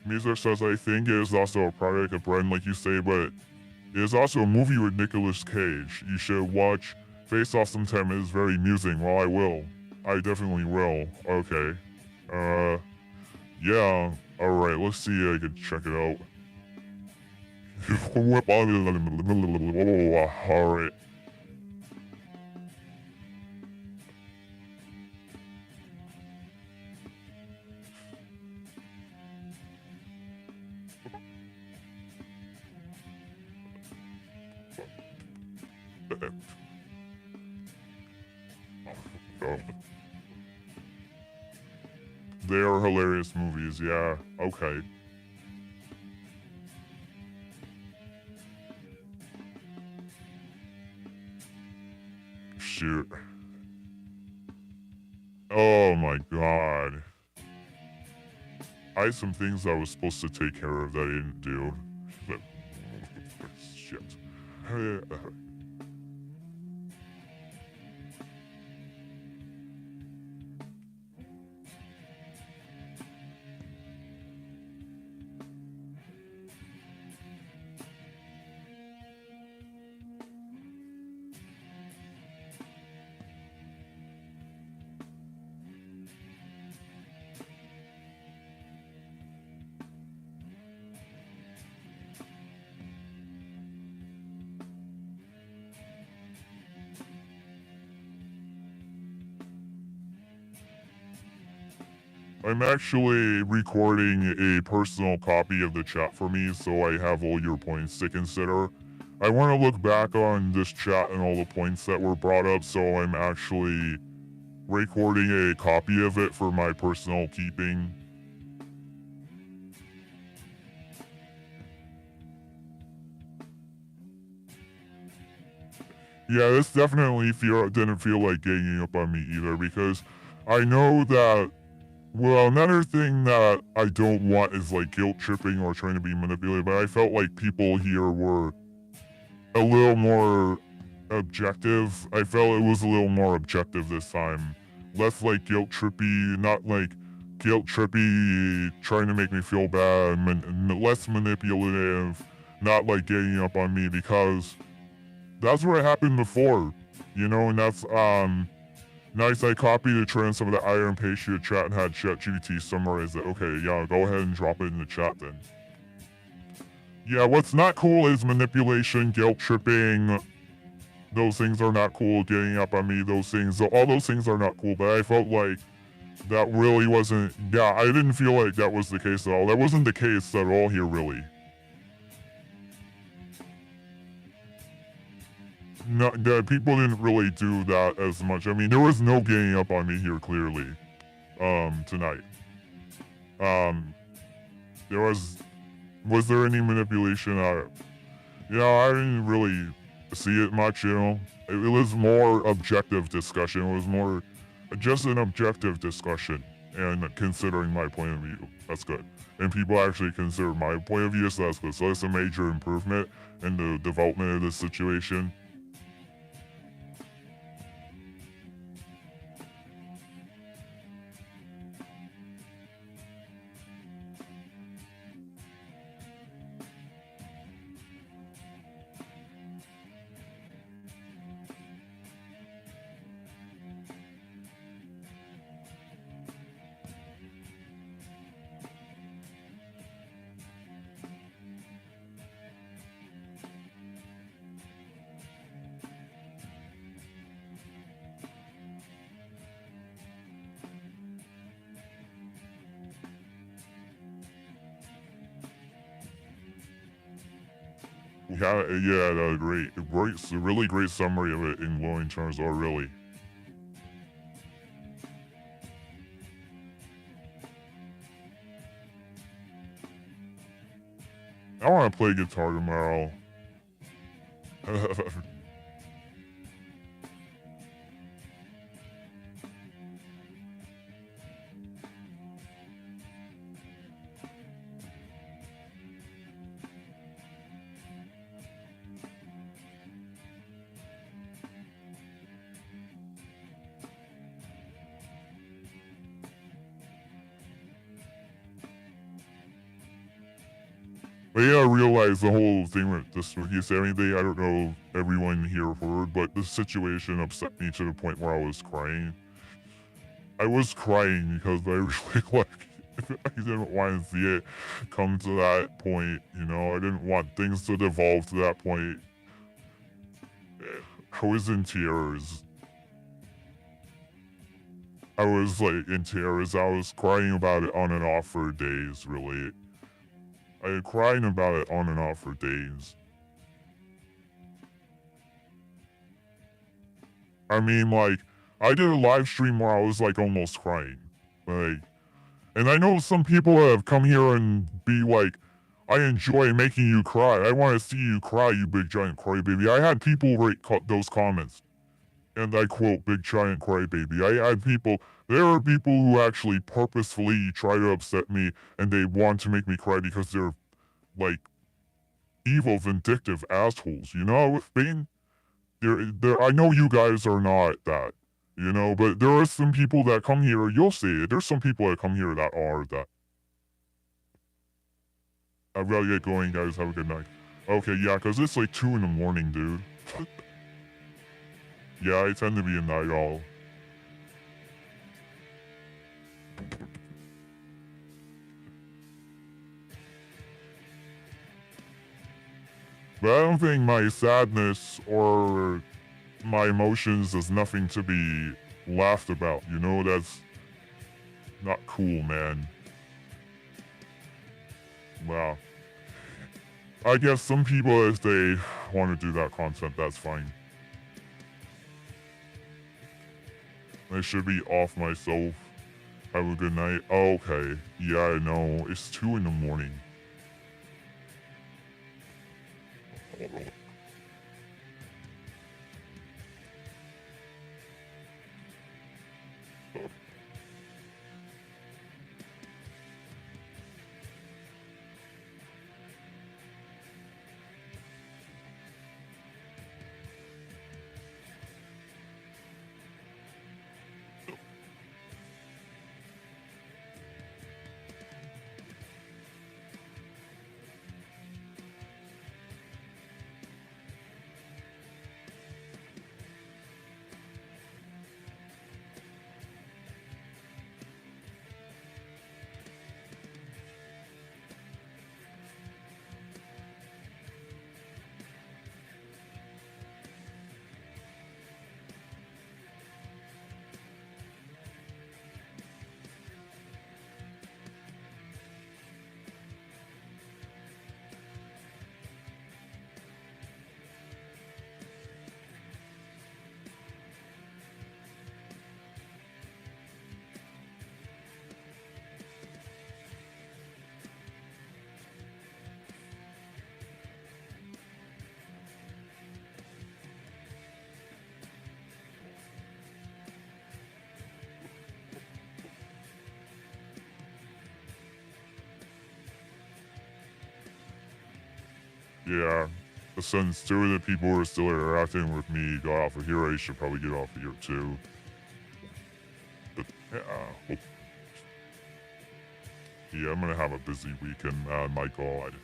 Muser says, I think it is also a product of Bren, like you say, but it is also a movie with Nicolas Cage. You should watch Face Off sometime. It is very amusing. Well, I will. I definitely will. Okay. Yeah. Alright, let's see if I can check it out. Alright. They are hilarious movies, yeah. Okay. Shoot. Oh my god. I had some things I was supposed to take care of that I didn't do. Shit. I'm actually recording a personal copy of the chat for me, so I have all your points to consider. I want to look back on this chat and all the points that were brought up, so I'm actually recording a copy of it for my personal keeping. Yeah, this definitely didn't feel like ganging up on me either, because I know that, well, another thing that I don't want is like guilt tripping or trying to be manipulated, but I felt like people here were a little more objective. I felt it was a little more objective this time. Less like guilt trippy, not like guilt trippy trying to make me feel bad, less manipulative, not like getting up on me, because that's what happened before, you know, and that's, nice. I copied the trends of the Iron Patriot chat and had ChatGPT summarize it. Okay, yeah, go ahead and drop it in the chat then. Yeah, what's not cool is manipulation, guilt tripping. Those things are not cool. Getting up on me, all those things are not cool. But I felt like that really wasn't, yeah, I didn't feel like that was the case at all. That wasn't the case at all here, really. No, people didn't really do that as much. I mean, there was no getting up on me here, clearly, tonight. There was there any manipulation? I didn't really see it much, you know. It was more objective discussion. It was more just an objective discussion and considering my point of view. That's good. And people actually consider my point of view, so that's good. So that's a major improvement in the development of this situation. Yeah, great, really great summary of it in glowing terms. Oh, really? I want to play guitar tomorrow. But yeah, I realized the whole thing with the spooky Sammy thing. I don't know if everyone here heard, but the situation upset me to the point where I was crying. I was crying because I really I didn't want to see it come to that point. You know, I didn't want things to devolve to that point. I was in tears. I was like in tears. I was crying about it on and off for days, really. I was crying about it on and off for days. I mean, like, I did a live stream where I was like almost crying. Like, and I know some people have come here and be like, I enjoy making you cry. I want to see you cry, you big giant crybaby. I had people write those comments. And I quote, big giant crybaby. I had people, there are people who actually purposefully try to upset me and they want to make me cry because they're like evil, vindictive assholes. You know, Bane? I know you guys are not that, you know, but there are some people that come here, you'll see it. There's some people that come here that are that. I've got to get going, guys. Have a good night. Okay, yeah, because it's like 2 in the morning, dude. Yeah, I tend to be a night owl. But I don't think my sadness or my emotions is nothing to be laughed about, you know? That's not cool, man. Wow. I guess some people, if they want to do that content, that's fine. I should be off myself. Have a good night. Okay. Yeah, I know. It's 2 in the morning. Yeah. But since 2 of the people who are still interacting with me got off of here, I should probably get off of here too. But yeah. Yeah, I'm gonna have a busy weekend, my god.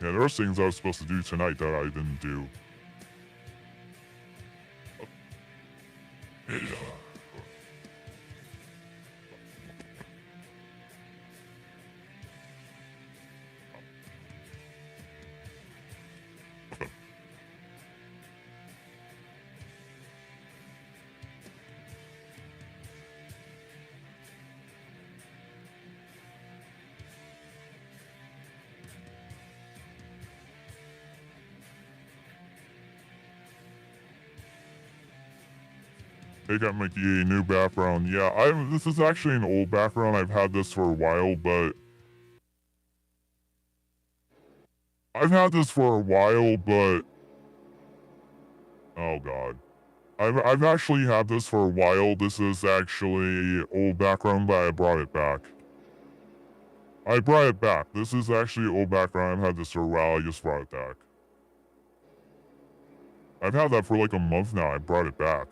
Yeah, there are things I was supposed to do tonight that I didn't do. Hey, got my new background. Yeah, this is actually an old background. I've had this for a while, but oh god. I've actually had this for a while. This is actually old background, but I brought it back. I brought it back. This is actually old background. I've had this for a while. I just brought it back. I've had that for like a month now. I brought it back.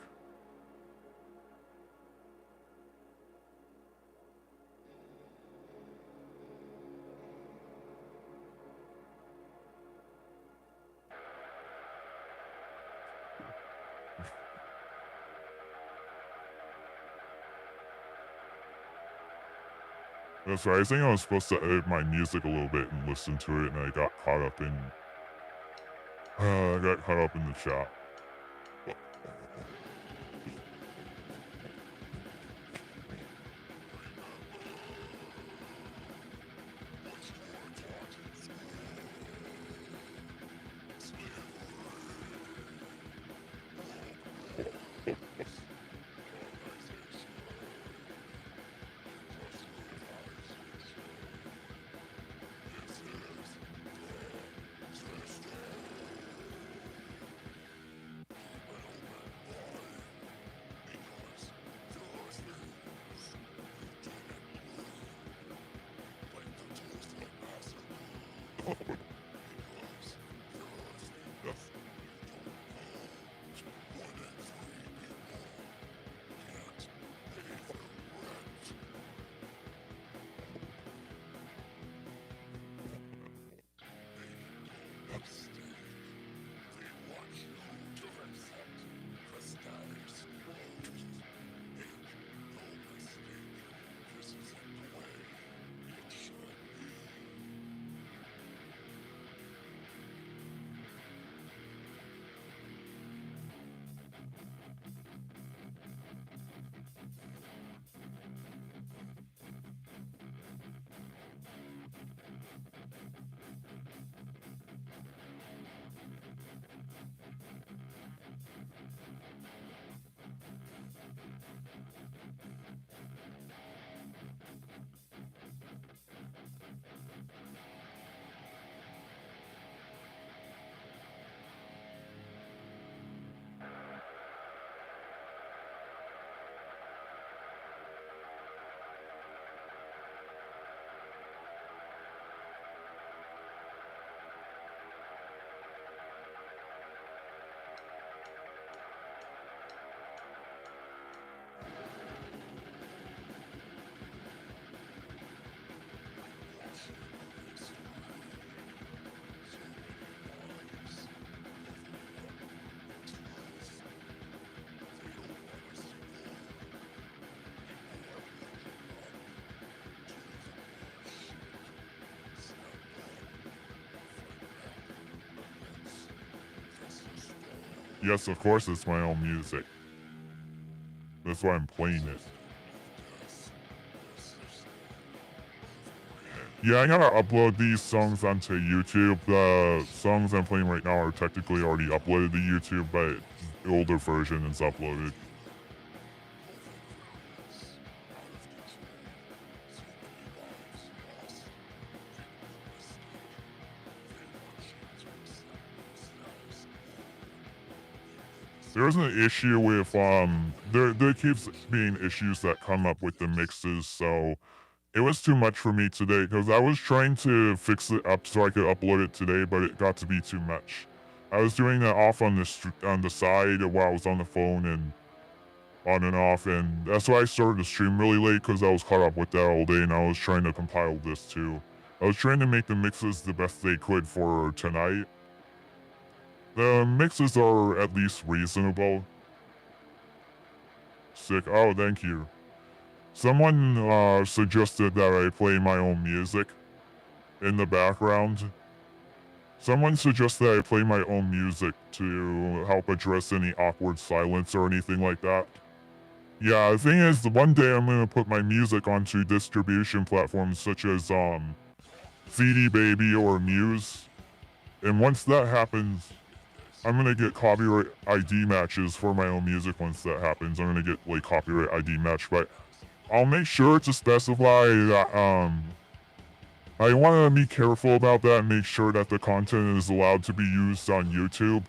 That's right. I think I was supposed to edit my music a little bit and listen to it, and I got caught up in the chat. Yes, of course it's my own music. That's why I'm playing it. Yeah, I gotta upload these songs onto YouTube. The songs I'm playing right now are technically already uploaded to YouTube, but the older version is uploaded. There's an issue with there keeps being issues that come up with the mixes, so it was too much for me today because I was trying to fix it up so I could upload it today, but it got to be too much. I was doing that off on the side while I was on the phone and on and off, and that's why I started the stream really late because I was caught up with that all day, and I was trying to compile this too. I was trying to make the mixes the best they could for tonight. The mixes are at least reasonable. Sick. Oh, thank you. Someone suggested that I play my own music in the background. Someone suggested I play my own music to help address any awkward silence or anything like that. Yeah, the thing is, one day I'm gonna put my music onto distribution platforms such as CD Baby or Muse. And once that happens, I'm gonna get copyright ID matches for my own music once that happens. I'm gonna get like copyright ID match, but I'll make sure to specify that I want to be careful about that and make sure that the content is allowed to be used on YouTube.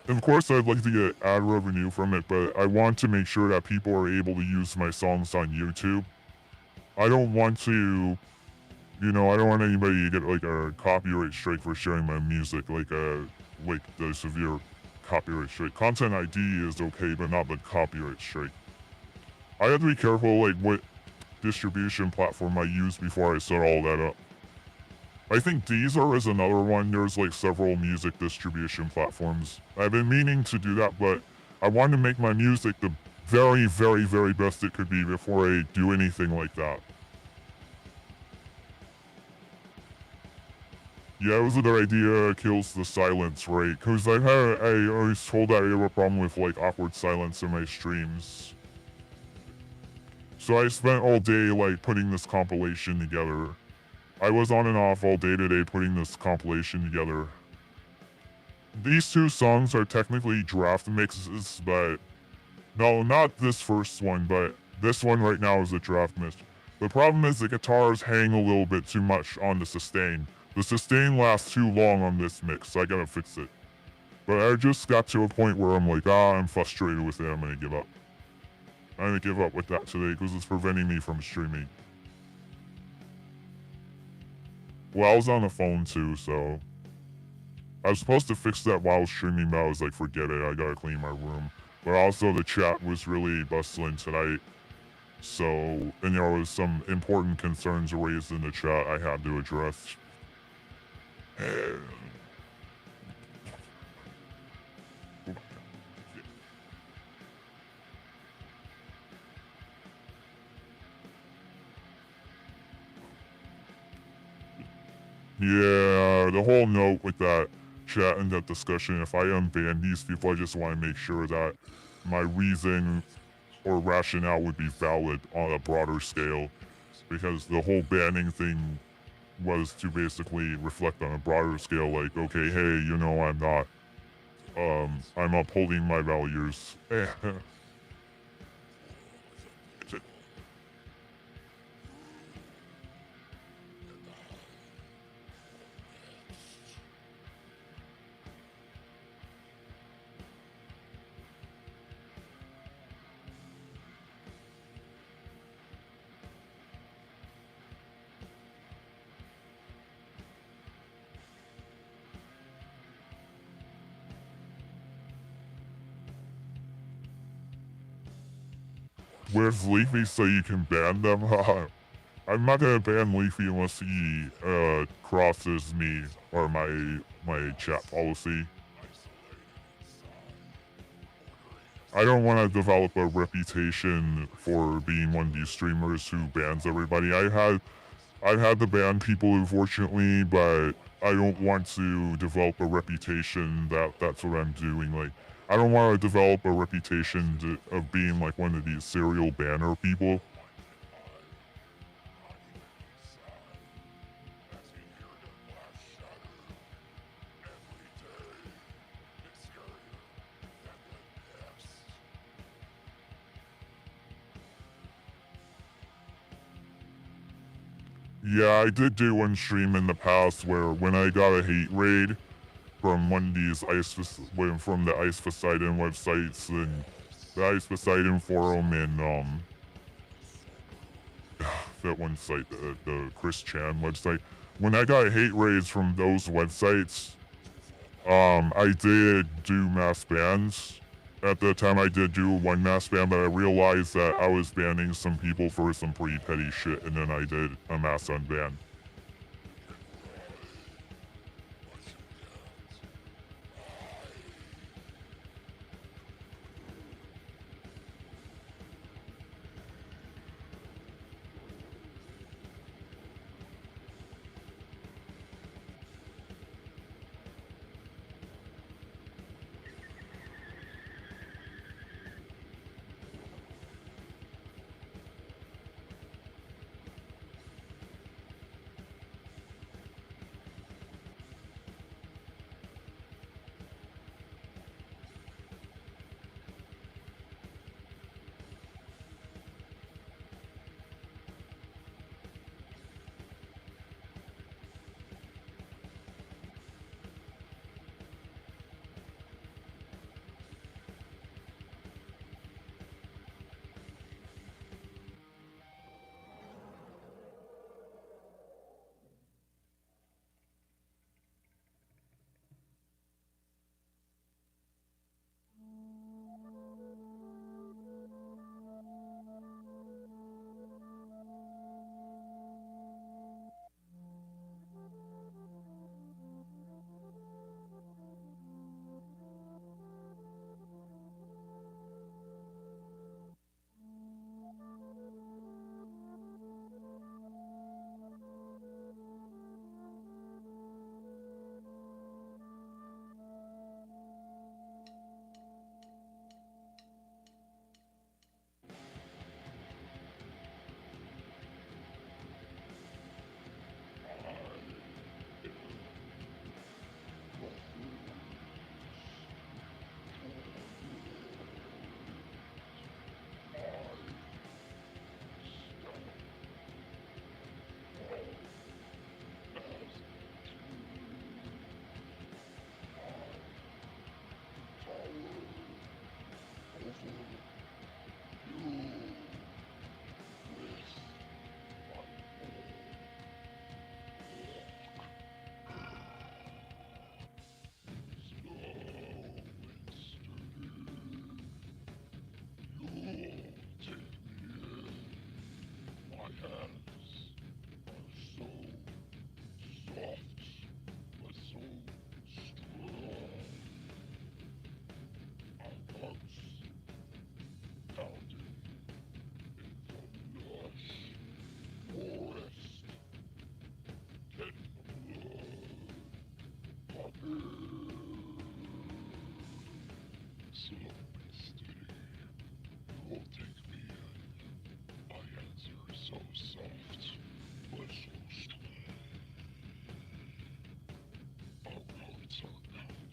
And of course, I'd like to get ad revenue from it, but I want to make sure that people are able to use my songs on YouTube. I don't want to, I don't want anybody to get like a copyright strike for sharing my music, like the severe copyright strike. Content ID is okay, but not the copyright strike. I have to be careful, like what distribution platform I use before I set all that up. I think Deezer is another one. There's like several music distribution platforms. I've been meaning to do that, but I want to make my music the very, very, very best it could be before I do anything like that. Yeah, it was a good idea. Kills the silence, right? Because I always told that I have a problem with like awkward silence in my streams. So I spent all day like putting this compilation together. I was on and off all day today putting this compilation together. These two songs are technically draft mixes, but no, not this first one, but this one right now is a draft mix. The problem is the guitars hang a little bit too much on the sustain. The sustain lasts too long on this mix, so I gotta fix it. But I just got to a point where I'm like, I'm frustrated with it, I'm gonna give up. I'm gonna give up with that today because it's preventing me from streaming. Well, I was on the phone too, so I was supposed to fix that while streaming, but I was like, forget it, I gotta clean my room. But also the chat was really bustling tonight, so, and there was some important concerns raised in the chat I had to address. Yeah, the whole note with that chat and that discussion, if I unban these people, I just want to make sure that my reason or rationale would be valid on a broader scale, because the whole banning thing was to basically reflect on a broader scale, like, okay, hey, I'm not, I'm upholding my values. Where's Leafy so you can ban them? I'm not gonna ban Leafy unless he crosses me or my chat policy. I don't want to develop a reputation for being one of these streamers who bans everybody. I've had to ban people, unfortunately, but I don't want to develop a reputation that that's what I'm doing. Like, I don't want to develop a reputation of being like one of these serial banner people. Yeah, I did do one stream in the past where when I got a hate raid from one of these from the Ice Poseidon websites and the Ice Poseidon forum and that one site, the Chris Chan website. When I got hate raids from those websites, I did do mass bans. At the time, I did do one mass ban, but I realized that I was banning some people for some pretty petty shit, and then I did a mass unban. So soft, but so strong. Our hearts are pounding.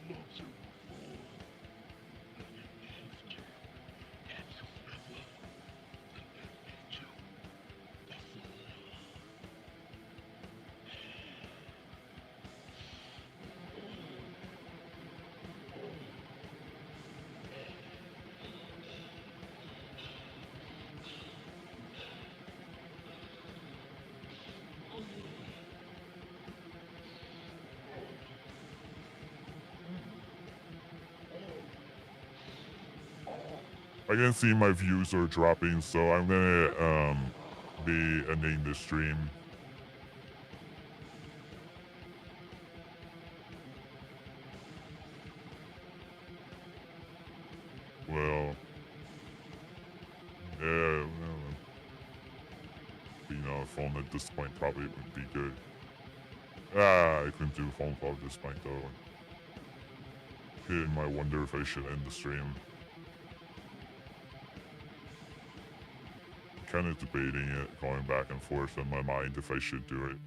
Forced. I can see my views are dropping, so I'm gonna be ending the stream. Well, yeah, well, being on a phone at this point probably would be good. I couldn't do a phone call at this point though. I wonder if I should end the stream. Kind of debating it, going back and forth in my mind if I should do it.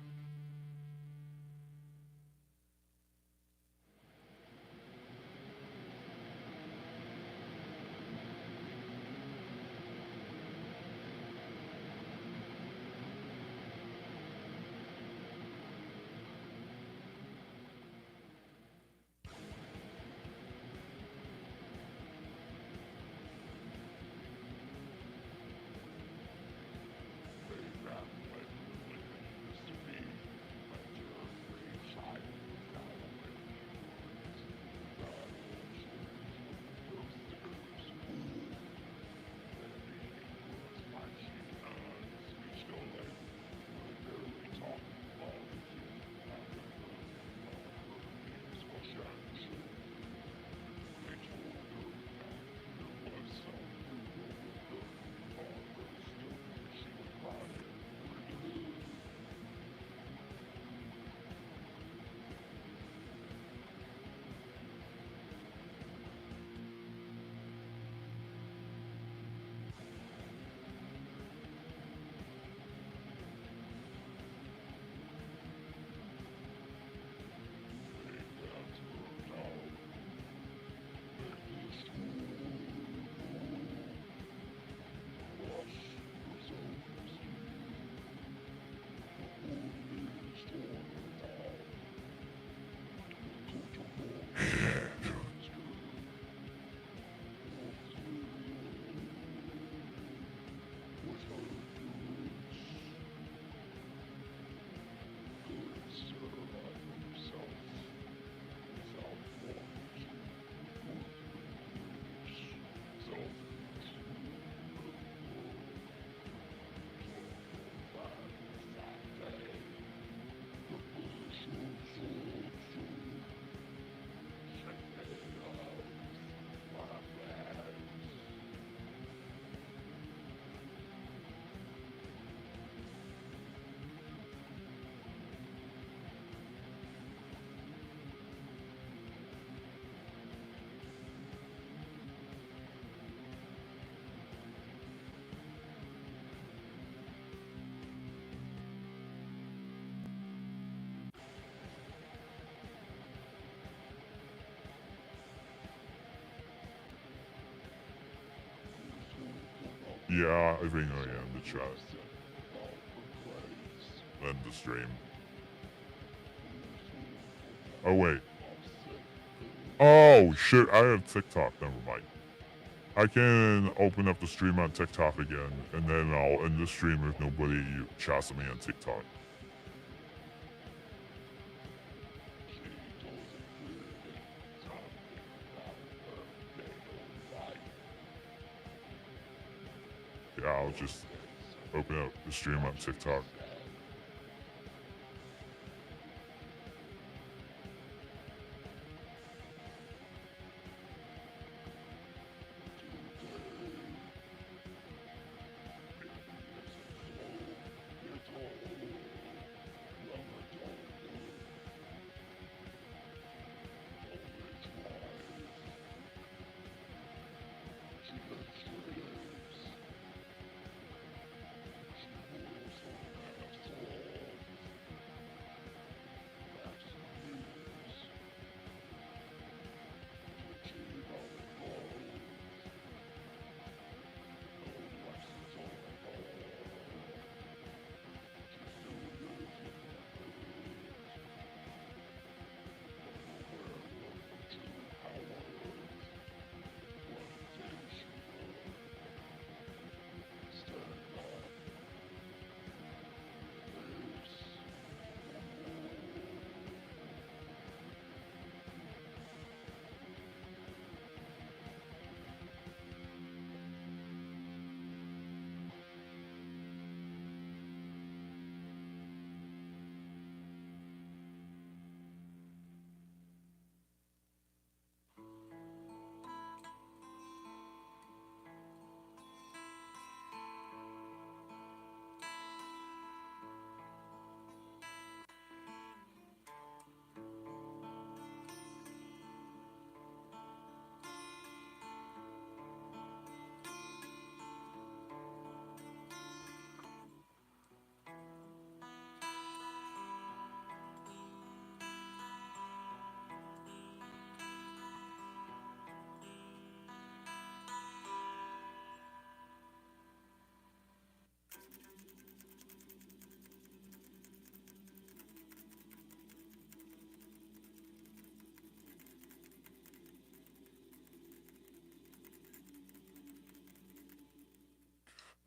Yeah, I think I am the chat. End the stream. Oh wait. Oh shit, I have TikTok, never mind. I can open up the stream on TikTok again, and then I'll end the stream if nobody chats me on TikTok. Yeah, I'll just open up the stream on TikTok.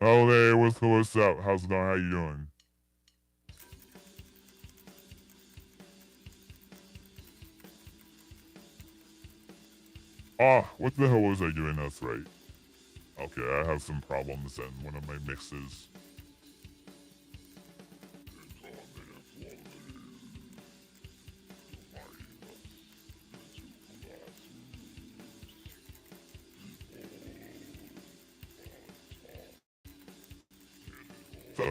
Oh, there, what's up? How's it going? How you doing? Ah, what the hell was I doing? That's right. Okay, I have some problems in one of my mixes. So,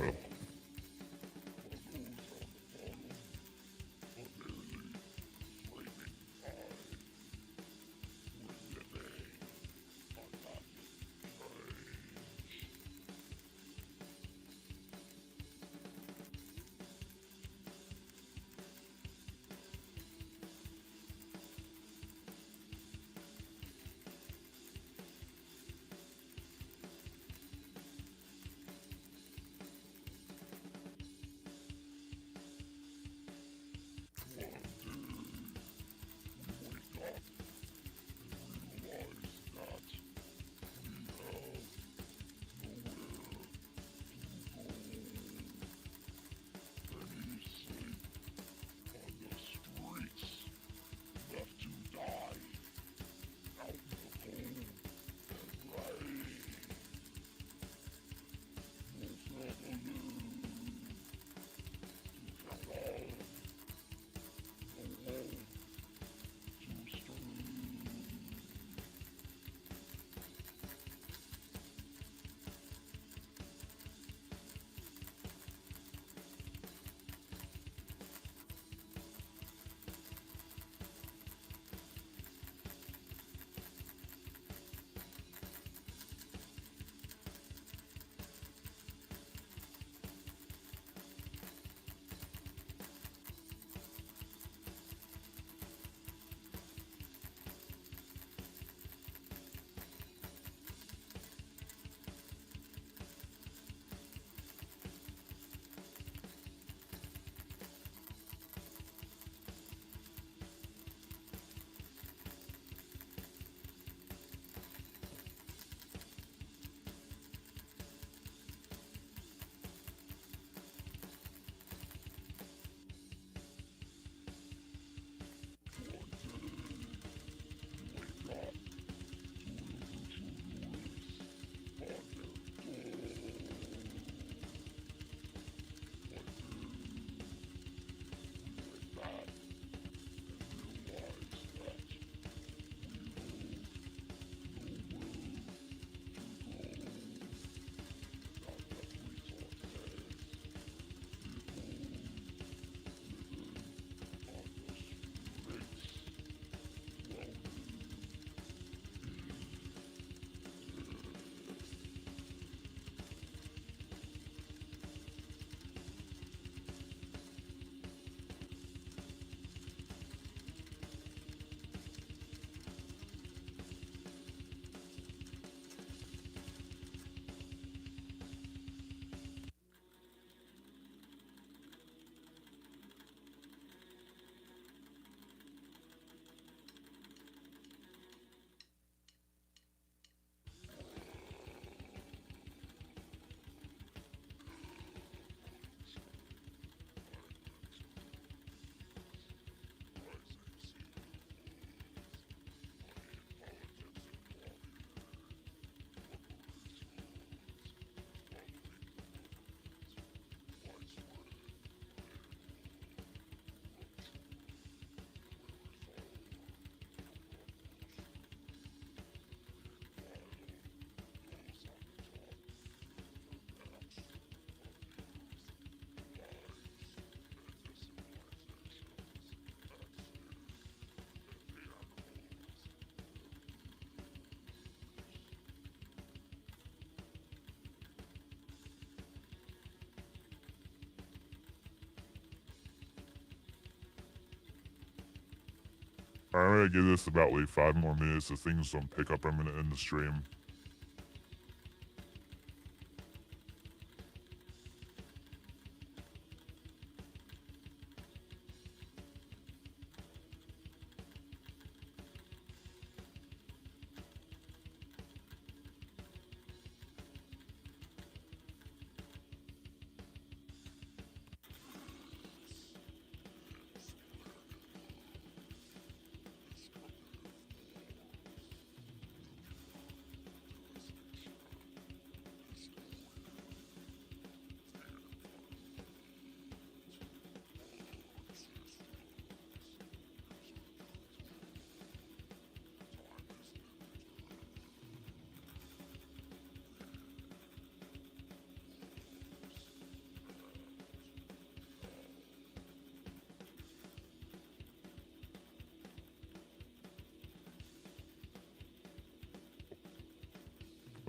I'm gonna give this about like 5 more minutes. If things don't pick up, I'm gonna end the stream.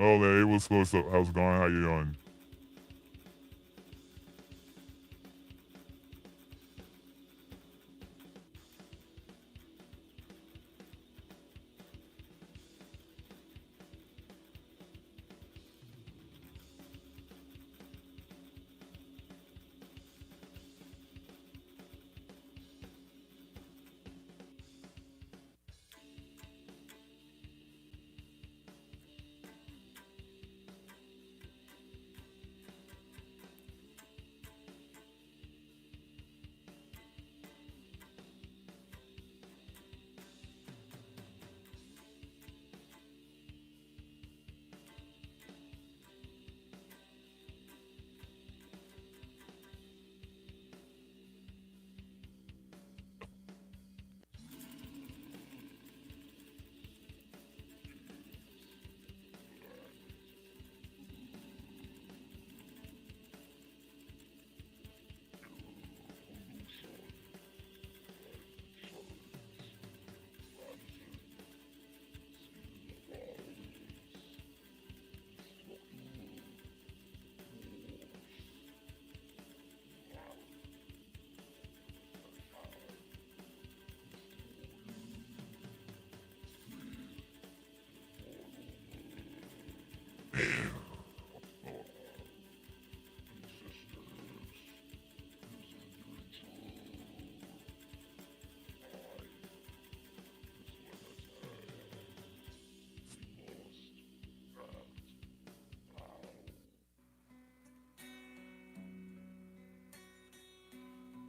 Oh, there, what's supposed to, how's it going? How you doing?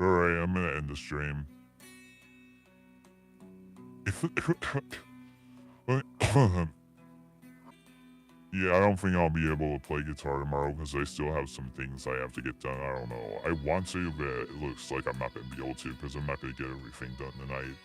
Alright, I'm gonna end the stream. Yeah, I don't think I'll be able to play guitar tomorrow because I still have some things I have to get done. I don't know. I want to, but it looks like I'm not going to be able to because I'm not going to get everything done tonight.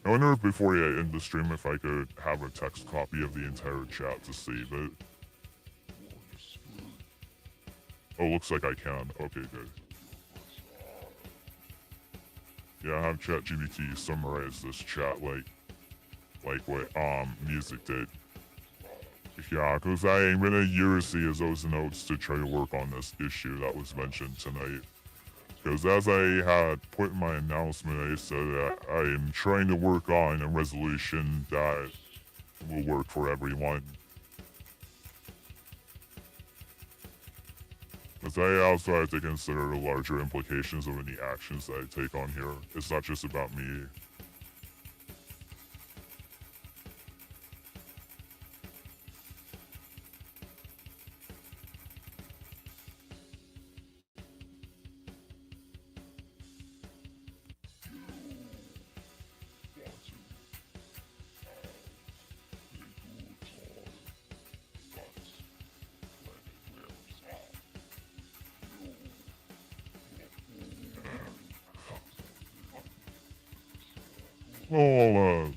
I wonder if before I end the stream if I could have a text copy of the entire chat to save it. Oh, looks like I can. Okay, good. Yeah, I have ChatGPT summarize this chat like what music did. Yeah, because I'm gonna use those notes to try to work on this issue that was mentioned tonight. Because as I had put in my announcement, I said that I am trying to work on a resolution that will work for everyone. Because I also have to consider the larger implications of any actions that I take on here. It's not just about me. Oh,